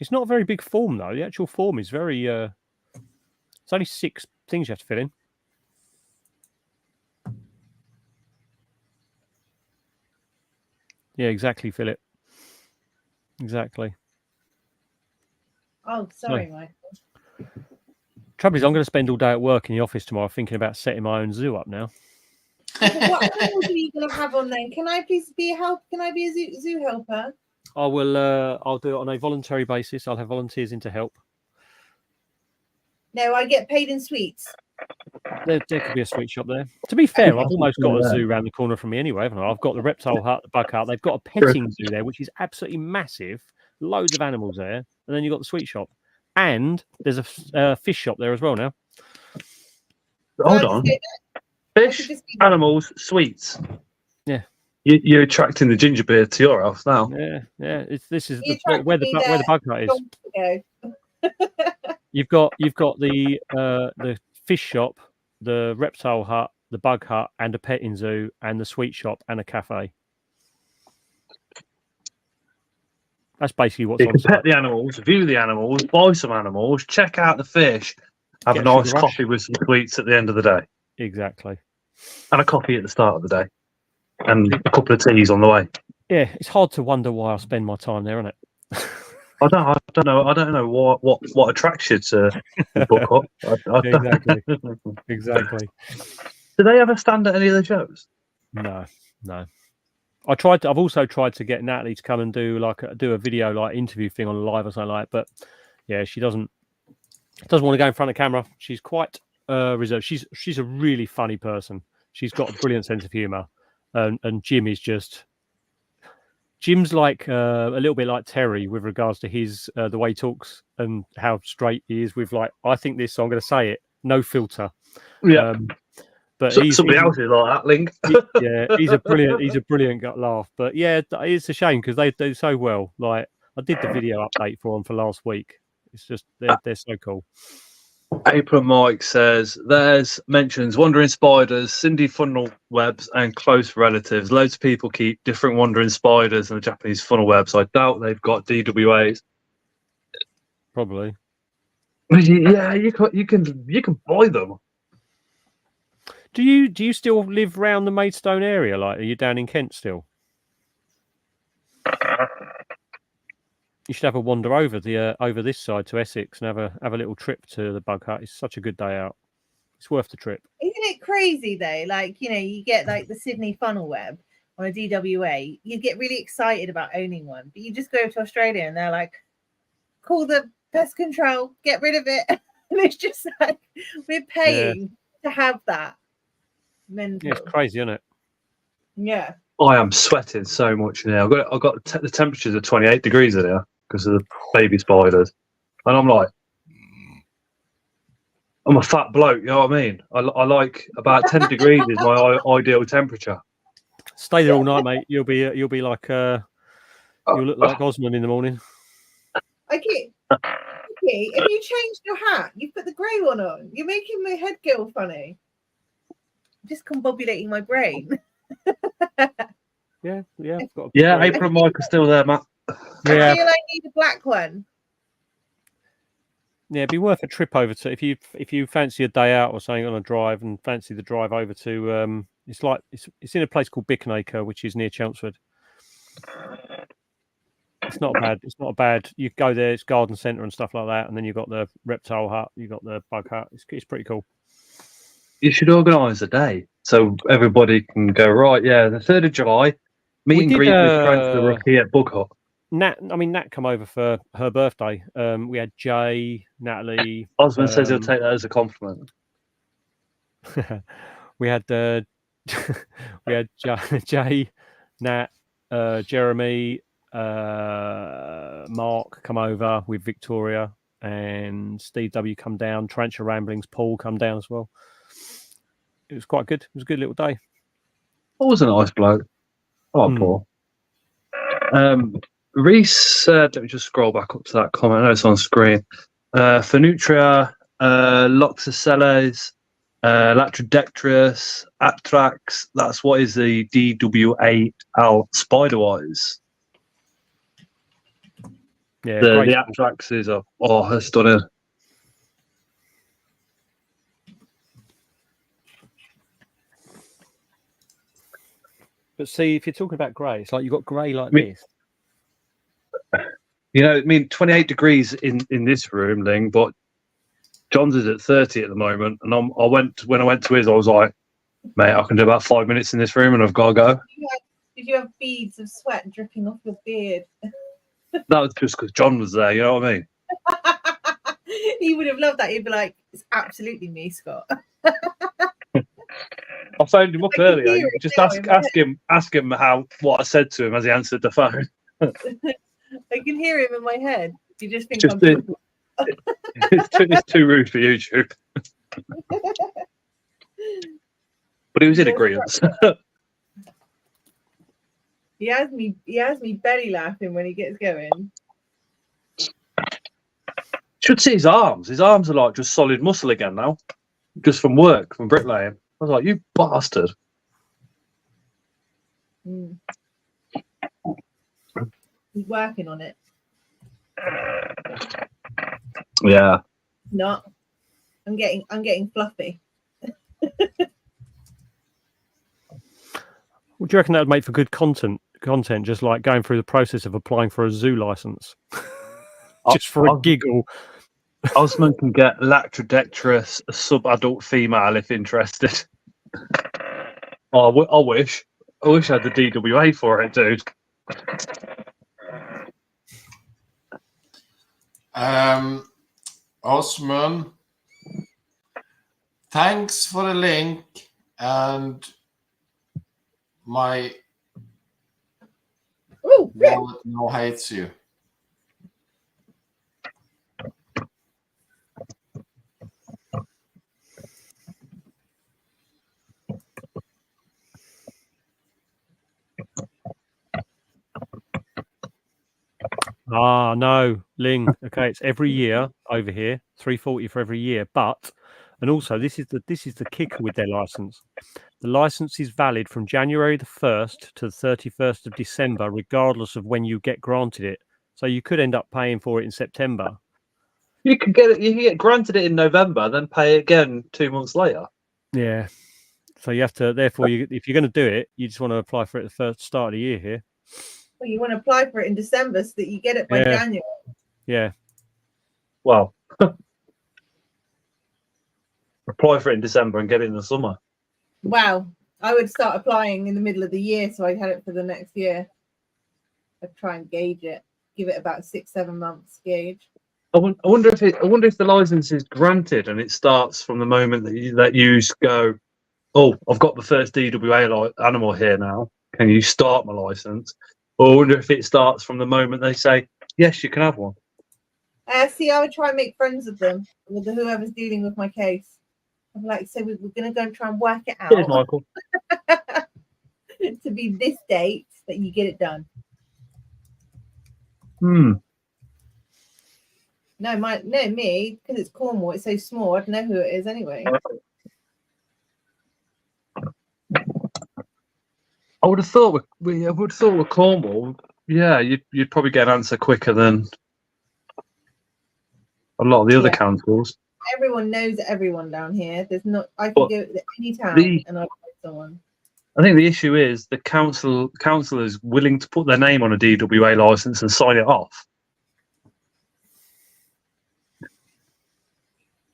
It's not a very big form, though. The actual form is very... it's only 6 things you have to fill in. Yeah, exactly, Philip. Exactly.
Oh, sorry, Michael.
Trouble is, I'm going to spend all day at work in the office tomorrow thinking about setting my own zoo up now.
What animals are you going to have on then? Can I please be a help? Can I be a zoo helper?
I will. I'll do it on a voluntary basis. I'll have volunteers in to help.
No, I get paid in sweets.
There could be a sweet shop there. To be fair, I've almost got a zoo around the corner from me anyway, haven't I? I've got the reptile hut, the bug hut. They've got a petting zoo there, which is absolutely massive. Loads of animals there. And then you've got the sweet shop. And there's a fish shop there as well now.
Hold on. Fish, animals, sweets.
Yeah.
You're attracting the ginger beer to your house now.
Yeah. This is where the bug hut is. You've got the fish shop, the reptile hut, the bug hut, and a petting zoo, and the sweet shop, and a cafe. That's basically what's
you
on
can
site.
pet the animals, view the animals, buy some animals, check out the fish, have a nice coffee with some sweets at the end of the day.
Exactly.
And a coffee at the start of the day. And a couple of teas on the way.
Yeah, it's hard to wonder why I spend my time there, isn't it?
I don't know what attracts you to book up.
Exactly.
Do they ever stand at any of the shows?
No. I've also tried to get Natalie to come and do a video, like interview thing on live or something like that. But yeah, she doesn't want to go in front of camera. She's quite reserved. She's a really funny person. She's got a brilliant sense of humour. And Jim's like a little bit like Terry with regards to his the way he talks and how straight he is with, like, I think this, so I'm going to say it, no filter.
Yeah.
But
somebody else is like that, Link.
He's a brilliant laugh. But yeah, it's a shame because they do so well. Like, I did the video update for them for last week. It's just they're so cool.
April Mike says there's mentions wandering spiders, Cindy funnel webs, and close relatives. Loads of people keep different wandering spiders and the Japanese funnel webs. I doubt they've got DWAs.
Probably.
Yeah, you can buy them.
Do you still live round the Maidstone area? Like, are you down in Kent still? you should have a wander over the over this side to Essex and have a little trip to the Bug Hut. It's such a good day out. It's worth the trip.
Isn't it crazy though? Like, you know, you get like the Sydney funnel web on a DWA, you get really excited about owning one, but you just go to Australia and they're like, call the pest control, get rid of it. And it's just like, we're paying to have that. Mental.
Yeah, it's crazy, isn't it?
Yeah.
I am sweating so much now. I've got the temperatures are 28 degrees in here because of the baby spiders, and I'm like, I'm a fat bloke. You know what I mean? I like about 10 degrees is my ideal temperature.
Stay there all night, mate. You'll be like you'll look like Osman in the morning.
Okay. If you changed your hat, you put the grey one on. You're making my head go funny. Just combobulating my brain.
Yeah. I've got
April and Mike are still there, Matt.
Yeah.
I feel I need a black one.
Yeah, it'd be worth a trip over to if you fancy a day out or something on a drive and fancy the drive over to it's in a place called Bickenacre, which is near Chelmsford. It's not bad. You go there, it's garden centre and stuff like that, and then you've got the reptile hut, you've got the bug hut. It's pretty cool.
You should organise a day so everybody can go, right, yeah, the 3rd of July, meet and greet with friends of the rookie at Bug Hut.
Nat come over for her birthday. We had Jay, Natalie.
Osman says he'll take that as a compliment.
we had Jay, Nat, Jeremy, Mark come over with Victoria, and Steve W come down. Tarantula Ramblings, Paul come down as well. It was quite good. It was a good little day.
Paul was a nice bloke. Oh, Paul. Reese said, let me just scroll back up to that comment. I know it's on screen. Phenutria, Loxosceles, Latrodectrus, Atrax. That's what is the DW8L Spiderwise.
Yeah,
the Atrax is that's stunning.
But see, if you're talking about grey, it's like you've got grey like this.
You know, I mean, 28 degrees in this room, Ling, but John's is at 30 at the moment. And when I went to his, I was like, mate, I can do about 5 minutes in this room and I've got to go.
Did you have beads of sweat dripping off your beard?
That was just because John was there, you know what I mean?
He would have loved that. He'd be like, it's absolutely me, Scott.
I phoned him up earlier. Just ask him what I said to him as he answered the phone.
I can hear him in my head. You just think
it's too rude for YouTube. But he was in agreement.
He has me belly laughing when he gets going.
Should see his arms. His arms are like just solid muscle again now. Just from work, from bricklaying. I was like, you bastard.
He's working on it.
Yeah.
No. I'm getting fluffy.
Would you reckon that would make for good content, just like going through the process of applying for a zoo license? Just for a giggle.
Osman can get Latrodectrus, a sub-adult female, if interested. I wish I had the DWA for it, dude.
Osman, thanks for the link, and my wallet now hates you.
Ah, no, Ling. Okay, it's every year over here, 340 for every year. But, and also this is the kicker with their license. The license is valid from January the 1st to the 31st of December, regardless of when you get granted it. So you could end up paying for it in September.
You can get granted it in November, then pay again 2 months later.
Yeah. So you have to. Therefore, if you're going to do it, you just want to apply for it at the first start of the year here.
Well, you want to apply for it in December so that you get it by
Yeah.
January.
Yeah.
Well, apply for it in December and get it in the summer.
Wow. I would start applying in the middle of the year so I'd had it for the next year. I'd try and gauge it, give it about 6-7 months gauge.
I wonder if the license is granted and it starts from the moment that you go, oh, I've got the first DWA animal here now. Can you start my license? Or I wonder if it starts from the moment they say, yes, you can have one.
See, I would try and make friends with them, with whoever's dealing with my case. I'm like, so we're going to go and try and work it out.
Cheers, Michael.
To be this date that you get it done.
Hmm.
No, me, because it's Cornwall, it's so small, I'd know who it is anyway.
I would have thought with Cornwall, yeah, you'd probably get an answer quicker than a lot of the other councils.
Everyone knows everyone down here. There's not. I can
But
go to any town and I'll know someone.
I think the issue is the council is willing to put their name on a DWA license and sign it off.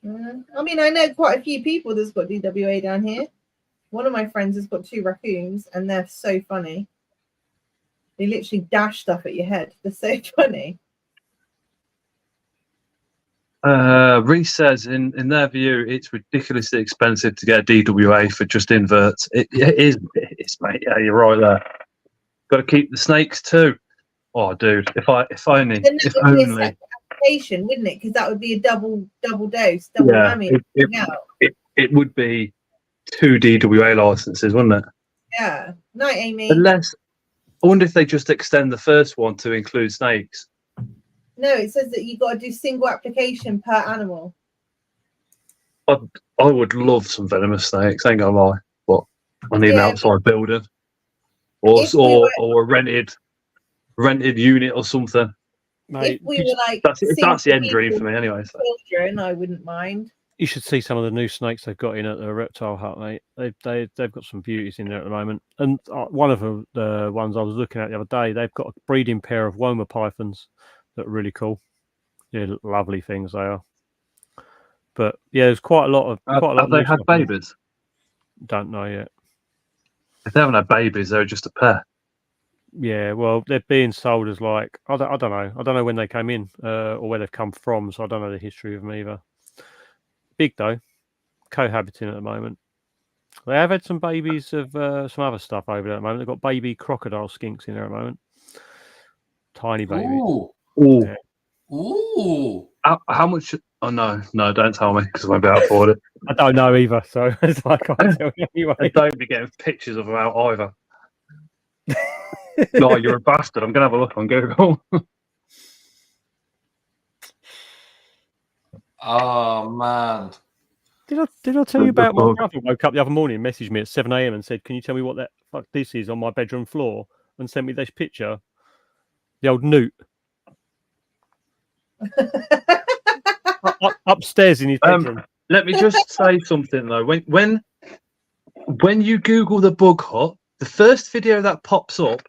I mean, I know quite a few people that's got DWA down here. One of my friends has got 2 raccoons, and they're so funny. They literally dash stuff at your head. They're so funny.
Reese says, in their view, it's ridiculously expensive to get a DWA for just inverts. It is, mate. Yeah, you're right there. Got to keep the snakes too. Oh, dude, if only.
Then that would be a separate application, wouldn't it? Because that would be a double dose, double whammy.
It would be 2 DWA licenses, wouldn't it?
Yeah. Night, Amy.
Unless, I wonder if they just extend the first one to include snakes.
No, it says that you got to do single application per animal.
I would love some venomous snakes, ain't gonna lie, but I need an outside building or a rented unit or something.
Mate,
if we were like
that's the end dream for me anyway. So.
Children, I wouldn't mind.
You should see some of the new snakes they've got in at the Reptile hut, mate. They've got some beauties in there at the moment. And one of the ones I was looking at the other day, they've got a breeding pair of Woma pythons that are really cool. Yeah, lovely things they are. But yeah, there's quite a lot of.
Have they had babies?
Don't know yet.
If they haven't had babies, they're just a pair.
Yeah, well, they're being sold as like I don't know. I don't know when they came in or where they've come from, so I don't know the history of them either. Big though, cohabiting at the moment. They have had some babies of some other stuff over there at the moment. They've got baby crocodile skinks in there at the moment. Tiny baby.
Ooh.
Yeah.
Ooh.
How much? Oh no, don't tell me because I won't be able to afford it.
I don't know either, so it's like I can't tell you anyway.
I don't be getting pictures of them out either. No, you're a bastard. I'm gonna have a look on Google.
Oh man.
Did I tell you about my brother woke up the other morning and messaged me at 7 a.m. and said, "Can you tell me what the fuck this is on my bedroom floor?" and sent me this picture. The old newt. Upstairs in his bedroom.
Let me just say something though. When you Google the bug hut, the first video that pops up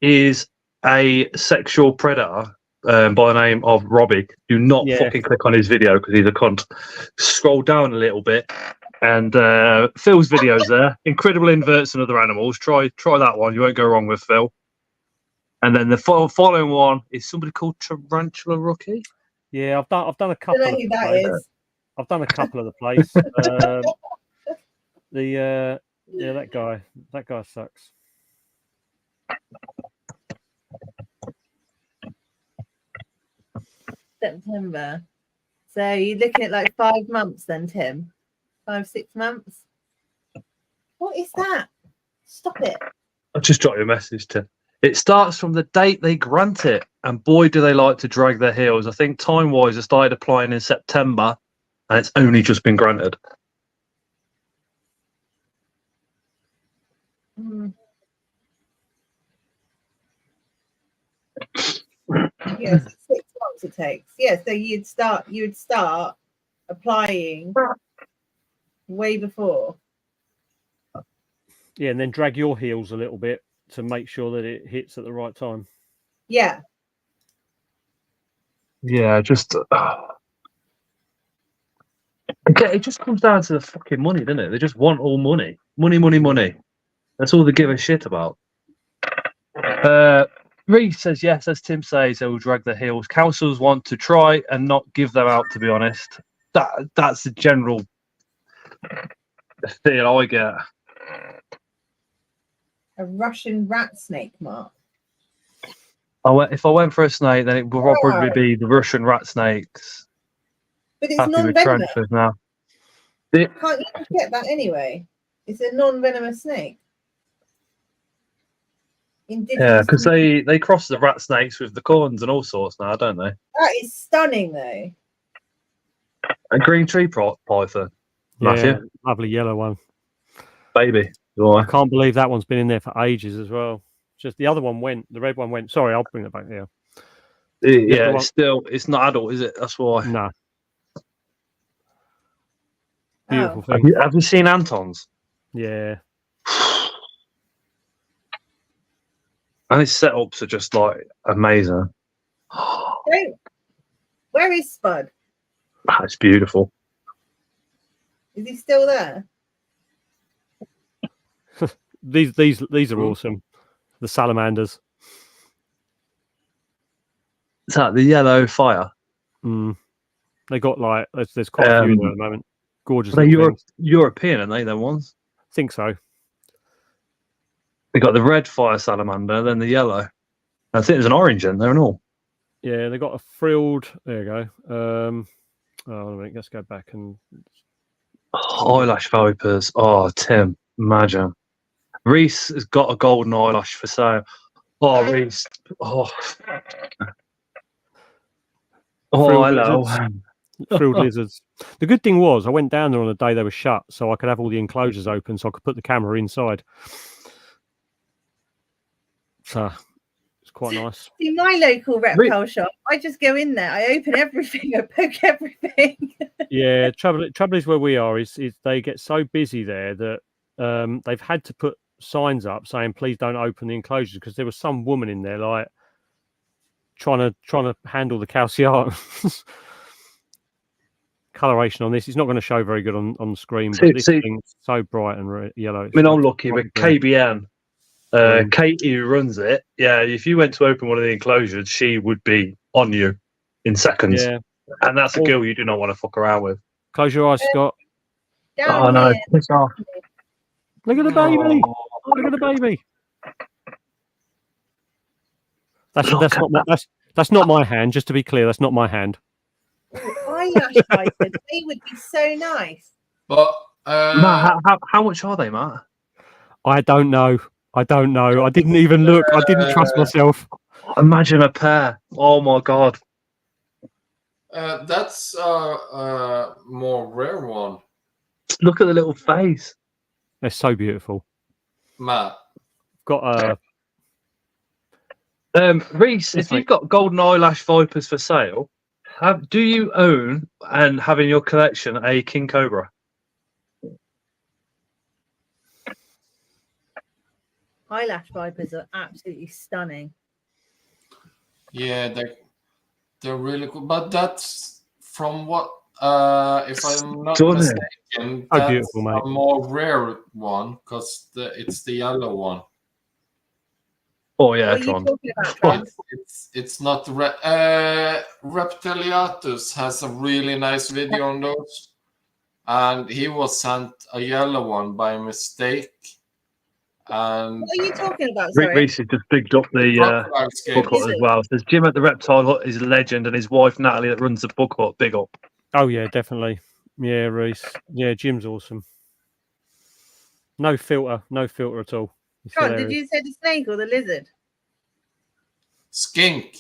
is a sexual predator by the name of Robbie. Do not fucking click on his video because he's a cunt. Scroll down a little bit, and Phil's video's there. Incredible inverts and other animals. Try that one. You won't go wrong with Phil. And then the following one is somebody called Tarantula Rookie.
Yeah, I've done a couple.
I don't know who that is.
I've done a couple of the place. That guy sucks.
September. So you're looking at like 5 months then, Tim? 5-6 months? What is that? Stop it.
I just dropped you a message, Tim. It starts from the date they grant it, and boy, do they like to drag their heels. I think time-wise, I started applying in September, and it's only just been granted.
Yes, 6 months it takes. Yeah, so you'd start applying way before.
Yeah, and then drag your heels a little bit to make sure that it hits at the right time.
Yeah.
Yeah, just it just comes down to the fucking money, doesn't it? They just want all money, money, money, money. That's all they give a shit about. Reese says yes, as Tim says, they will drag their heels. Councils want to try and not give them out. To be honest, that's the general feel I get.
A Russian rat snake, Mark.
If I went for a snake, then it would probably be the Russian rat snakes.
But it's
Happy with
non-venomous.
transfers now.
Can't you just get that anyway? It's a non-venomous snake.
Yeah, because they cross the rat snakes with the corns and all sorts now, don't they?
That is stunning, though.
A green tree python.
Yeah,
Matthew,
lovely yellow one.
baby.
I can't believe that one's been in there for ages as well. Just the other one went, the red one went. Sorry, I'll bring it back here.
Yeah, it's not adult, is it? That's why.
No. Beautiful
Oh.
thing.
Have you seen Anton's?
Yeah.
And his setups are just like amazing.
Where is Spud?
It's beautiful.
Is he still there?
These are awesome. The salamanders.
Is that the yellow fire?
They got like there's quite a few there at the moment. Gorgeous.
They're European, aren't they? Them ones.
I think so.
They got the red fire salamander, then the yellow. I think there's an orange in there and all.
Yeah, they got a frilled. There you go. Let's go back and
Eyelash vipers. Oh, Tim, imagine. Reese has got a golden eyelash for sale. Oh, Reese. Oh, hello.
Frilled lizards. The good thing was I went down there on the day they were shut, so I could have all the enclosures open, so I could put the camera inside. So it's quite nice.
See, my local reptile shop, I just go in there, I open everything, I poke everything.
Yeah, trouble is where we are is they get so busy there that they've had to put signs up saying please don't open the enclosures, because there was some woman in there like trying to handle the calciatus. Coloration on this, it's not going to show very good on the screen, but this thing's so bright and yellow.
I mean, I'm lucky, but KBN, Katie who runs it, yeah, if you went to open one of the enclosures, she would be on you in seconds. Yeah. And that's a girl you do not want to fuck around with.
Close your eyes, Scott.
Oh, no. Piss off.
Look at the baby. Look at the baby. That's not my hand, just to be clear, that's not my hand.
Eyelash vipers, they would be so nice.
But
Matt, how much are they, Matt?
I don't know. I didn't even look. I didn't trust myself.
Imagine a pair. Oh my god.
That's a more rare one.
Look at the little face.
They're so beautiful.
Matt.
Got
Reese, if you've got golden eyelash vipers for sale, do you own and have in your collection a king cobra?
Eyelash vipers are absolutely stunning.
Yeah, they're really cool. But that's from what if I'm not mistaken, that's
beautiful, mate.
A more rare one because it's the yellow one.
Oh yeah,
Tron.
It's not Reptiliatus has a really nice video on those, and he was sent a yellow one by mistake. And
what are you talking about? Sorry?
Reese has just bigged up the book hut as well. There's Jim at the Reptile Hut is a legend, and his wife Natalie that runs the book hut, big up.
Oh yeah, definitely. Yeah, Reese. Yeah, Jim's awesome. No filter at all.
John, did you say the snake or the lizard?
Skink.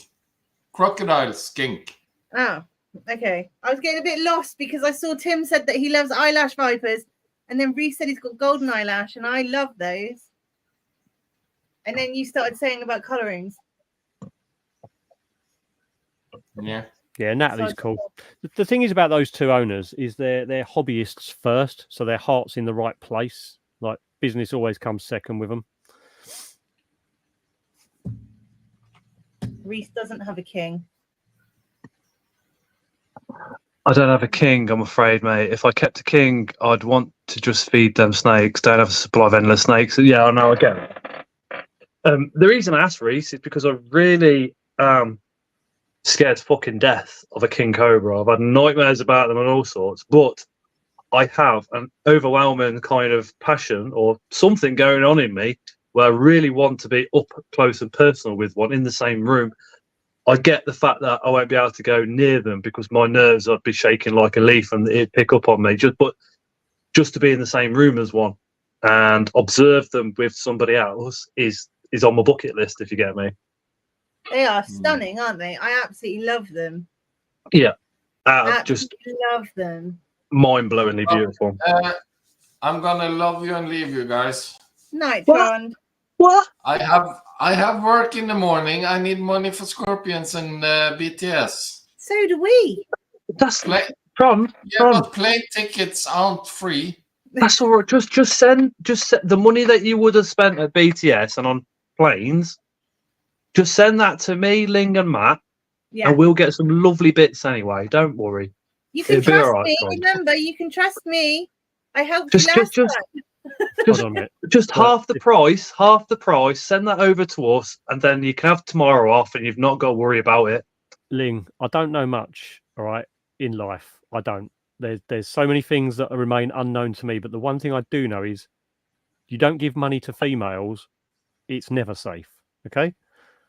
Crocodile skink.
Oh, okay. I was getting a bit lost because I saw Tim said that he loves eyelash vipers, and then Reese said he's got golden eyelash, and I love those. And then you started saying about colorings.
Yeah.
Yeah, Natalie's cool. The thing is about those two owners is they're hobbyists first, so their heart's in the right place. Like business always comes second with them.
Reese doesn't have a king.
I don't have a king, I'm afraid, mate. If I kept a king, I'd want to just feed them snakes. Don't have a supply of endless snakes. Yeah, I know, I get it. The reason I asked Reese is because I really scared to fucking death of a king cobra. I've had nightmares about them and all sorts, but I have an overwhelming kind of passion or something going on in me where I really want to be up close and personal with one in the same room. I get the fact that I won't be able to go near them because my nerves would be shaking like a leaf and it'd pick up on me. Just to be in the same room as one and observe them with somebody else is on my bucket list, if you get me.
They are stunning, aren't they? I absolutely love them.
Yeah,
Absolutely love them.
Mind-blowingly beautiful.
I'm gonna love you and leave you guys.
Night,
What?
Tron.
What?
I have work in the morning. I need money for Scorpions and BTS.
So do we.
That's
Play,
Tron.
yeah,
Tron.
but plane tickets aren't free.
That's all right. Just send the money that you would have spent at BTS and on planes. Just send that to me, Ling, and Matt,
Yeah.
and we'll get some lovely bits anyway. Don't worry.
You can
It'll be
trust
all right,
me.
Tron.
Remember, you can trust me. I helped
Just-
you last
just-
time.
Hold on a minute.
Just
Right.
half the price. Half the price. Send that over to us, and then you can have tomorrow off, and you've not got to worry about it.
Ling, I don't know much, all right, in life. I don't. There's so many things that remain unknown to me, but the one thing I do know is you don't give money to females, it's never safe. Okay?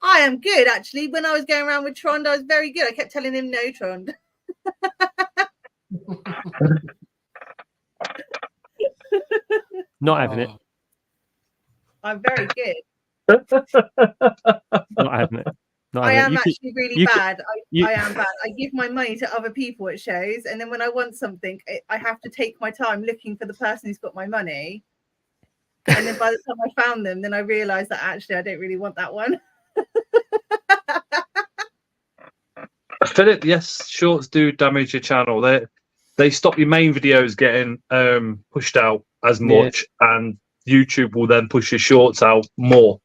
I am good, actually. When I was going around with Trond, I was very good. I kept telling him no, Trond.
Not having it.
I'm very good.
Not having it. Not
I
having it.
am
You could-
actually really
you could-
bad.
you-
I am bad. I give my money to other people at shows, and then when I want something, I have to take my time looking for the person who's got my money. And then by the time I found them, then I realised that actually I don't really want that one.
Philip, yes, shorts do damage your channel. They stop your main videos getting pushed out as
Yeah.
much, and YouTube will then push your shorts out more.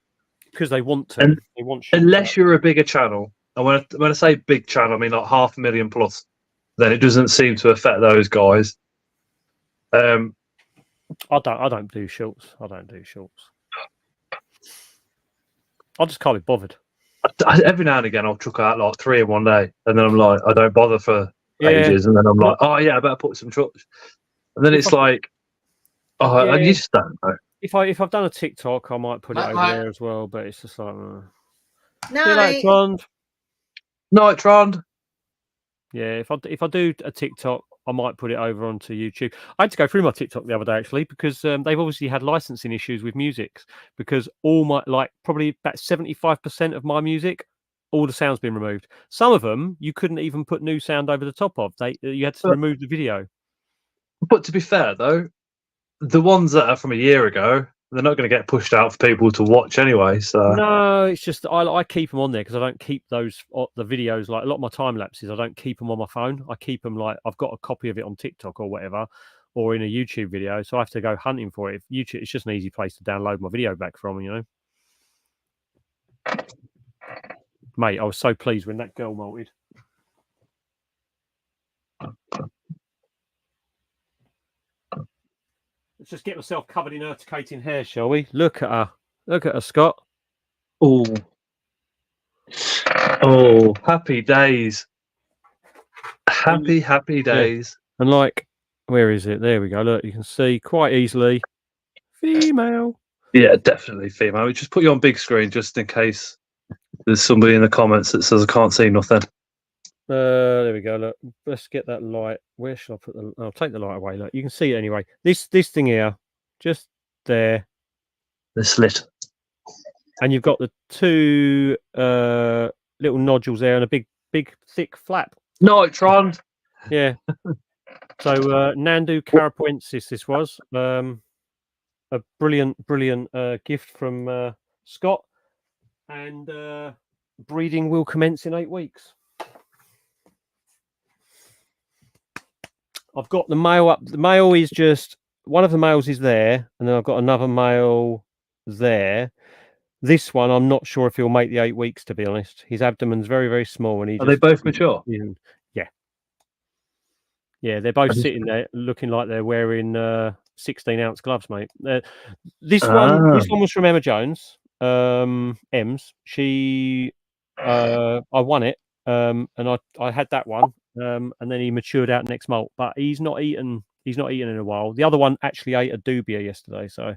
because they want to.
And
They want shorts
Unless
out.
you're a bigger channel, and when I say big channel, I mean like 500,000 plus, then it doesn't seem to affect those guys.
I don't do shorts. I don't do shorts. I just can't be bothered.
Every now and again, I'll chuck out like 3 in one day, and then I'm like, I don't bother for
Yeah.
ages, and then I'm like, oh yeah, I better put some trucks. And then
If
it's
I-
like, oh,
Yeah.
you just don't know.
If I've done a TikTok, I might put it
Matt,
over
Matt.
there as well. But it's just like, see you
No,
later, Trond.
Night, Trond.
Yeah, if I do a TikTok, I might put it over onto YouTube. I had to go through my TikTok the other day actually because they've obviously had licensing issues with music because all my probably about 75% of my music, all the sound's been removed. Some of them you couldn't even put new sound over the top of. You had to
But-
remove the video.
But to be fair, though, the ones that are from a year ago, they're not going to get pushed out for people to watch anyway. So
No, it's just I keep them on there because I don't keep those the videos like a lot of my time lapses. I don't keep them on my phone. I keep them like I've got a copy of it on TikTok or whatever, or in a YouTube video. So I have to go hunting for it. YouTube, it's just an easy place to download my video back from. You know, mate, I was so pleased when that girl molted. Let's just get myself covered in urticating hair, shall we? Look at her. Look at her, Scott.
oh, happy days, happy days.
And like, where is it? There we go. Look, you can see quite easily. Female.
Yeah, definitely female. We just put you on big screen just in case there's somebody in the comments that says I can't see nothing.
There we go. Look, let's get that light. Where should I put the? I'll take the light away. Look, you can see it anyway. This thing here, just there,
The slit.
and you've got the two little nodules there, and a big thick flap.
Night, Trond.
Yeah. So Nandu carapoensis, this was a brilliant gift from Scott, and breeding will commence in 8 weeks. I've got the male up. The male is just one of the males is there, and then I've got another male there. This one, I'm not sure if he'll make the 8 weeks. To be honest, his abdomen's very, very small, and he
Are they both mature?
Yeah, they're both sitting there looking like they're wearing 16-ounce gloves, mate. This one was from Emma Jones. Ems. She, I won it, and I had that one, and then he matured out next molt. But he's not eaten. He's not eaten in a while. The other one actually ate a dubia yesterday, so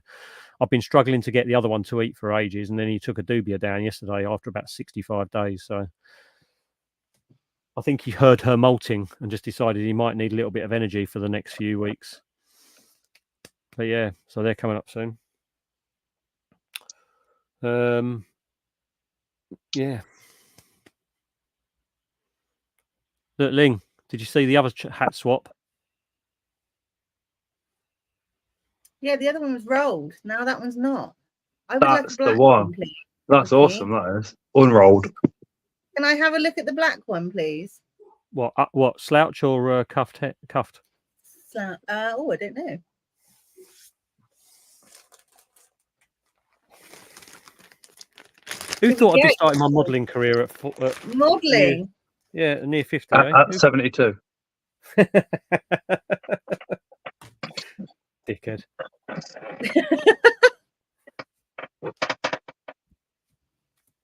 I've been struggling to get the other one to eat for ages, and then he took a dubia down yesterday after about 65 days. So I think he heard her molting and just decided he might need a little bit of energy for the next few weeks. But yeah, so they're coming up soon. Yeah. Look, Ling, did you see the other hat swap?
Yeah, the other one was rolled. Now that one's not. I would like
That's
the black
the one.
please.
That's
Okay.
awesome. That is unrolled.
Can I have a look at the black one, please?
What slouch or cuffed? Cuffed.
So, oh, I don't know.
Who thought I'd be
Yeah.
starting my modelling career at
Modelling.
near 50?
At 72.
Dickhead.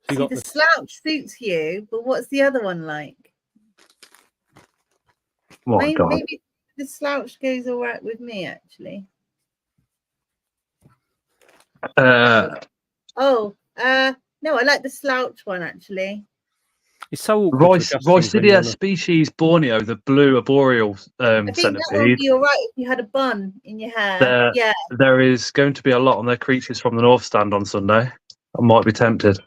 See, the slouch suits you, but what's the other one like?
My God.
Maybe the slouch goes all right with me, actually. No, I like the slouch one, actually.
It's so awkward.
Roycidia species Borneo, the blue arboreal
I think that would
centipede.
be all right if you had a bun in your hair. Yeah.
There is going to be a lot on their creatures from the North Stand on Sunday. I might be tempted.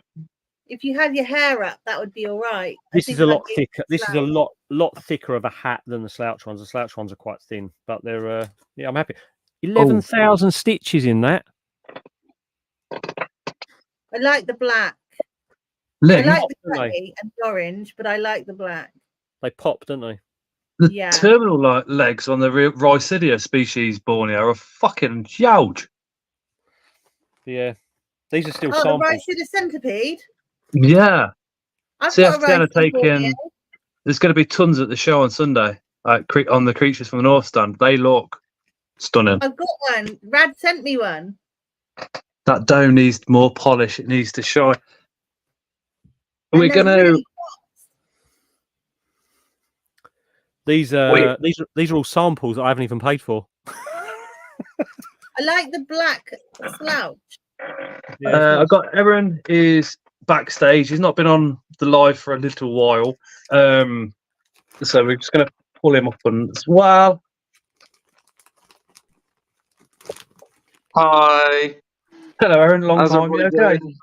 If you had your hair up, that would be all right.
This is a lot thicker. This is a lot thicker of a hat than the slouch ones. The slouch ones are quite thin, but they're yeah, I'm happy. 11,000 stitches in that.
I like the black.
Ling,
I like the grey and the orange, but I like the black.
They pop, don't they?
the terminal legs on the Roycidia species Borneo are fucking huge.
Yeah, these are still
Oh,
samples.
the Roycidia centipede.
Yeah.
I've
See,
got a
going to take
Roycidia
in. There's going to be tons at the show on Sunday. On the creatures from the North Stand, they look stunning.
I've got one. Rad sent me one.
That dome needs more polish. It needs to shine. We're going to.
These are all samples that I haven't even paid for.
I like the black slouch.
I've got Aaron is backstage. He's not been on the live for a little while, so we're just going to pull him up as well.
Hi.
Hello, Aaron. Long
How's
time. You
everybody
okay?
doing?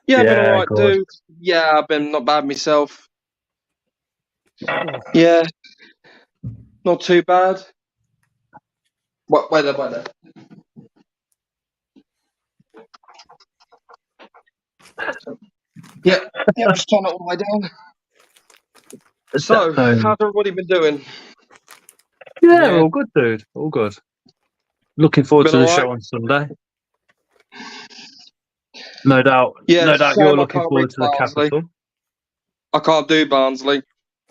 Yeah, I've been
Yeah,
alright,
good.
dude. Yeah, I've been not bad myself. Yeah, not too bad. Wait there. Yeah, just turn it all the way down. So, how's everybody been doing?
Yeah, all good, dude. All good. Looking forward
Been
to the
alright?
show on Sunday. No doubt.
Yeah,
no doubt
same,
you're
I
looking
can't
forward
reach
to the
Barnsley.
capital.
I can't do Barnsley.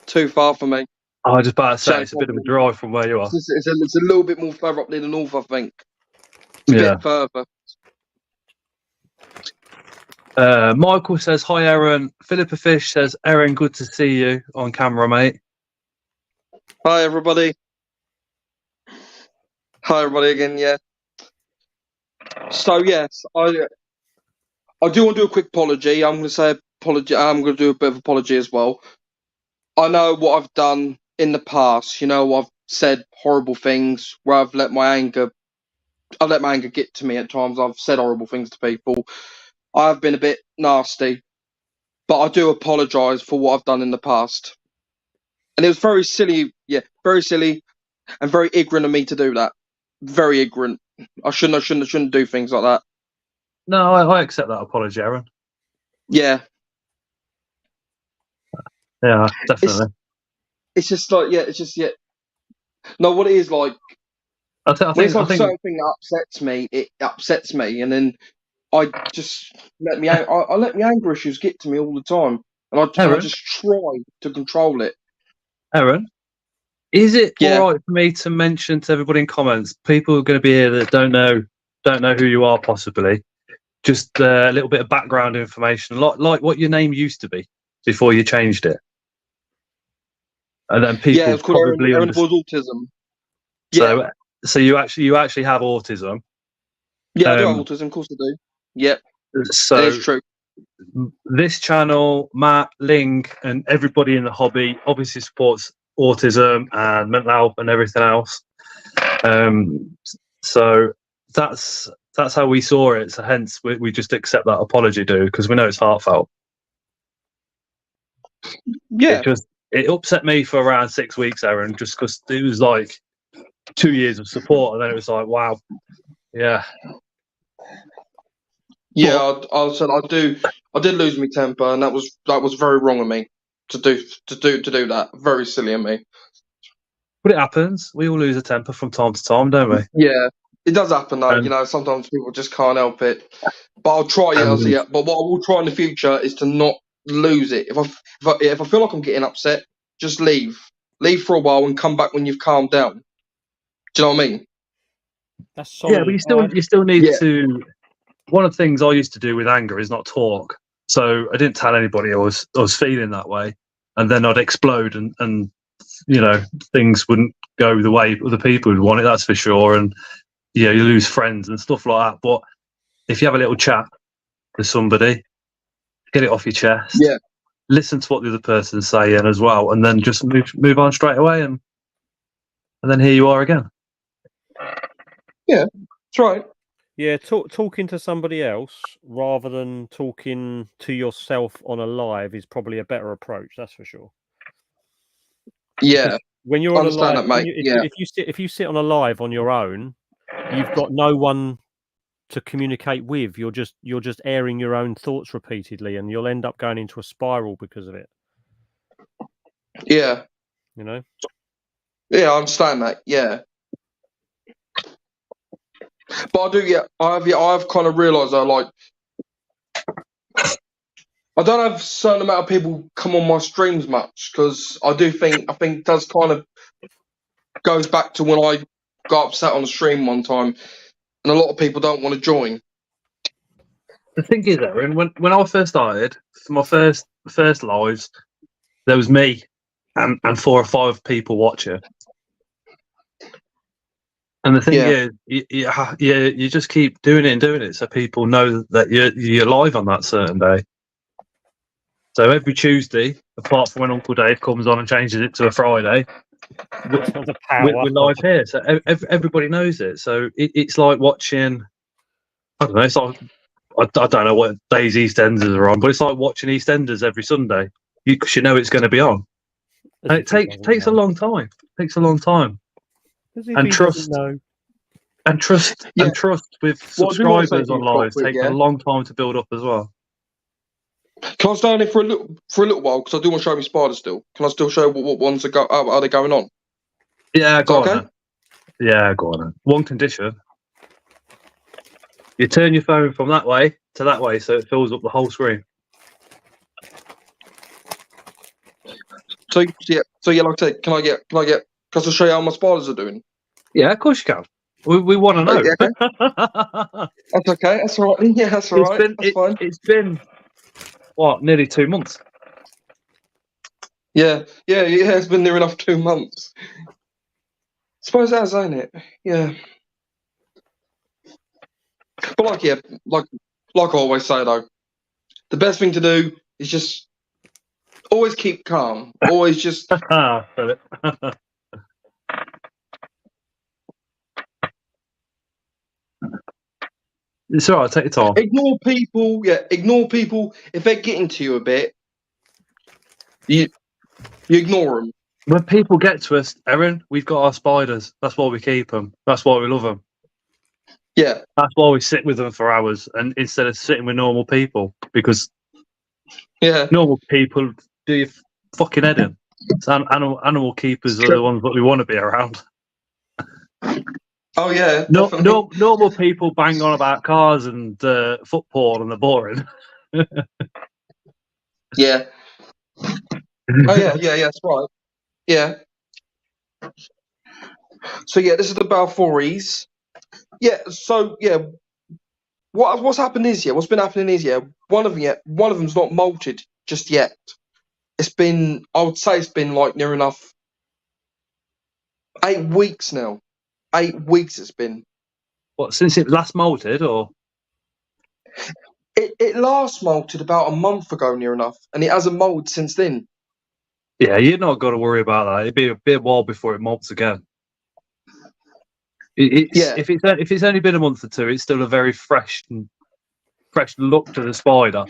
Too far for me.
I was just about to say,
Same
it's a bit of a
problem.
drive from where you are.
It's a little bit more further up near the north, I think. It's a bit further.
Michael says, hi, Aaron. Philippa Fish says, Aaron, good to see you on camera, mate.
Hi, everybody. Hi, everybody again, yeah. So, yes, I do want to do a quick apology. I'm going to say apology. I'm going to do a bit of apology as well. I know what I've done in the past. You know, I've said horrible things where I've let my anger get to me at times. I've said horrible things to people. I've been a bit nasty, but I do apologise for what I've done in the past. And it was very silly, very silly and very ignorant of me to do that. Very ignorant. I shouldn't do things like that.
No, I accept that apology, Aaron.
Yeah.
Yeah, definitely.
It's just like, no, what it is like,
I
when it's like
think
a certain thing that upsets me, it upsets me. And then I just let me I let my anger issues get to me all the time, and I
Aaron,
just try to control it.
Aaron, is it
Yeah.
all right for me to mention to everybody in comments? People are going to be here that don't know who you are, possibly. Just a little bit of background information, like what your name used to be before you changed it, and then people
Yeah, it's called
probably
Aaron
understand.
Boy's autism. Yeah.
So you actually have autism.
Yeah, I do have autism, of course I do. Yeah, it
So
is true.
this channel, Matt, Ling, and everybody in the hobby obviously supports autism and mental health and everything else. So that's how we saw it. So hence we just accept that apology, dude, because we know it's heartfelt.
Yeah.
It upset me for around 6 weeks, Aaron, just because it was like 2 years of support, and then it was like, wow, yeah.
Yeah, I said I did lose my temper, and that was very wrong of me to do that. Very silly of me.
But it happens. We all lose a temper from time to time, don't we?
Yeah, it does happen though.
And-
Sometimes people just can't help it. But I'll try. Yeah, but what I will try in the future is to not lose it. If I feel like I'm getting upset, just leave for a while and come back when you've calmed down. Do you know what I mean?
That's solid.
Yeah, but you still need
Yeah.
to. One of the things I used to do with anger is not talk. So I didn't tell anybody I was feeling that way, and then I'd explode, and things wouldn't go the way other people would want it. That's for sure. And you lose friends and stuff like that. But if you have a little chat with somebody, get it off your chest.
Yeah.
Listen to what the other person's saying as well, and then just move on straight away, and then here you are again.
Yeah, that's right.
Yeah, talking to somebody else rather than talking to yourself on a live is probably a better approach. That's for sure.
Yeah,
because when you're on a
understand
live,
that, mate.
if you sit on a live on your own, you've got no one to communicate with. You're just airing your own thoughts repeatedly, and you'll end up going into a spiral because of it.
Yeah.
Yeah,
I understand that. Yeah. But I've kind of realised though, I don't have a certain amount of people come on my streams much because I think it does kind of goes back to when I got upset on the stream one time, and a lot of people don't want to join.
The thing is, Aaron, when I first started, for my first lives, there was me and 4 or 5 people watching. And the thing is, you just keep doing it, so people know that you're live on that certain day. So every Tuesday, apart from when Uncle Dave comes on and changes it to a Friday, we're live here. So everybody knows it. So it's like watching. I don't know. It's like I don't know what days EastEnders are on, but it's like watching EastEnders every Sunday because you know it's going to be on. And it takes a long time. It takes a long time. And trust with subscribers on live takes a long time to build up as well.
Can I stay on it for a little while because I do want to show me spiders still. Can I still show what ones are they going on?
Yeah, go on.
Okay.
Then. Yeah, go on. Then. One condition: you turn your phone from that way to that way, so it fills up the whole screen.
So like I said, can I get? Can I show you how my spiders are doing?
Yeah, of course you can. We want to know.
Okay. That's okay. That's all right. Yeah, that's all right. That's fine.
It's been what, nearly 2 months.
Yeah. It's been near enough 2 months. Suppose it has, ain't it? Yeah. But like I always say though, the best thing to do is just always keep calm. Always just.
Philip. It's all right. Take your time.
Ignore people. Yeah, ignore people if they're getting to you a bit. You ignore them.
When people get to us, Aaron, we've got our spiders. That's why we keep them. That's why we love them.
Yeah.
That's why we sit with them for hours, and instead of sitting with normal people, because normal people do your fucking head in. So animal keepers are the ones that we want to be around.
Oh yeah,
No,
definitely.
normal people bang on about cars and football, and they're boring.
Yeah. Oh yeah, that's right. Yeah. So yeah, this is the Balfours. Yeah. So yeah, what's happened is what's been happening is one of them's not molted just yet. It's been, I would say, it's been like near enough 8 weeks now. 8 weeks it's been.
What, since it last molted, or?
It last molted about a month ago, near enough, and it hasn't molted since then.
Yeah, you're not got to worry about that. It'd be a bit while before it molts again.
Yeah.
If it's only been a month or two, it's still a very fresh look to the spider.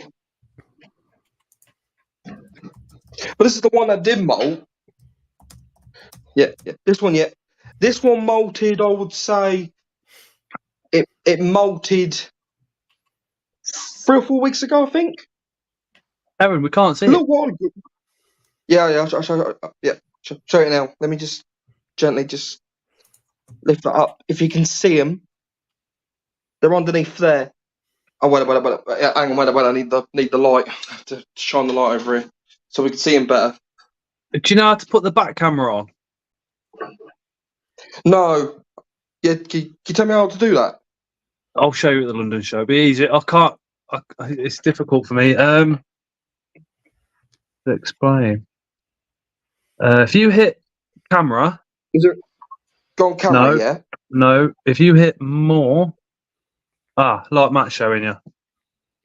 But this is the one that did molt. Yeah. This one, This one molted, I would say, it molted 3 or 4 weeks ago, I think.
Aaron, we can't see
A
it.
little while ago. Yeah, I'll show it now. Let me just gently just lift that up. If you can see them, they're underneath there. Oh, wait. Yeah, hang on, wait. I need the light to shine the light over here so we can see them better.
Do you know how to put the back camera on?
No. Yeah, can you tell me how to do that?
I'll show you at the London show. It'll be easy. I can't. It's difficult for me. To explain. If you hit camera.
Is it go on camera?
No.
Yeah.
No. If you hit more. Like Matt's showing you.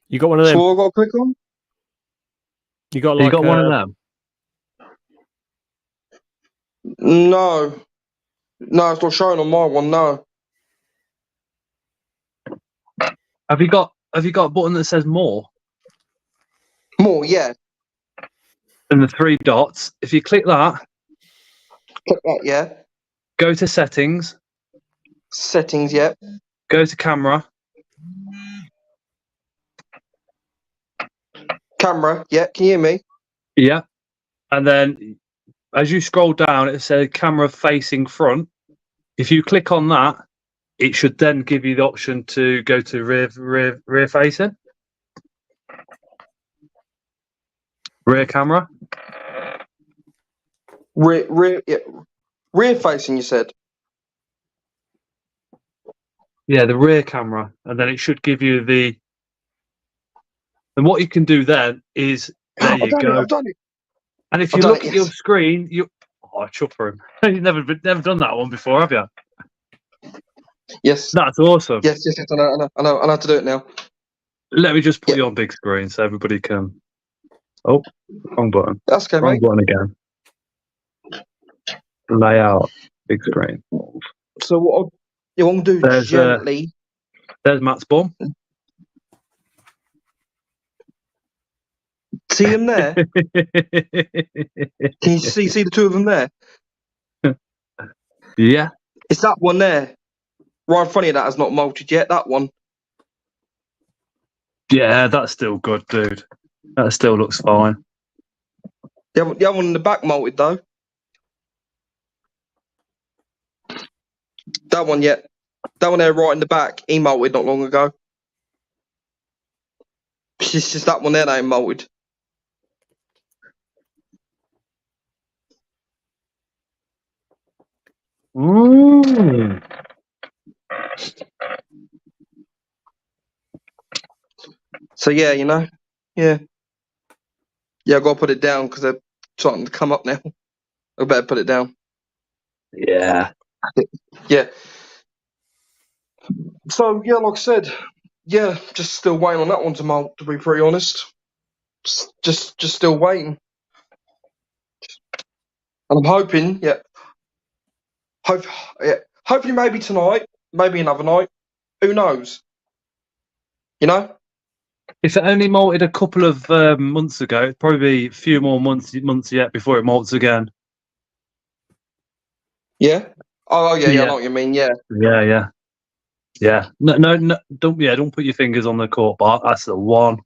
You got one of them.
So I've got to click on.
You got
You got one of them.
No, it's not showing on my one. No.
Have you got a button that says more?
More, yeah.
And the 3 dots. If you click that,
Click that, yeah.
go to settings.
Settings, yeah.
Go to camera.
Camera, yeah. Can you hear me?
Yeah. And then as you scroll down, it says camera facing front. If you click on that, it should then give you the option to go to rear facing. Rear camera.
Rear facing, you said.
Yeah, the rear camera. And then it should give you the... And what you can do then is... There you go.
I've done it.
And if you look at your screen, chopper him. You've never done that one before, have you?
Yes.
That's awesome.
Yes. I know how to do it now.
Let me just put you on big screen so everybody can... Oh, wrong button.
That's okay,
Wrong
mate.
button again. Layout, big screen.
So what I'm going to do gently...
There's Matt's bum.
See them there? Can you see the two of them there?
Yeah.
It's that one there. Right in front of you that has not molted yet, that one.
Yeah, that's still good, dude. That still looks fine.
The other one in the back molted, though. That one, yeah. That one there right in the back, he molted not long ago. It's just that one there that ain't molted.
Ooh.
So yeah, yeah, I've got to put it down because they're starting to come up now. I better put it down.
Yeah.
Yeah. So yeah, like I said, just still waiting on that one to molt. To be pretty honest, just still waiting. And I'm hoping, hopefully maybe tonight, maybe another night. Who knows? You know?
If it only molted a couple of months ago, it'd probably be a few more months yet before it molts again.
Yeah. Oh yeah, I know what you mean. Yeah.
Yeah. No. Don't put your fingers on the cork bar. That's the one.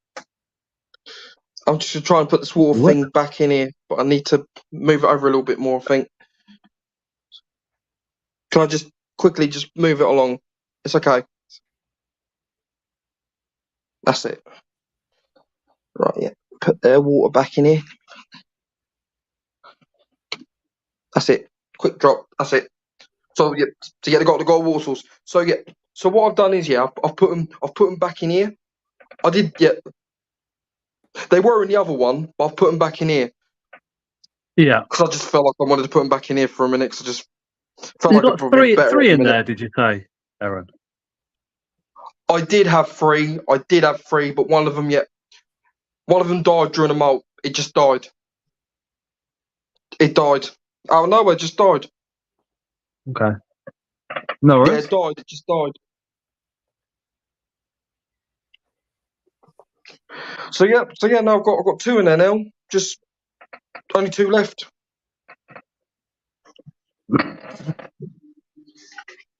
I'm just gonna try and put this water thing back in here, but I need to move it over a little bit more. I think. Can I just quickly just move it along. It's okay. That's it. Right, yeah. Put their water back in here. That's it. Quick drop. That's it. So yeah, they got water source. So yeah. So what I've done is I've put them back in here. I did They were in the other one, but I've put them back in here
Yeah.
because I just felt like I wanted to put them back in here for a minute. So I just felt
You
like it'd
got
probably be better
three
at the
in
minute.
there, did you say, Aaron?
I did have three. But one of them died during a molt. It just died. It died. Out of nowhere, it just died.
Okay. No
Yeah,
worries.
it died. It just died. So yeah. No, I've got two in there now. Just only two left.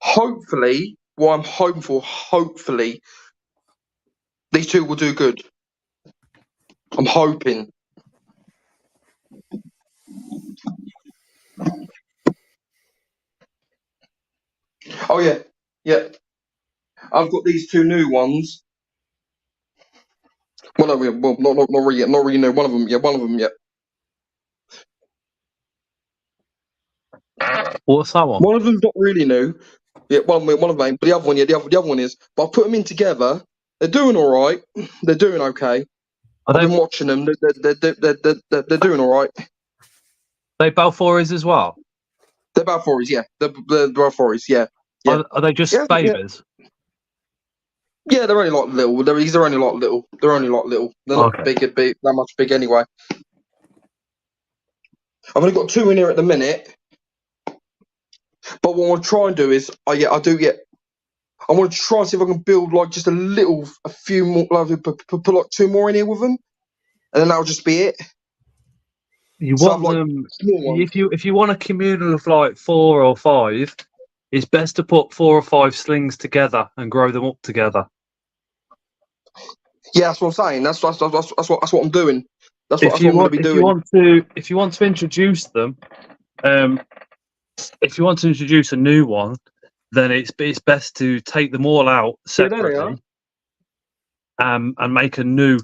Hopefully, what I'm hoping for. Hopefully, these two will do good. I'm hoping. Oh yeah. I've got these two new ones. Well, no, not really yet. Not really new. One of them, yeah.
What's that one?
One of them's not really new. Yeah, one of them, but the other one, the other one is. But I put them in together. They're doing all right. They're doing okay.
Are
I've been watching them. They're doing all right.
they Balfours as well?
They're Balfours, yeah. They're Balfours, yeah. Yeah.
Are they just
Yeah,
babies?
Yeah, they're only like little. They're only like little. They're only like little. They're not
Okay.
big, that much big anyway. I've only got two in here at the minute. But what I want to try and do is, I want to try and see if I can build like just a few more, like, put like two more in here with them, and then that'll just be it.
You
So
want
I've, like,
them
small ones.
if you want a communal of like 4 or 5, it's best to put 4 or 5 slings together and grow them up together.
Yeah, that's what I'm saying. That's what I'm doing. That's what I'm going to be doing.
If you want to introduce them, if you want to introduce a new one, then it's best to take them all out separately, and make a new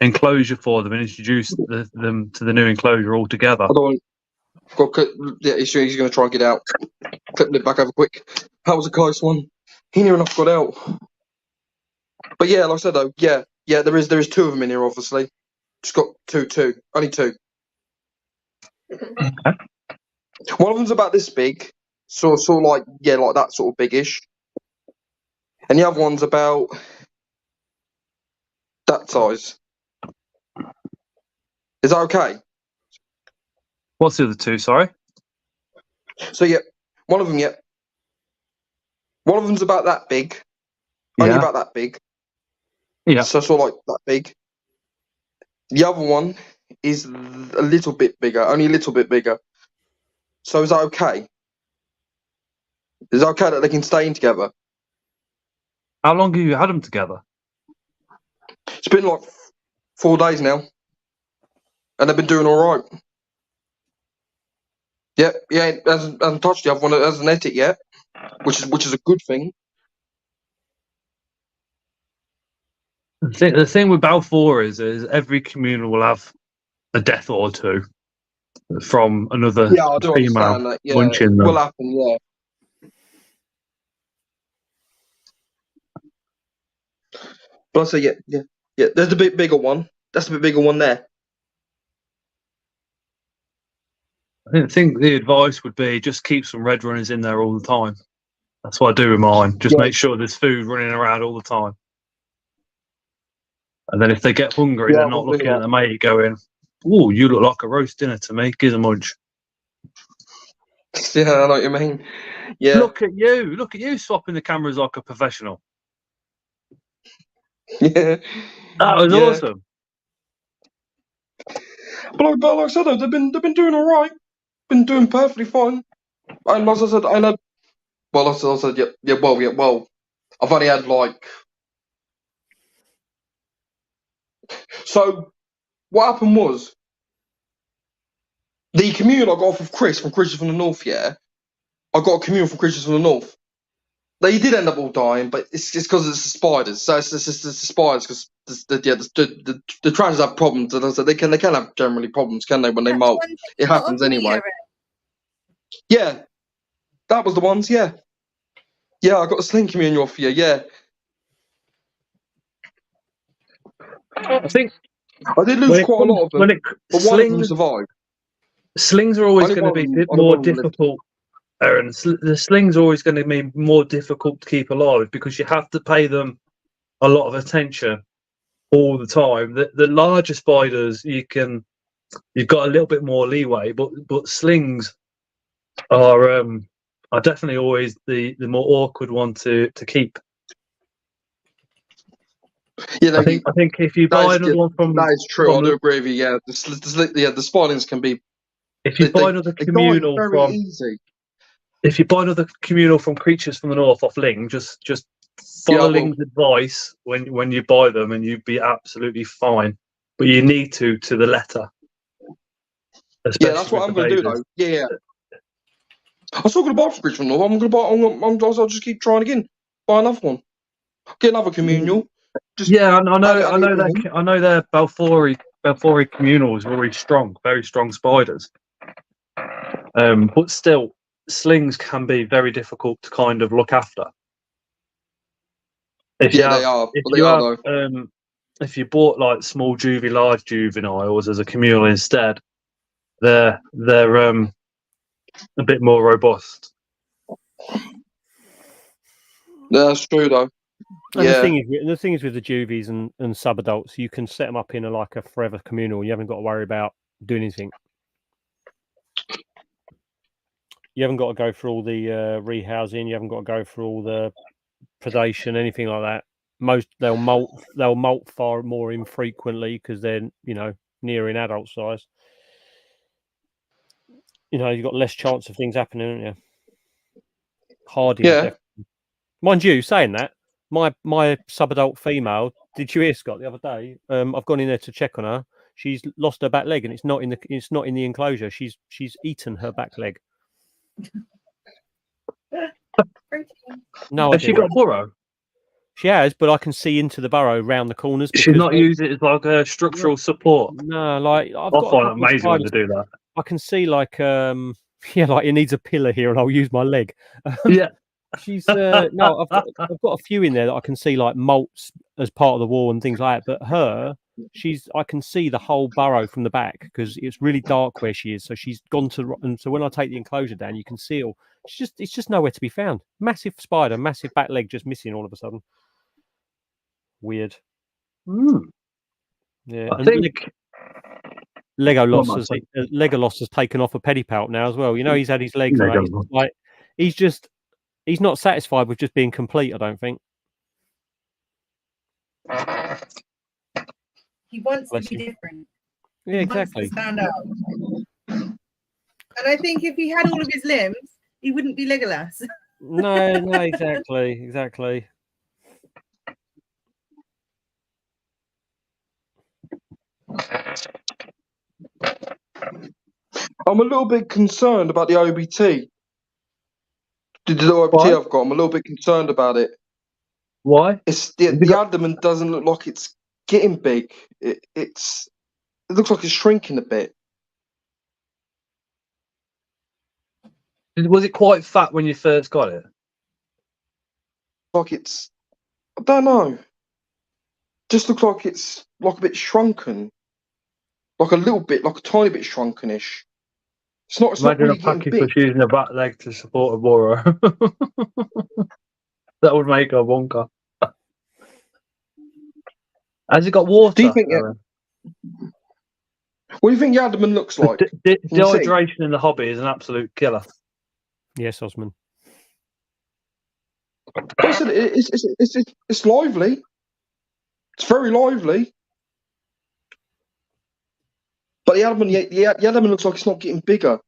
enclosure for them and introduce them to the new enclosure altogether.
I don't want. Yeah, he's going to try and get out. Clip it back over quick. That was a close one. He near enough got out. But yeah, like I said though, yeah, there is two of them in here. Obviously, just got two, only two.
Okay.
One of them's about this big, sort of like that sort of biggish, and the other one's about that size. Is that okay?
What's the other two? Sorry.
So one of them's about that big, only about that big.
Yeah.
So sort of like that big. The other one is a little bit bigger, only a little bit bigger. So is that okay? Is it okay that they can stay in together?
How long have you had them together?
It's been like 4 days now, and they've been doing all right. Yeah, it hasn't touched the other one. It hasn't ate it yet, which is a good thing.
The thing with Balfour is every communal will have a death or two from another
I do
female
understand that. Yeah,
munching
it
them.
will happen. Yeah. But I say yeah. There's the bigger one. That's the bit bigger one there.
I think the advice would be just keep some red runners in there all the time. That's what I do with mine. Just make sure there's food running around all the time. And then if they get hungry, they're not looking at the mate going, "Oh, you look like a roast dinner to me. Give a munch."
Yeah, I know what you mean. Yeah.
Look at you swapping the cameras like a professional.
Yeah.
That was awesome.
But like I said, they've been doing all right. Been doing perfectly fine. And as I said, well. I've only had like. So what happened was the communal I got off of Chris from the North. Yeah, I got a communal from Chris from the North. They did end up all dying, but it's because it's the spiders. So it's the spiders because the trousers have problems. They can have generally problems, can they? When they
That's
molt,
one thing
it
you got
happens
on me,
anyway.
Eric.
Yeah, that was the ones. Yeah, I got the sling communion off you. Yeah,
I think
I did lose
when it
quite a
comes,
lot of them, but one of them survived.
slings are always
Only
going to
one
be
of them,
more difficult. Aaron, the slings are always going to be more difficult to keep alive because you have to pay them a lot of attention all the time. The larger spiders, you've got a little bit more leeway, but slings are definitely always the more awkward one to keep.
Yeah,
I think if you buy another one from
that is true. I do agree with you. Yeah, the spiders can be.
if you buy another
They die
communal
very
from
easy.
if you buy another communal from Creatures from the North off Ling, just follow Ling's advice when you buy them, and you'd be absolutely fine. But you need to the letter.
Yeah, that's what I'm going to do though. Yeah. I'm still going to buy from Creatures from the North. I'm going to buy. I'll just keep trying again. Buy another one. Get another communal.
I know their Balfouri communals are very strong spiders. But still, slings can be very difficult to kind of look after. If you bought like small large juveniles as a communal instead, they're a bit more robust.
That's true though.
And the thing is with the juvies and subadults, you can set them up in a forever communal. You haven't got to worry about doing anything. You haven't got to go through all the rehousing. You haven't got to go through all the predation, anything like that. They'll molt far more infrequently because they're nearing adult size. You've got less chance of things happening, haven't you? Hardier, definitely. Mind you, saying that, my subadult female, did you hear, Scott, the other day? I've gone in there to check on her. She's lost her back leg, and it's not in the enclosure. She's eaten her back leg. No,
has she got a burrow?
She has, but I can see into the burrow round the corners.
She's not used it as like a structural support.
No, like I
find it amazing when they do that.
I can see like it needs a pillar here, and I'll use my leg.
Yeah.
She's no, I've got a few in there that I can see like molts as part of the wall and things like that. But I can see the whole burrow from the back because it's really dark where she is. So she's gone to, and so when I take the enclosure down, you can see all. It's just nowhere to be found. Massive spider, massive back leg just missing all of a sudden. Weird. Yeah,
I think
Legolas has taken off a pedipalp now as well. He's had his legs like he's not satisfied with just being complete, I don't think.
He wants to be different.
Yeah, exactly.
He wants to stand out. And I think if he had all of his limbs, he wouldn't be Legolas.
No, exactly.
I'm a little bit concerned about the OBT. The OBT I've got, I'm a little bit concerned about it.
Why?
It's the abdomen doesn't look like it's getting big. It looks like it's shrinking a bit.
Was it quite fat when you first got it?
Like I don't know. Just looks like it's like a bit shrunken. Like a little bit, like a tiny bit shrunkenish. It's not really getting big.
For using a back leg to support a burrow. That would make a wonka. Has it got water?
Do you think what do you think the abdomen looks like?
Dehydration in the hobby is an absolute killer.
Yes, Osman.
Listen, it's lively. It's very lively. But the abdomen looks like it's not getting bigger.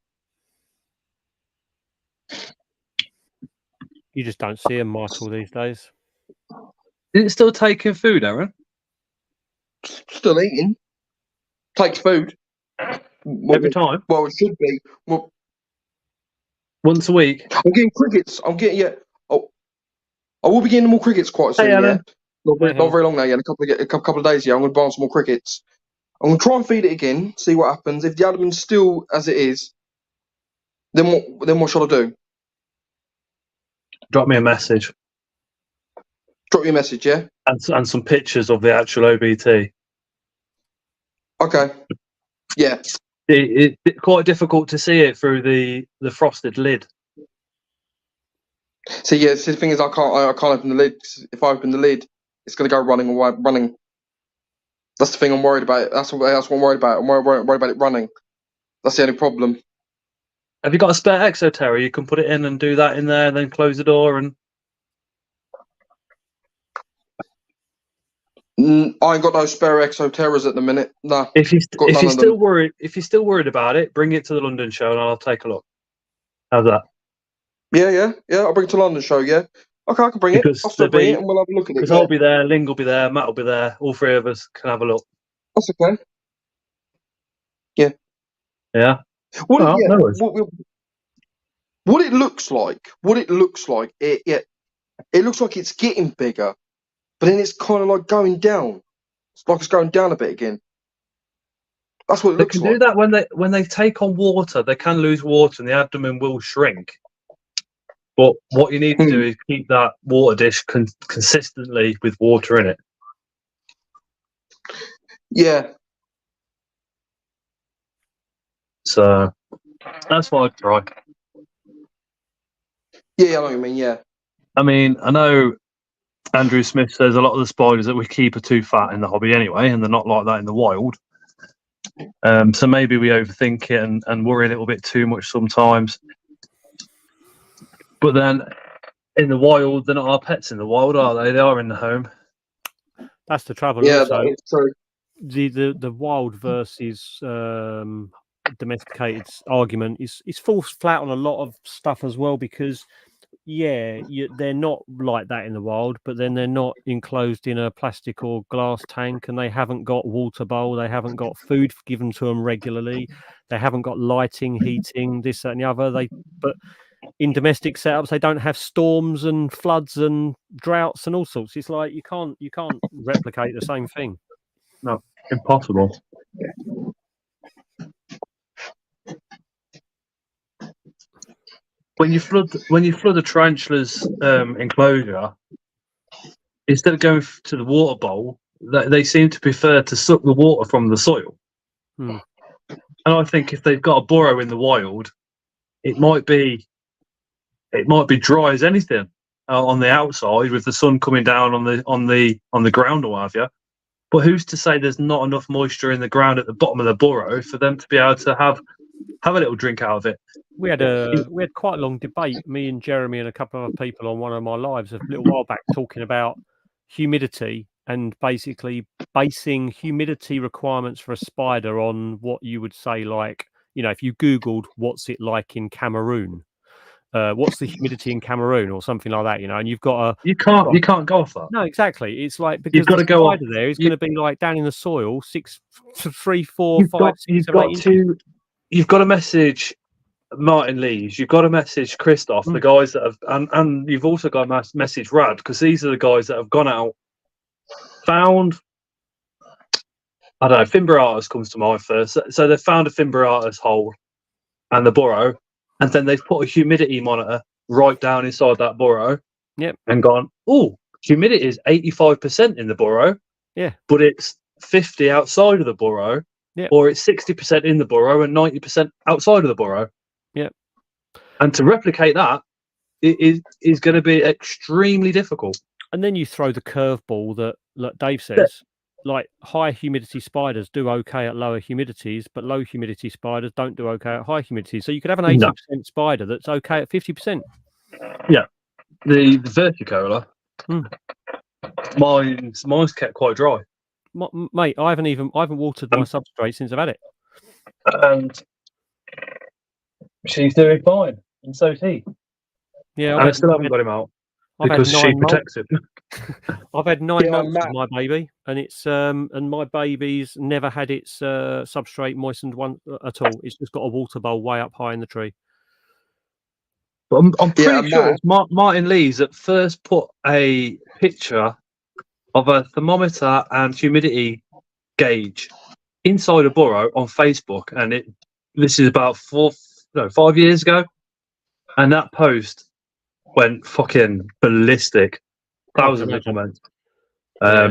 You just don't see them, Michael, these days.
Is it still taking food, Aaron?
Still eating. Takes food.
Every time?
Well, it should be. Well,
once a week?
I'm getting crickets. I will be getting more crickets quite soon.
Hey,
Yeah,
Alan.
not
Hey,
very long now. Yeah, in a couple of days. Yeah, I'm going to buy some more crickets. I'm going to try and feed it again, see what happens. If the abdomen's still as it is, then what shall I do?
Drop me a message
Drop you a message, yeah?
and some pictures of the actual OBT.
Okay. Yeah.
It's quite difficult to see it through the frosted lid.
So yeah, the thing is, I can't open the lid. 'Cause if I open the lid, it's going to go running. That's the thing I'm worried about. That's what I'm worried about. I'm worried about it running. That's the only problem.
Have you got a spare exoterra? You can put it in and do that in there, and then close the door. And
I ain't got no spare exoterras at the minute. No.
if you're
Got
still worried about it, bring it to the London show, and I'll take a look. How's that?
Yeah. I'll bring it to London show. Yeah. Okay, I can bring
Because
it. I'll still bring it, and we'll have a look at it.
Because
Yeah.
I'll be there, Ling will be there, Matt will be there. All three of us can have a look.
That's okay. Yeah.
Yeah.
What
Oh, no worries.
what it looks like? It looks like it's getting bigger, but then it's kind of like going down. It's like it's going down a bit again. That's what it
They
looks
can
like.
do that when they take on water. They can lose water, and the abdomen will shrink. But what you need to do is keep that water dish consistently with water in it.
Yeah.
So that's what I'd try.
Yeah, I know what you mean. Yeah.
I mean, I know Andrew Smith says a lot of the spiders that we keep are too fat in the hobby anyway, and they're not like that in the wild. So maybe we overthink it and worry a little bit too much sometimes. But then in the wild, they're not our pets in the wild, are they? They are in the home.
That's the trouble.
Yeah,
Also,
that is true.
the wild versus domesticated argument is falls flat on a lot of stuff as well, because they're not like that in the wild, but then they're not enclosed in a plastic or glass tank, and they haven't got water bowl, they haven't got food given to them regularly, they haven't got lighting, heating, this, that, and the other. But in domestic setups, they don't have storms and floods and droughts and all sorts. It's like you can't replicate the same thing.
No, impossible. When you flood a tarantula's enclosure, instead of going to the water bowl, they seem to prefer to suck the water from the soil. And I think if they've got a burrow in the wild, it might be dry as anything on the outside with the sun coming down on the ground or what have you. But who's to say there's not enough moisture in the ground at the bottom of the burrow for them to be able to have a little drink out of it?
We had quite a long debate, me and Jeremy and a couple of other people, on one of my lives a little while back, talking about humidity and basically basing humidity requirements for a spider on what you would say, like, if you Googled what's it like in Cameroon, what's the humidity in Cameroon or something like that, and you've got
you can't go off that.
No, exactly. It's like, because
you've got
the
to go
spider
off,
there is going to be like down in the soil 6, 3, 4, 5, 6, 7, 8 inches.
You've got to message Martin Lees, you've got to message Christoph, the guys that have, and you've also got to message Rad, because these are the guys that have gone out, found, I don't know, Fimbriatus comes to mind first. So they've found a Fimbriatus hole and the burrow, and then they've put a humidity monitor right down inside that burrow.
Yep.
And gone, oh, humidity is 85% in the burrow.
Yeah.
But it's 50 outside of the burrow.
Yep.
Or it's 60% in the burrow and 90% outside of the burrow.
Yep.
And to replicate that is going to be extremely difficult.
And then you throw the curveball that, like Dave says, like high humidity spiders do okay at lower humidities, but low humidity spiders don't do okay at high humidity. So you could have an 80% spider that's okay at 50%.
Yeah. The verticola, mine's kept quite dry.
Mate, I haven't watered my substrate since I've had it.
And she's doing fine, and so is he.
Yeah,
I still haven't got him out because she protects him.
I've had 9 months with my baby, and it's and my baby's never had its substrate moistened one at all. It's just got a water bowl way up high in the tree.
But I'm pretty sure
Matt.
it's Martin Lees that first put a picture of a thermometer and humidity gauge inside a burrow on Facebook, and this is about 5 years ago, and that post went fucking ballistic, thousands of comments,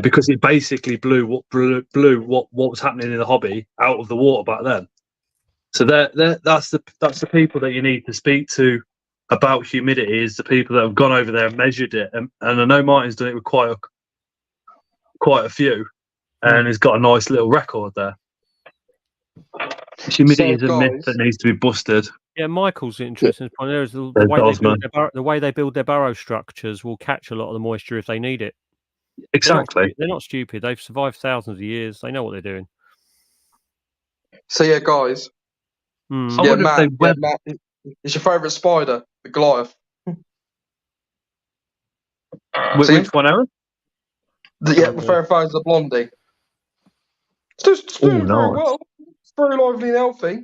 because it basically blew what was happening in the hobby out of the water back then. So that's the people that you need to speak to about humidity, is the people that have gone over there and measured it, and I know Martin's done it with quite a few, and he's got a nice little record there. Humidity is a myth that needs to be busted.
Yeah, Michael's interesting point there is the way they build their burrow structures will catch a lot of the moisture if they need it.
Exactly.
They're not stupid. They've survived thousands of years. They know what they're doing.
So yeah, guys. Matt, it's your favourite spider, the Goliath.
Which one, Aaron?
My favourite is the Blondie. It's doing very well. It's very lively and healthy.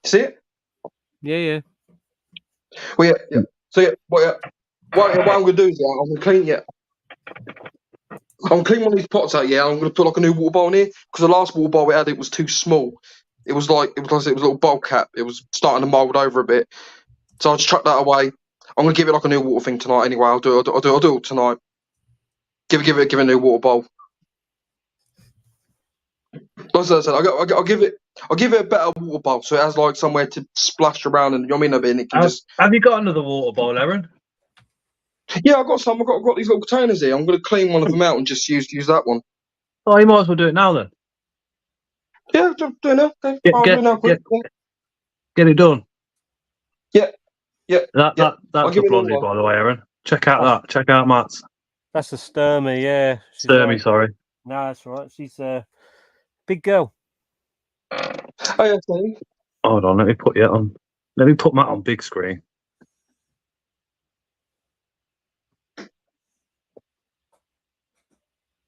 See it?
Yeah.
Well, yeah. So what I'm going to do is I'm going to clean it. I'm going to clean one of these pots out. Yeah, I'm going to put like a new water bowl in here because the last water bowl we had, it was too small. It was a little bowl cap. It was starting to mould over a bit. So I'll just chuck that away. I'm going to give it like a new water thing tonight. Anyway, I'll do it tonight. Give it a new water bowl. Like I said, I'll give it a better water bowl so it has like somewhere to splash around and you know what I mean, a bit. And it can
Have you got another water bowl, Aaron?
Yeah, I've got some. I've got these little containers here. I'm going to clean one of them out and just use that one.
Oh, you might as well do it now then.
Yeah, do it now. Okay.
Get it done.
Yeah.
That's a Blondie, by the way, Aaron. Check out that. Check out Matt's.
That's a Sturmy, yeah.
Sturmy, sorry.
No, that's all right. She's a big girl.
Oh, yeah, Steve.
Hold on, let me put Matt on big screen.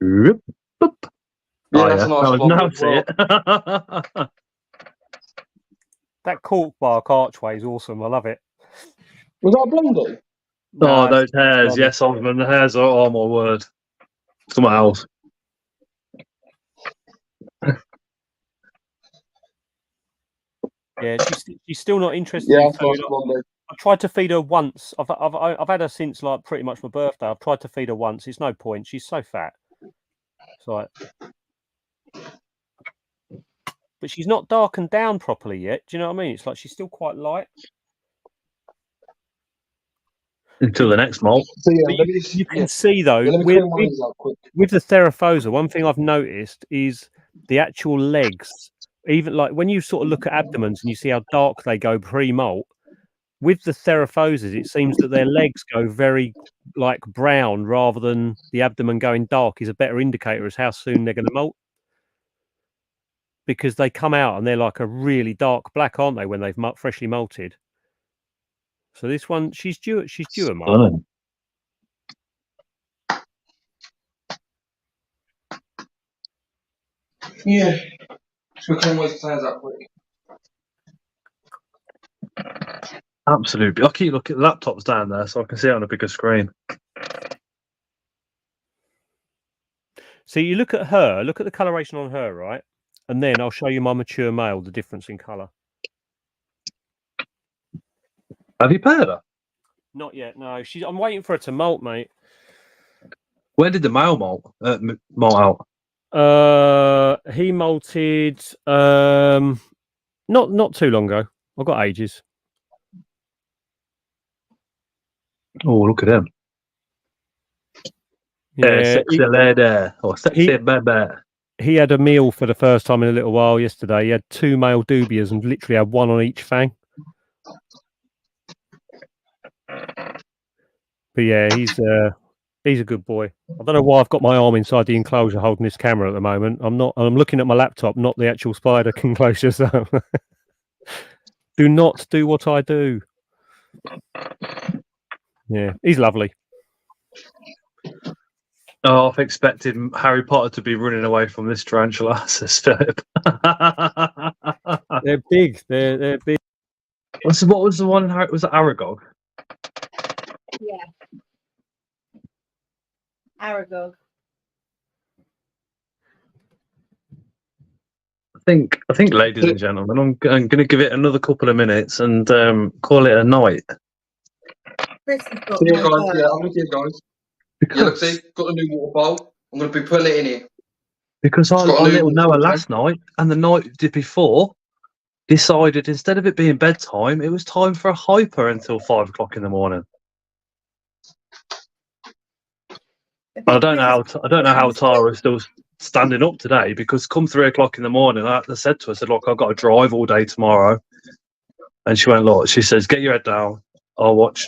Yeah, that's a nice
now see it.
That cork bark archway is awesome. I love it.
Was that a Blondie?
Oh, those hairs. Yes, Osman, the hairs are, oh my word. Something else.
Yeah, she's still not interested
Yeah,
in food. I tried to feed her once. I've had her since like pretty much my birthday. I've tried to feed her once. It's no point. She's so fat. It's like, but she's not darkened down properly yet. Do you know what I mean? It's like she's still quite light.
Until the next mold.
So, yeah,
you can see though with the Theraphosa, one thing I've noticed is the actual legs. Even like when you sort of look at abdomens and you see how dark they go pre-molt, with the Theraphosas, it seems that their legs go very like brown rather than the abdomen going dark is a better indicator as how soon they're going to molt. Because they come out and they're like a really dark black, aren't they, when they've freshly molted? So this one, she's due a molt.
Yeah. So we can always turn that quick.
Absolutely. I'll keep looking. The laptop's down there so I can see it on a bigger screen.
So you look at her, look at the coloration on her, right? And then I'll show you my mature male, the difference in colour.
Have you paired her?
Not yet, no. I'm waiting for her to molt, mate.
When did the male molt out?
He molted not too long ago. I've got ages.
Oh, look at him.
Yeah,
sexy lady or sexy baby.
He had a meal for the first time in a little while yesterday. He had 2 male dubias and literally had one on each fang. But yeah, he's a good boy. I don't know why I've got my arm inside the enclosure holding this camera at the moment. I'm looking at my laptop, not the actual spider enclosure. So do not do what I do. Yeah, he's lovely.
Oh, I've expected Harry Potter to be running away from this tarantula, says Philip.
They're big. They're big.
What was the one? Was it Aragog?
Yeah. Aragog.
I think, ladies and gentlemen, I'm going to give it another couple of minutes and call it a night.
Chris has got
Yeah,
my
guys.
bird.
Yeah, I'm looking here, guys. Yeah, look, see, got a new water bowl. I'm going to be putting it in here.
Because I
It's got a
let
new
little Noah
water
last night and the night before decided instead of it being bedtime, it was time for a hyper until 5 o'clock in the morning. I don't know how Tara's still standing up today because come 3 o'clock in the morning, I said to her, I said, look, I've got to drive all day tomorrow. And she went, look, she says, get your head down. I'll watch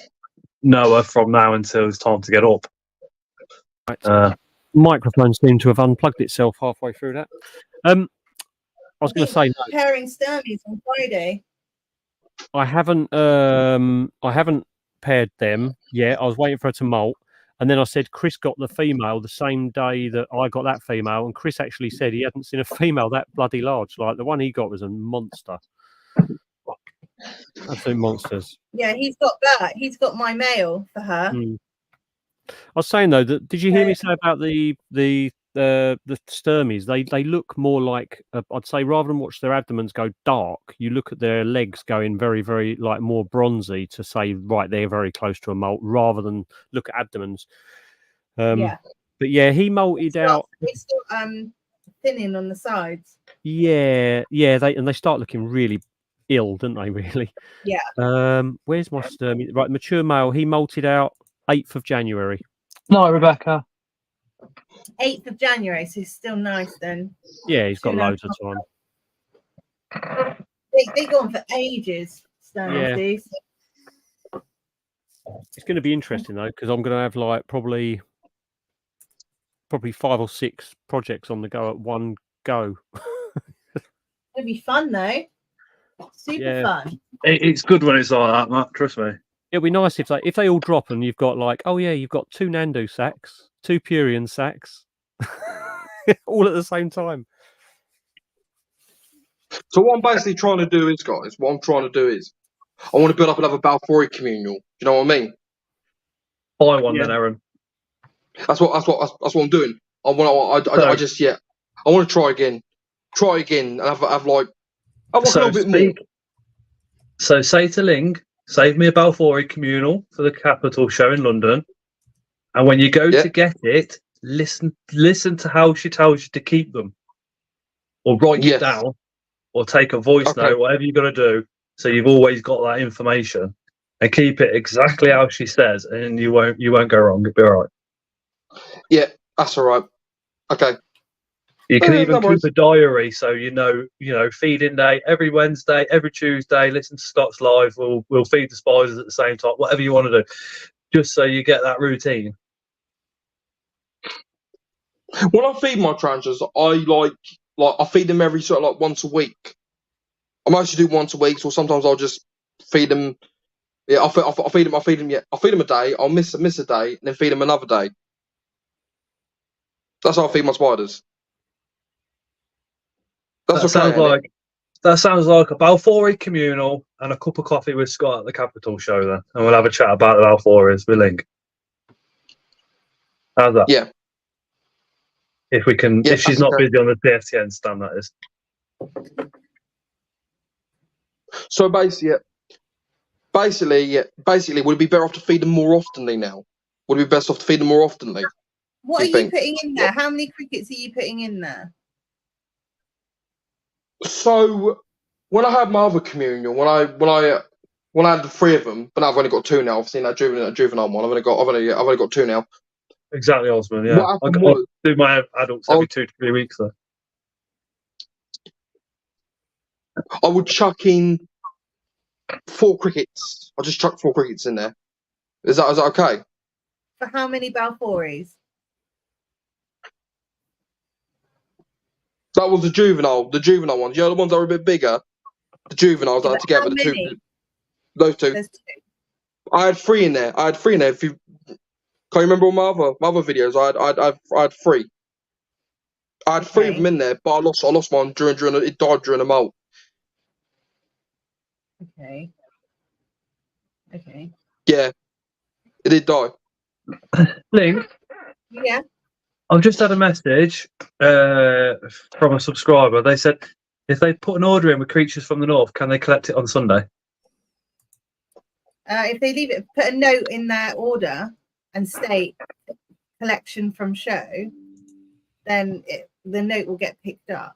Noah from now until it's time to get up.
Microphone seemed to have unplugged itself halfway through that. I was going to say, no,
Pairing Sturmies on Friday.
I haven't paired them yet. I was waiting for her to molt. And then I said, Chris got the female the same day that I got that female. And Chris actually said he hadn't seen a female that bloody large. Like the one he got was a monster. Absolute monsters.
Yeah, he's got that. He's got my male for her.
I was saying though that did you hear me say about the Sturmies? They look more like I'd say rather than watch their abdomens go dark, you look at their legs going very, very like more bronzy to say right they're very close to a molt rather than look at abdomens.
Yeah.
But yeah, he molted out.
It's got thinning on the sides.
Yeah, they start looking really ill, don't they? Really.
Yeah.
Where's my Sturmy? Right, mature male. He molted out 8th of January.
Night, Rebecca.
8th of January, so he's still nice then.
Yeah, he's got loads of time.
They go on for ages. Sturmies.
Yeah. It's going to be interesting though, because I'm going to have like probably 5 or 6 projects on the go at one go.
It'll be fun though. Super fun.
It's good when it's like that, Matt. Trust me.
It'll be nice if they all drop and you've got like, oh yeah, you've got 2 Nandu sacks, 2 Purian sacks, all at the same time.
So what I'm basically trying to do is, guys, I want to build up another Balfouri communal. Do you know what I mean?
Buy one then, Aaron.
That's what I'm doing. I want to try again, and have like a little bit more.
So say to Ling, save me a Balfouri communal for the Capital show in London, and when you go to get it, listen to how she tells you to keep them, or write it down, or take a voice note, whatever you're gonna do. So you've always got that information, and keep it exactly how she says, and you won't go wrong. It'll be all right.
Yeah, that's all right. Okay.
You can even keep a diary, so you know, feeding day every Wednesday, every Tuesday. Listen to Scott's live. We'll feed the spiders at the same time. Whatever you want to do, just so you get that routine.
When I feed my tarantulas, I feed them every sort of like once a week. I mostly do once a week, so sometimes I'll just feed them. Yeah, I'll feed them. Yeah, I'll feed them a day. I'll miss a day, and then feed them another day. That's how I feed my spiders. That
sounds like a Balfouri communal and a cup of coffee with Scott at the Capital show then, and we'll have a chat about the Balfouris with Link. How's that?
Yeah.
If we can, if she's not busy on the PSTN stand, that is.
So basically, would it be better off to feed them more oftenly now? Would it be best off to feed them more oftenly?
What are you putting in there? How many crickets are you putting in there?
So when I had my other communal, when I had the 3 of them, but now I've only got 2 now. I've seen that juvenile one. I've only got 2 now.
Exactly, Osman. Yeah, I do my adults every 2 to 3 weeks though.
I would chuck in 4 crickets. I'll just chuck 4 crickets in there. Is that okay?
For how many Balfouris?
That was the juvenile ones. You know, the ones that are a bit bigger. The juveniles that are together. Those 2.
There's 2.
I had 3 in there. If you can't remember all my other videos, I had 3. I had 3 of them in there, but I lost one during it died during a molt.
Okay. Okay.
Yeah, it did die.
Link,
Yeah.
I've just had a message from a subscriber. They said if they put an order in with Creatures from the North, can they collect it on Sunday?
If they leave it, put a note in their order and state collection from show, then the note will get picked up.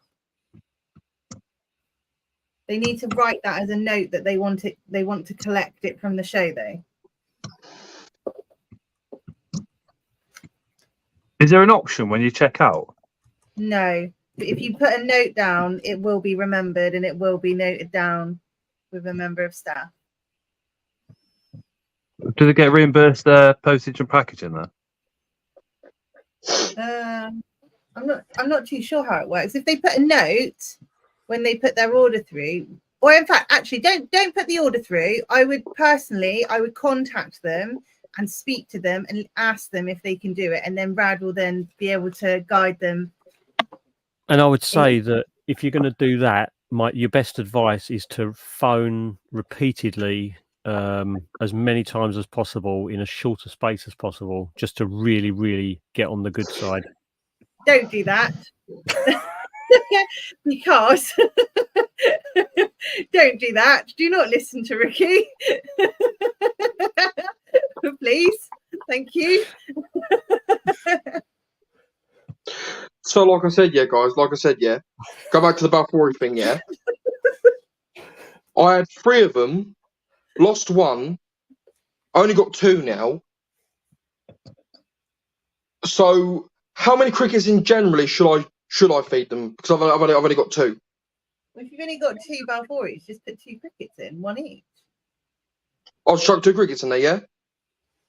They need to write that as a note that they want it. They want to collect it from the show, though.
Is there an option when you check out?
No, but if you put a note down, it will be remembered and it will be noted down with a member of staff.
Do they get reimbursed postage and packaging there?
I'm not too sure how it works. If they put a note when they put their order through, or in fact, actually, don't put the order through. I would contact them and speak to them and ask them if they can do it, and then Brad will then be able to guide them.
And I would say that if you're going to do that, your best advice is to phone repeatedly, as many times as possible in as short a space as possible, just to really, really get on the good side.
Don't do that. Because don't do that. Do not listen to Ricky. Please. Thank you.
So, like I said, yeah, guys, go back to the Balfour thing, yeah. I had 3 of them, lost 1, only got 2 now. So, how many crickets in generally should I feed them? Because I've only got 2.
Well, if you've only got 2 Balfours, just put 2 crickets in, 1 each.
I'll chuck 2 crickets in there, yeah.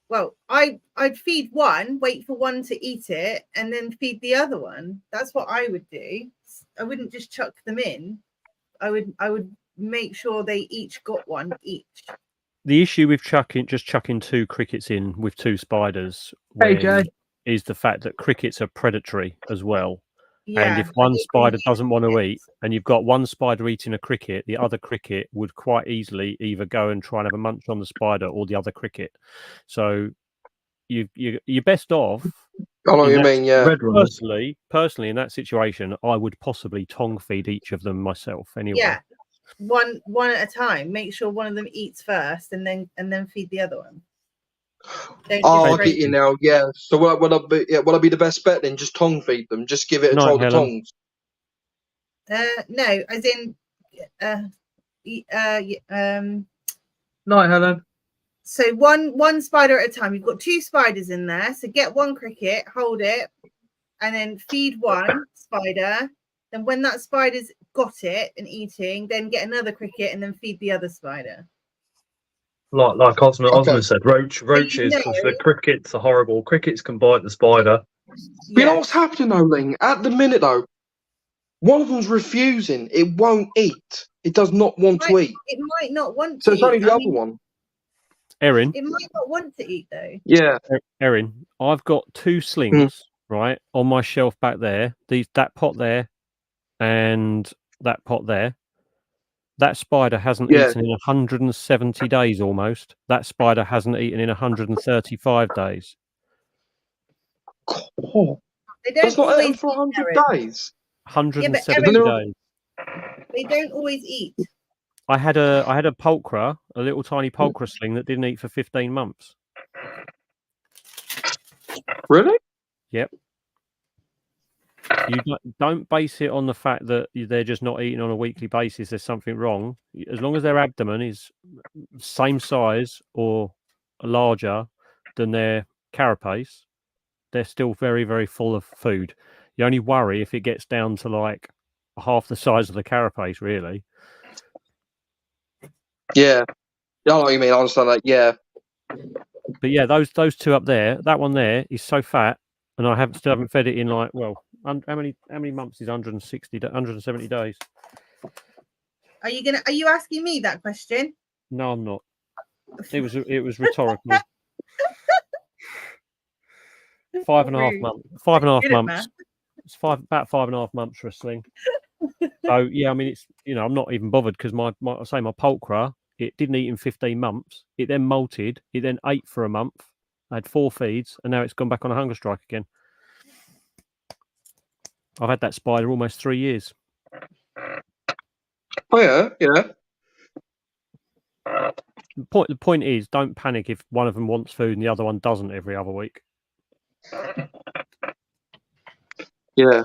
Well, I'd feed 1, wait for 1 to eat it, and then feed the other one. That's what I would do. I wouldn't just chuck them in. I would make sure they each got 1 each.
The issue with chucking 2 crickets in with 2 spiders is the fact that crickets are predatory as well.
Yeah,
and if one spider doesn't want to eat, and you've got one spider eating a cricket, the other cricket would quite easily either go and try and have a munch on the spider or the other cricket. So you're best off.
I know what you mean, yeah.
Personally, in that situation, I would possibly tongue feed each of them myself anyway.
Yeah, one at a time. Make sure one of them eats first, and then feed the other one.
I get you now. Yeah. So would I be the best bet then? Just tongue feed them. Just give it a try with tongs.
No, as in,
Night, Helen.
So one spider at a time. You've got 2 spiders in there. So get 1 cricket, hold it, and then feed 1 spider. Then when that spider's got it and eating, then get another cricket and then feed the other spider.
Like Osmond said, roaches. The crickets are horrible. Crickets can bite the spider.
Yeah. You know what's happening though, Ling? At the minute though, one of them's refusing. It won't eat. It does not want to eat.
It might not want to.
So it's only the other one.
Erin.
It might not want to eat though.
Yeah.
Erin, I've got 2 slings right on my shelf back there. That pot there and that pot there. That spider hasn't eaten in 170 days almost. That spider hasn't eaten in 135 days.
Oh, that's not eaten for 100 days.
170 days.
They don't always eat.
I had a pulcra, a little tiny pulcra sling that didn't eat for 15 months.
Really?
Yep. You don't base it on the fact that they're just not eating on a weekly basis. There's something wrong. As long as their abdomen is same size or larger than their carapace, they're still very, very full of food. You only worry if it gets down to like half the size of the carapace, really.
Yeah. I know what you mean. I understand that. Yeah.
But yeah, those 2 up there, that one there is so fat, and I still haven't fed it in like, well, how many months is 170 days?
Are you asking me that question?
No, I'm not. It was rhetorical. 5.5 months. 5.5 months. It's about 5.5 months for a sling. So yeah, I mean, it's I'm not even bothered because my pulcra It didn't eat in 15 months. It then molted. It then ate for a month. I had 4 feeds, and now it's gone back on a hunger strike again. I've had that spider almost 3 years.
Oh yeah, yeah.
The point is, don't panic if one of them wants food and the other one doesn't every other week.
Yeah.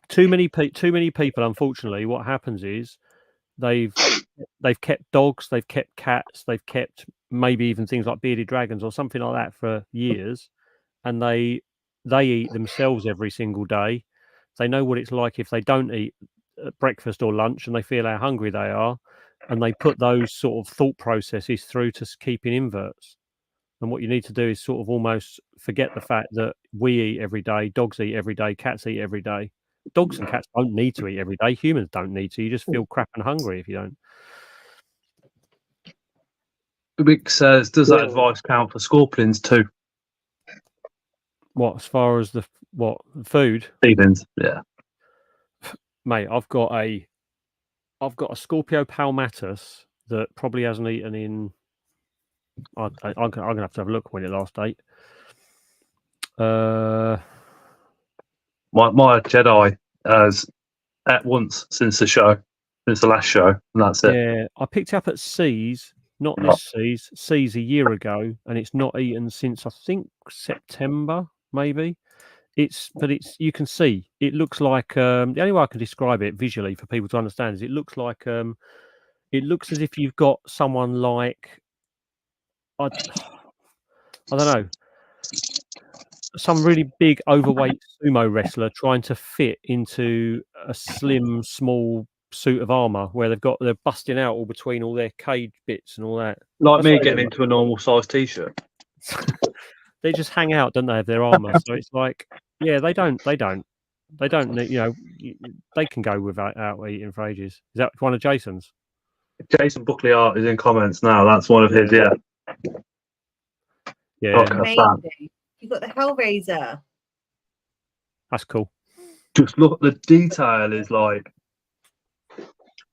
Too many people, unfortunately, what happens is they've kept dogs, they've kept cats, they've kept maybe even things like bearded dragons or something like that for years, and they eat themselves every single day. They know what it's like if they don't eat at breakfast or lunch, and they feel how hungry they are, and they put those sort of thought processes through to keeping inverts. And what you need to do is sort of almost forget the fact that we eat every day, dogs eat every day, cats eat every day. Dogs and cats don't need to eat every day. Humans don't need to. You just feel crap and hungry if you don't.
Vic says, does that advice count for scorpions too?
What, as far as the food?
Feedings, yeah.
Mate, I've got a Scorpio palmatus that probably hasn't eaten in. I'm gonna have to have a look when it last ate.
My Jedi has at once since the last show, and that's it.
Yeah, I picked it up at C's, not this C's a year ago, and it's not eaten since I think September, maybe. But you can see it looks like the only way I can describe it visually for people to understand is it looks like it looks as if you've got someone like I don't know, some really big overweight sumo wrestler trying to fit into a slim small suit of armor where they're busting out all between all their cage bits and all that.
Like
That's
me
what
getting into a normal size t-shirt.
They just hang out, don't they, of their armor? So it's like, yeah, they don't need, they can go without eating for ages. Is that one of Jason's?
Jason Buckley Art is in comments now. That's one of his, yeah.
Yeah,
Okay,
Amazing. You've got the Hellraiser.
that's cool.
just look, the detail is like,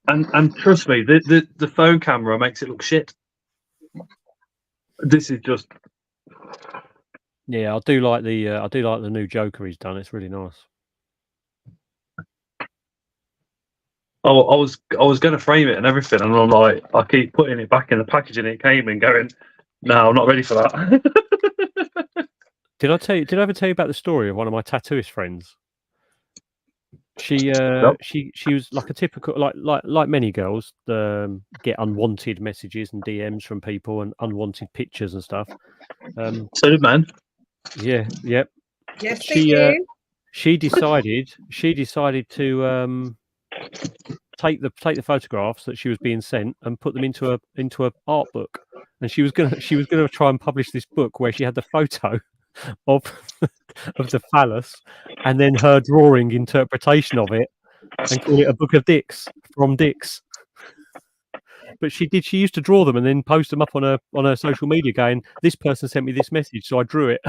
and trust me, the phone camera makes it look shit. This is just.
Yeah, I do like the new Joker he's done. It's really nice.
Oh, I was going to frame it and everything, and I'm like, I keep putting it back in the packaging it came in, going, no, I'm not ready for that.
Did I ever tell you about the story of one of my tattooist friends? She
Nope.
she was like a typical like many girls get unwanted messages and DMs from people and unwanted pictures and stuff.
So did man.
Yeah, yep.
Yes, they do.
She decided to take the photographs that she was being sent and put them into a art book, and she was gonna try and publish this book where she had the photo of the phallus and then her drawing interpretation of it and call it a book of dicks from dicks. But she used to draw them and then post them up on her social media going, this person sent me this message, so I drew it.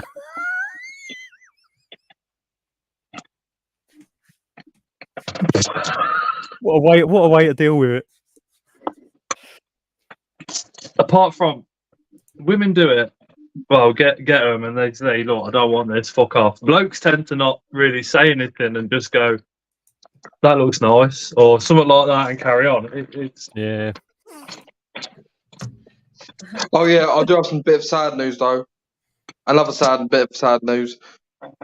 What a way to deal with it.
Apart from women do it, well, get them and they say, look, I don't want this, fuck off. Blokes tend to not really say anything and just go, that looks nice, or something like that, and carry on. It's
yeah.
Oh yeah, I do have some bit of sad news though. Another bit of sad news.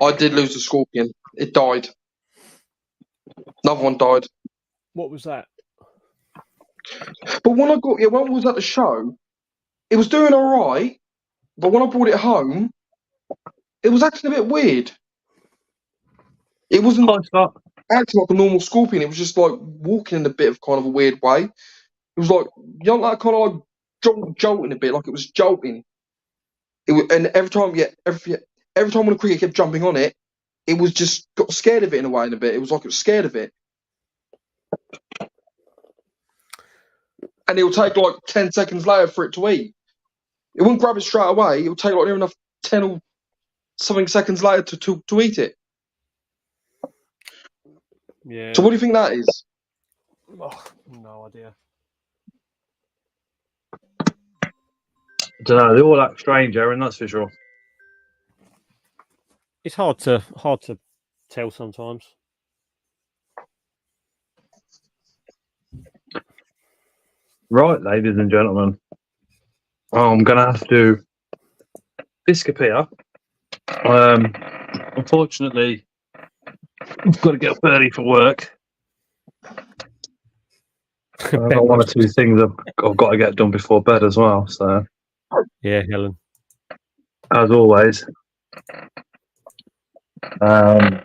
I did lose a scorpion. It died. Another one died.
What was that?
But when I was at the show, it was doing all right. But when I brought it home, it was acting a bit weird. It wasn't acting like a normal scorpion. It was just like walking in a bit of kind of a weird way. It was like, like kind of like jolting a bit, like it was jolting. And every time when a cricket kept jumping on it, it was just got scared of it in a way. It was like it was scared of it. And it would take like 10 seconds later for it to eat. It wouldn't grab it straight away. It would take like near enough 10 or something seconds later to eat it.
Yeah.
So what do you think that is?
Oh, no idea.
don't know. They all act strange, Aaron. That's for sure.
It's hard to tell sometimes.
Right, ladies and gentlemen. I'm gonna have to disappear. Unfortunately, I've got to get up early for work. I've got one or two things I've got to get done before bed as well. So,
Yeah, Helen.
as always, I've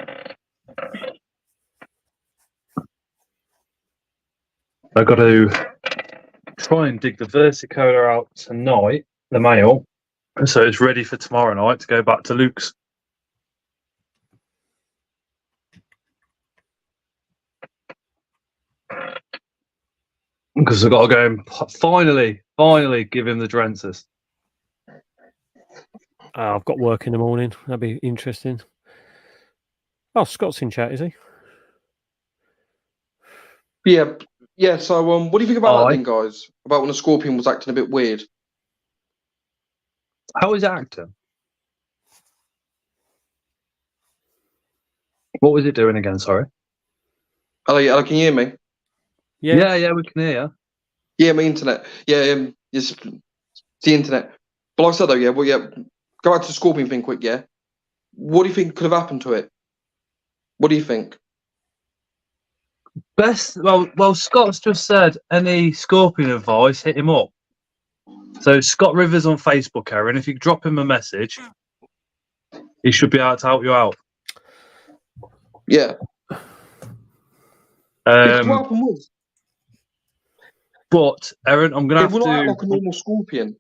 got to try and dig the versicolor out tonight, the male, so it's ready for tomorrow night to go back to Luke's. Because I've got to go and finally give him the drences.
I've got work in the morning. That'd be interesting. Oh, Scott's in chat, is he?
Yeah. Yeah, so what do you think about that
Aye.
then, guys? About when the scorpion was acting a bit weird?
How is it acting? What was it doing again? Sorry.
Hello, can you hear me?
Yeah, we can hear you.
Yeah, my internet. Yeah, it's the internet. But like I said though, yeah, go back to the scorpion thing quick, yeah? What do you think could have happened to it? What do you think?
Well, Scott's just said any scorpion advice, hit him up. So Scott Rivers on Facebook, Aaron. If you drop him a message, he should be able to help you out.
Yeah. Because what happened was,
but Aaron, I'm gonna have
it wouldn't act
to.
like a normal scorpion.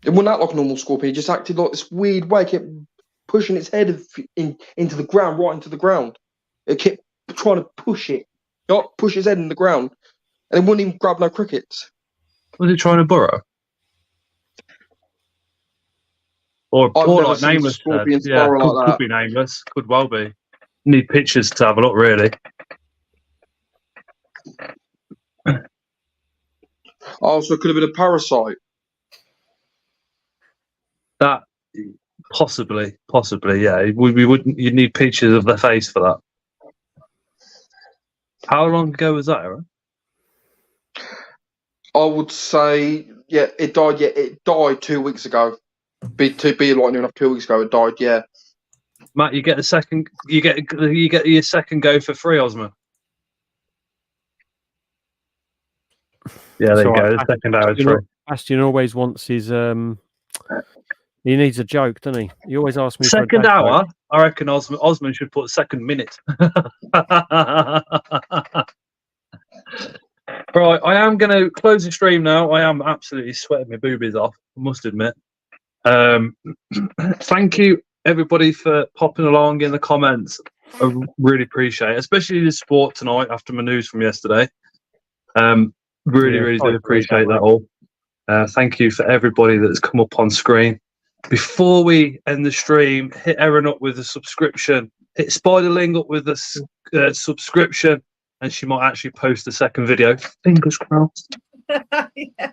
It wouldn't act like a normal scorpion. It just acted like this weird way. It kept pushing its head into the ground, right into the ground. It kept trying to push it, not push its head in the ground, and it wouldn't even grab no crickets.
Was it trying to burrow? Or like nameless said. Yeah, could be nameless. Could well be. Need pictures to have a look, really.
Also, it could have been a parasite.
That possibly, yeah. We wouldn't. You'd need pictures of the face for that. How long ago was that, Aaron?
I would say, yeah, it died. Yeah, it died 2 weeks ago. Be like enough 2 weeks ago. It died. Yeah.
Matt, you get a second. You get your second go for free, Osman. Yeah, there you go. The second hour is free.
Bastion always wants his. He needs a joke, doesn't he? He always asks me.
Second hour. Joke. I reckon Osman should put second minute. Right, I am going to close the stream now. I am absolutely sweating my boobies off, I must admit. Thank you, everybody, for popping along in the comments. I really appreciate it, especially the support tonight after my news from yesterday. Really do appreciate that all. Thank you for everybody that's come up on screen. Before we end the stream, hit Erin up with a subscription. Hit Spiderling up with a subscription. And she might actually post a second video. Fingers crossed.
Yeah.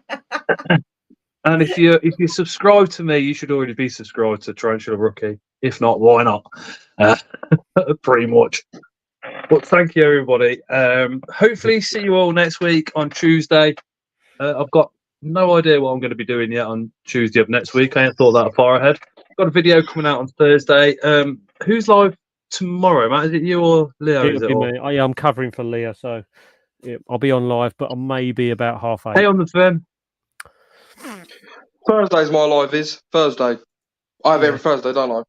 And if you subscribe to me, you should already be subscribed to Tarantula Rookie. If not, why not? Pretty much. But thank you, everybody. Hopefully, see you all next week on Tuesday. I've got no idea what I'm going to be doing yet on Tuesday of next week. I ain't thought that far ahead. Got a video coming out on Thursday. Who's live tomorrow, Matt? Is it you or Leo?
It'll be me. I'm covering for Leah, so I'll be on live, but I may be about 8:30.
Hey, on the phone.
Thursday's my live is Thursday. I have it every Thursday, don't I?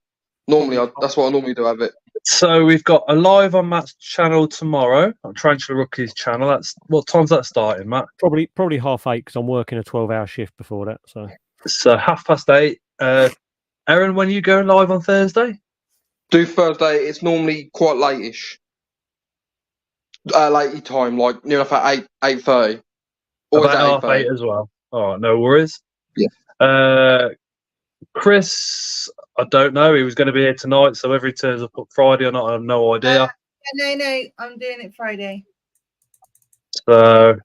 Normally, that's what I normally do. Have it.
So we've got a live on Matt's channel tomorrow on Tarantula Rookie's channel. That's what time's that starting, Matt?
Probably 8:30 because I'm working a 12-hour shift before that. So
8:30. Erin, when you going live on Thursday?
Do Thursday. It's normally quite late-ish. Late time, like near enough at 8:30.
About 8:30 as well. All right, no worries.
Yeah.
Chris, I don't know. He was going to be here tonight, so whether he turns up Friday or not, I have no idea.
No, I'm doing it Friday.
So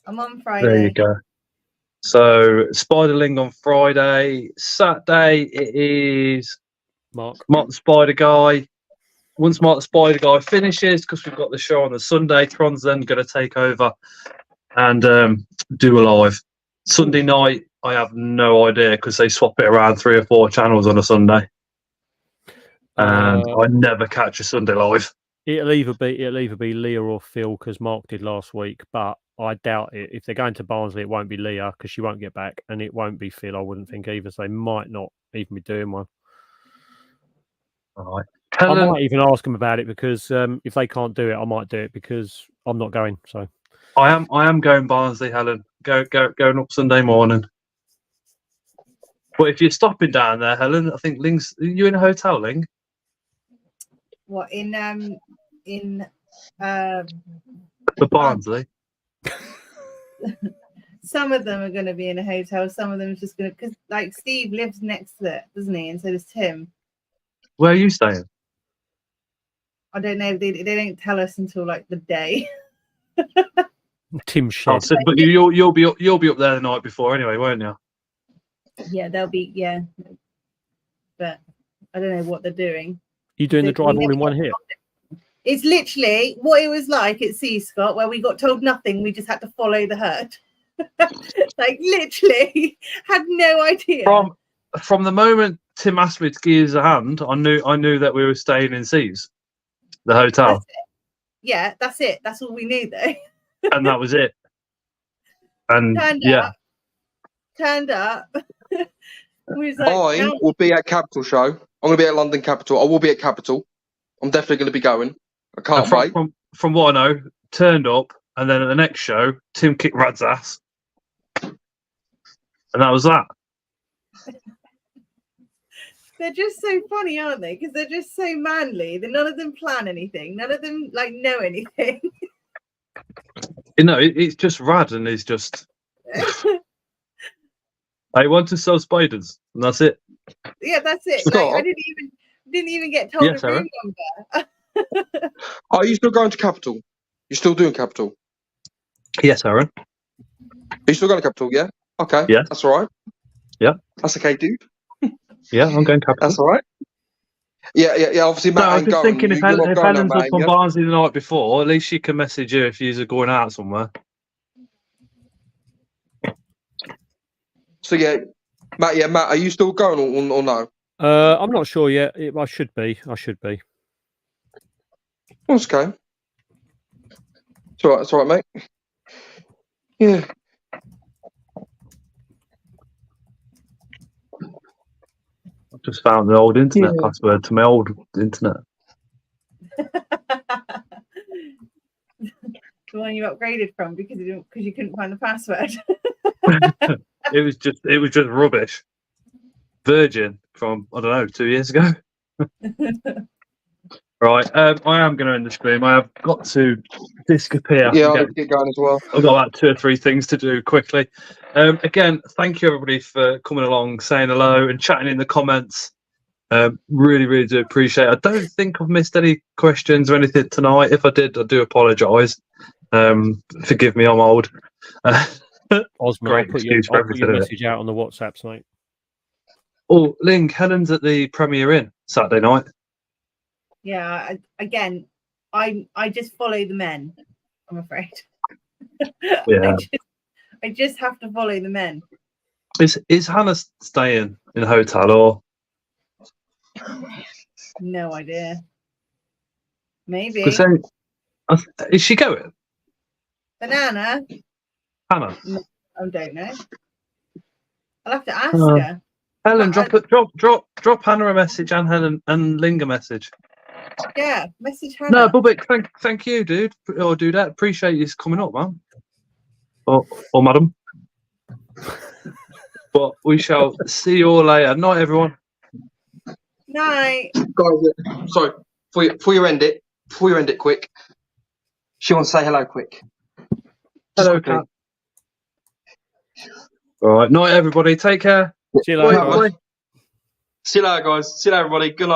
I'm on Friday.
there you go. So Spiderling on Friday. Saturday it is
Mark.
Mark the Spider Guy. Once Mark the Spider Guy finishes, because we've got the show on the Sunday, Tron's then going to take over and do a live. Sunday night, I have no idea because they swap it around 3 or 4 channels on a Sunday. And I never catch a Sunday live.
It'll either be Leah or Phil because Mark did last week, but I doubt it. If they're going to Barnsley, it won't be Leah because she won't get back, and it won't be Phil. I wouldn't think either. So they might not even be doing one.
All right.
I might even ask them about it because if they can't do it, I might do it because I'm not going. So
I am going Barnsley, Helen. Going up Sunday morning. But if you're stopping down there, Helen, I think Ling's. Are you in a hotel, Ling?
What in
For Barnsley.
Some of them are going to be in a hotel. Some of them are just going to, because like Steve lives next to it, doesn't he? And so does Tim.
Where are you staying?
I don't know. They don't tell us until like the day.
Tim shed.
Oh, so, but you'll be up there the night before anyway, won't you?
Yeah, they'll be. Yeah, but I don't know what they're doing.
You doing the drive all in one hit?
It's literally what it was like at Sea Scott, where we got told nothing. We just had to follow the herd. Like literally, had no idea.
From the moment Tim asked me to give us a hand, I knew that we were staying in Seas, the hotel.
That's it. Yeah, that's it. That's all we knew, though.
And that was it. And
turned up. We was like,
I will be at Capital Show. I'm going to be at London Capital. I will be at Capital. I'm definitely going to be going. I can't wait.
From what I know, turned up, and then at the next show, Tim kicked Rad's ass. And that was that.
They're just so funny, aren't they? Because they're just so manly. None of them plan anything. None of them like know anything.
You know, it's just Rad, and he's just. I want to sell spiders, and that's it.
Yeah, that's it.
Scott?
Like, I didn't even get told
Yes,
a room
Sarah?
number.
Are you still going to Capital? You still doing Capital?
Yes, Aaron.
Are you still going to Capital? Yeah. Okay.
Yeah.
That's all right.
Yeah.
That's okay, dude.
Yeah, I'm going Capital.
That's all right. Yeah. Obviously, Matt
No, I was
ain't
just
going.
thinking if
You're not going
Helen's
now,
up on
mate,
Barnsley the night before, at least she can message you if you're going out somewhere.
So yeah, Matt. Yeah, Matt. Are you still going or no?
I'm not sure yet. I should be.
That's okay. It's all right. It's all right, mate. Yeah.
I've just found the old internet
Yeah.
password to my old internet.
The one you upgraded from because you couldn't find the password.
It was just rubbish. Virgin from, I don't know, 2 years ago. Right, I am going to end the stream. I have got to disappear.
Yeah, I'll get going as well.
I've got about 2 or 3 things to do quickly. Again, thank you everybody for coming along, saying hello and chatting in the comments. Really do appreciate it. I don't think I've missed any questions or anything tonight. If I did, I do apologise. Forgive me, I'm old.
Osman,
Great
I'll put
excuse for
your
everything, isn't it?
message out on the WhatsApps, mate.
Oh, Ling, Helen's at the Premier Inn Saturday night.
Yeah, I just follow the men, I'm afraid.
Yeah.
I just have to follow the men.
Is Hannah staying in a hotel or?
No idea. Maybe.
Then, is she going?
Banana?
Hannah.
I don't know. I'll have to ask her.
Helen, drop Hannah a message and Helen and Ling a message.
Yeah, message Hannah.
No, Bubbick, thank you, dude, or do that. Appreciate you coming up, man. Or madam. But we shall see you all later. Night, everyone.
Night.
Guys, sorry. Before you end it quick. She wants to say hello quick.
Hello, Kat. All right, night, everybody. Take care.
See you later.
Bye.
See you later, guys. See you later, everybody. Good night.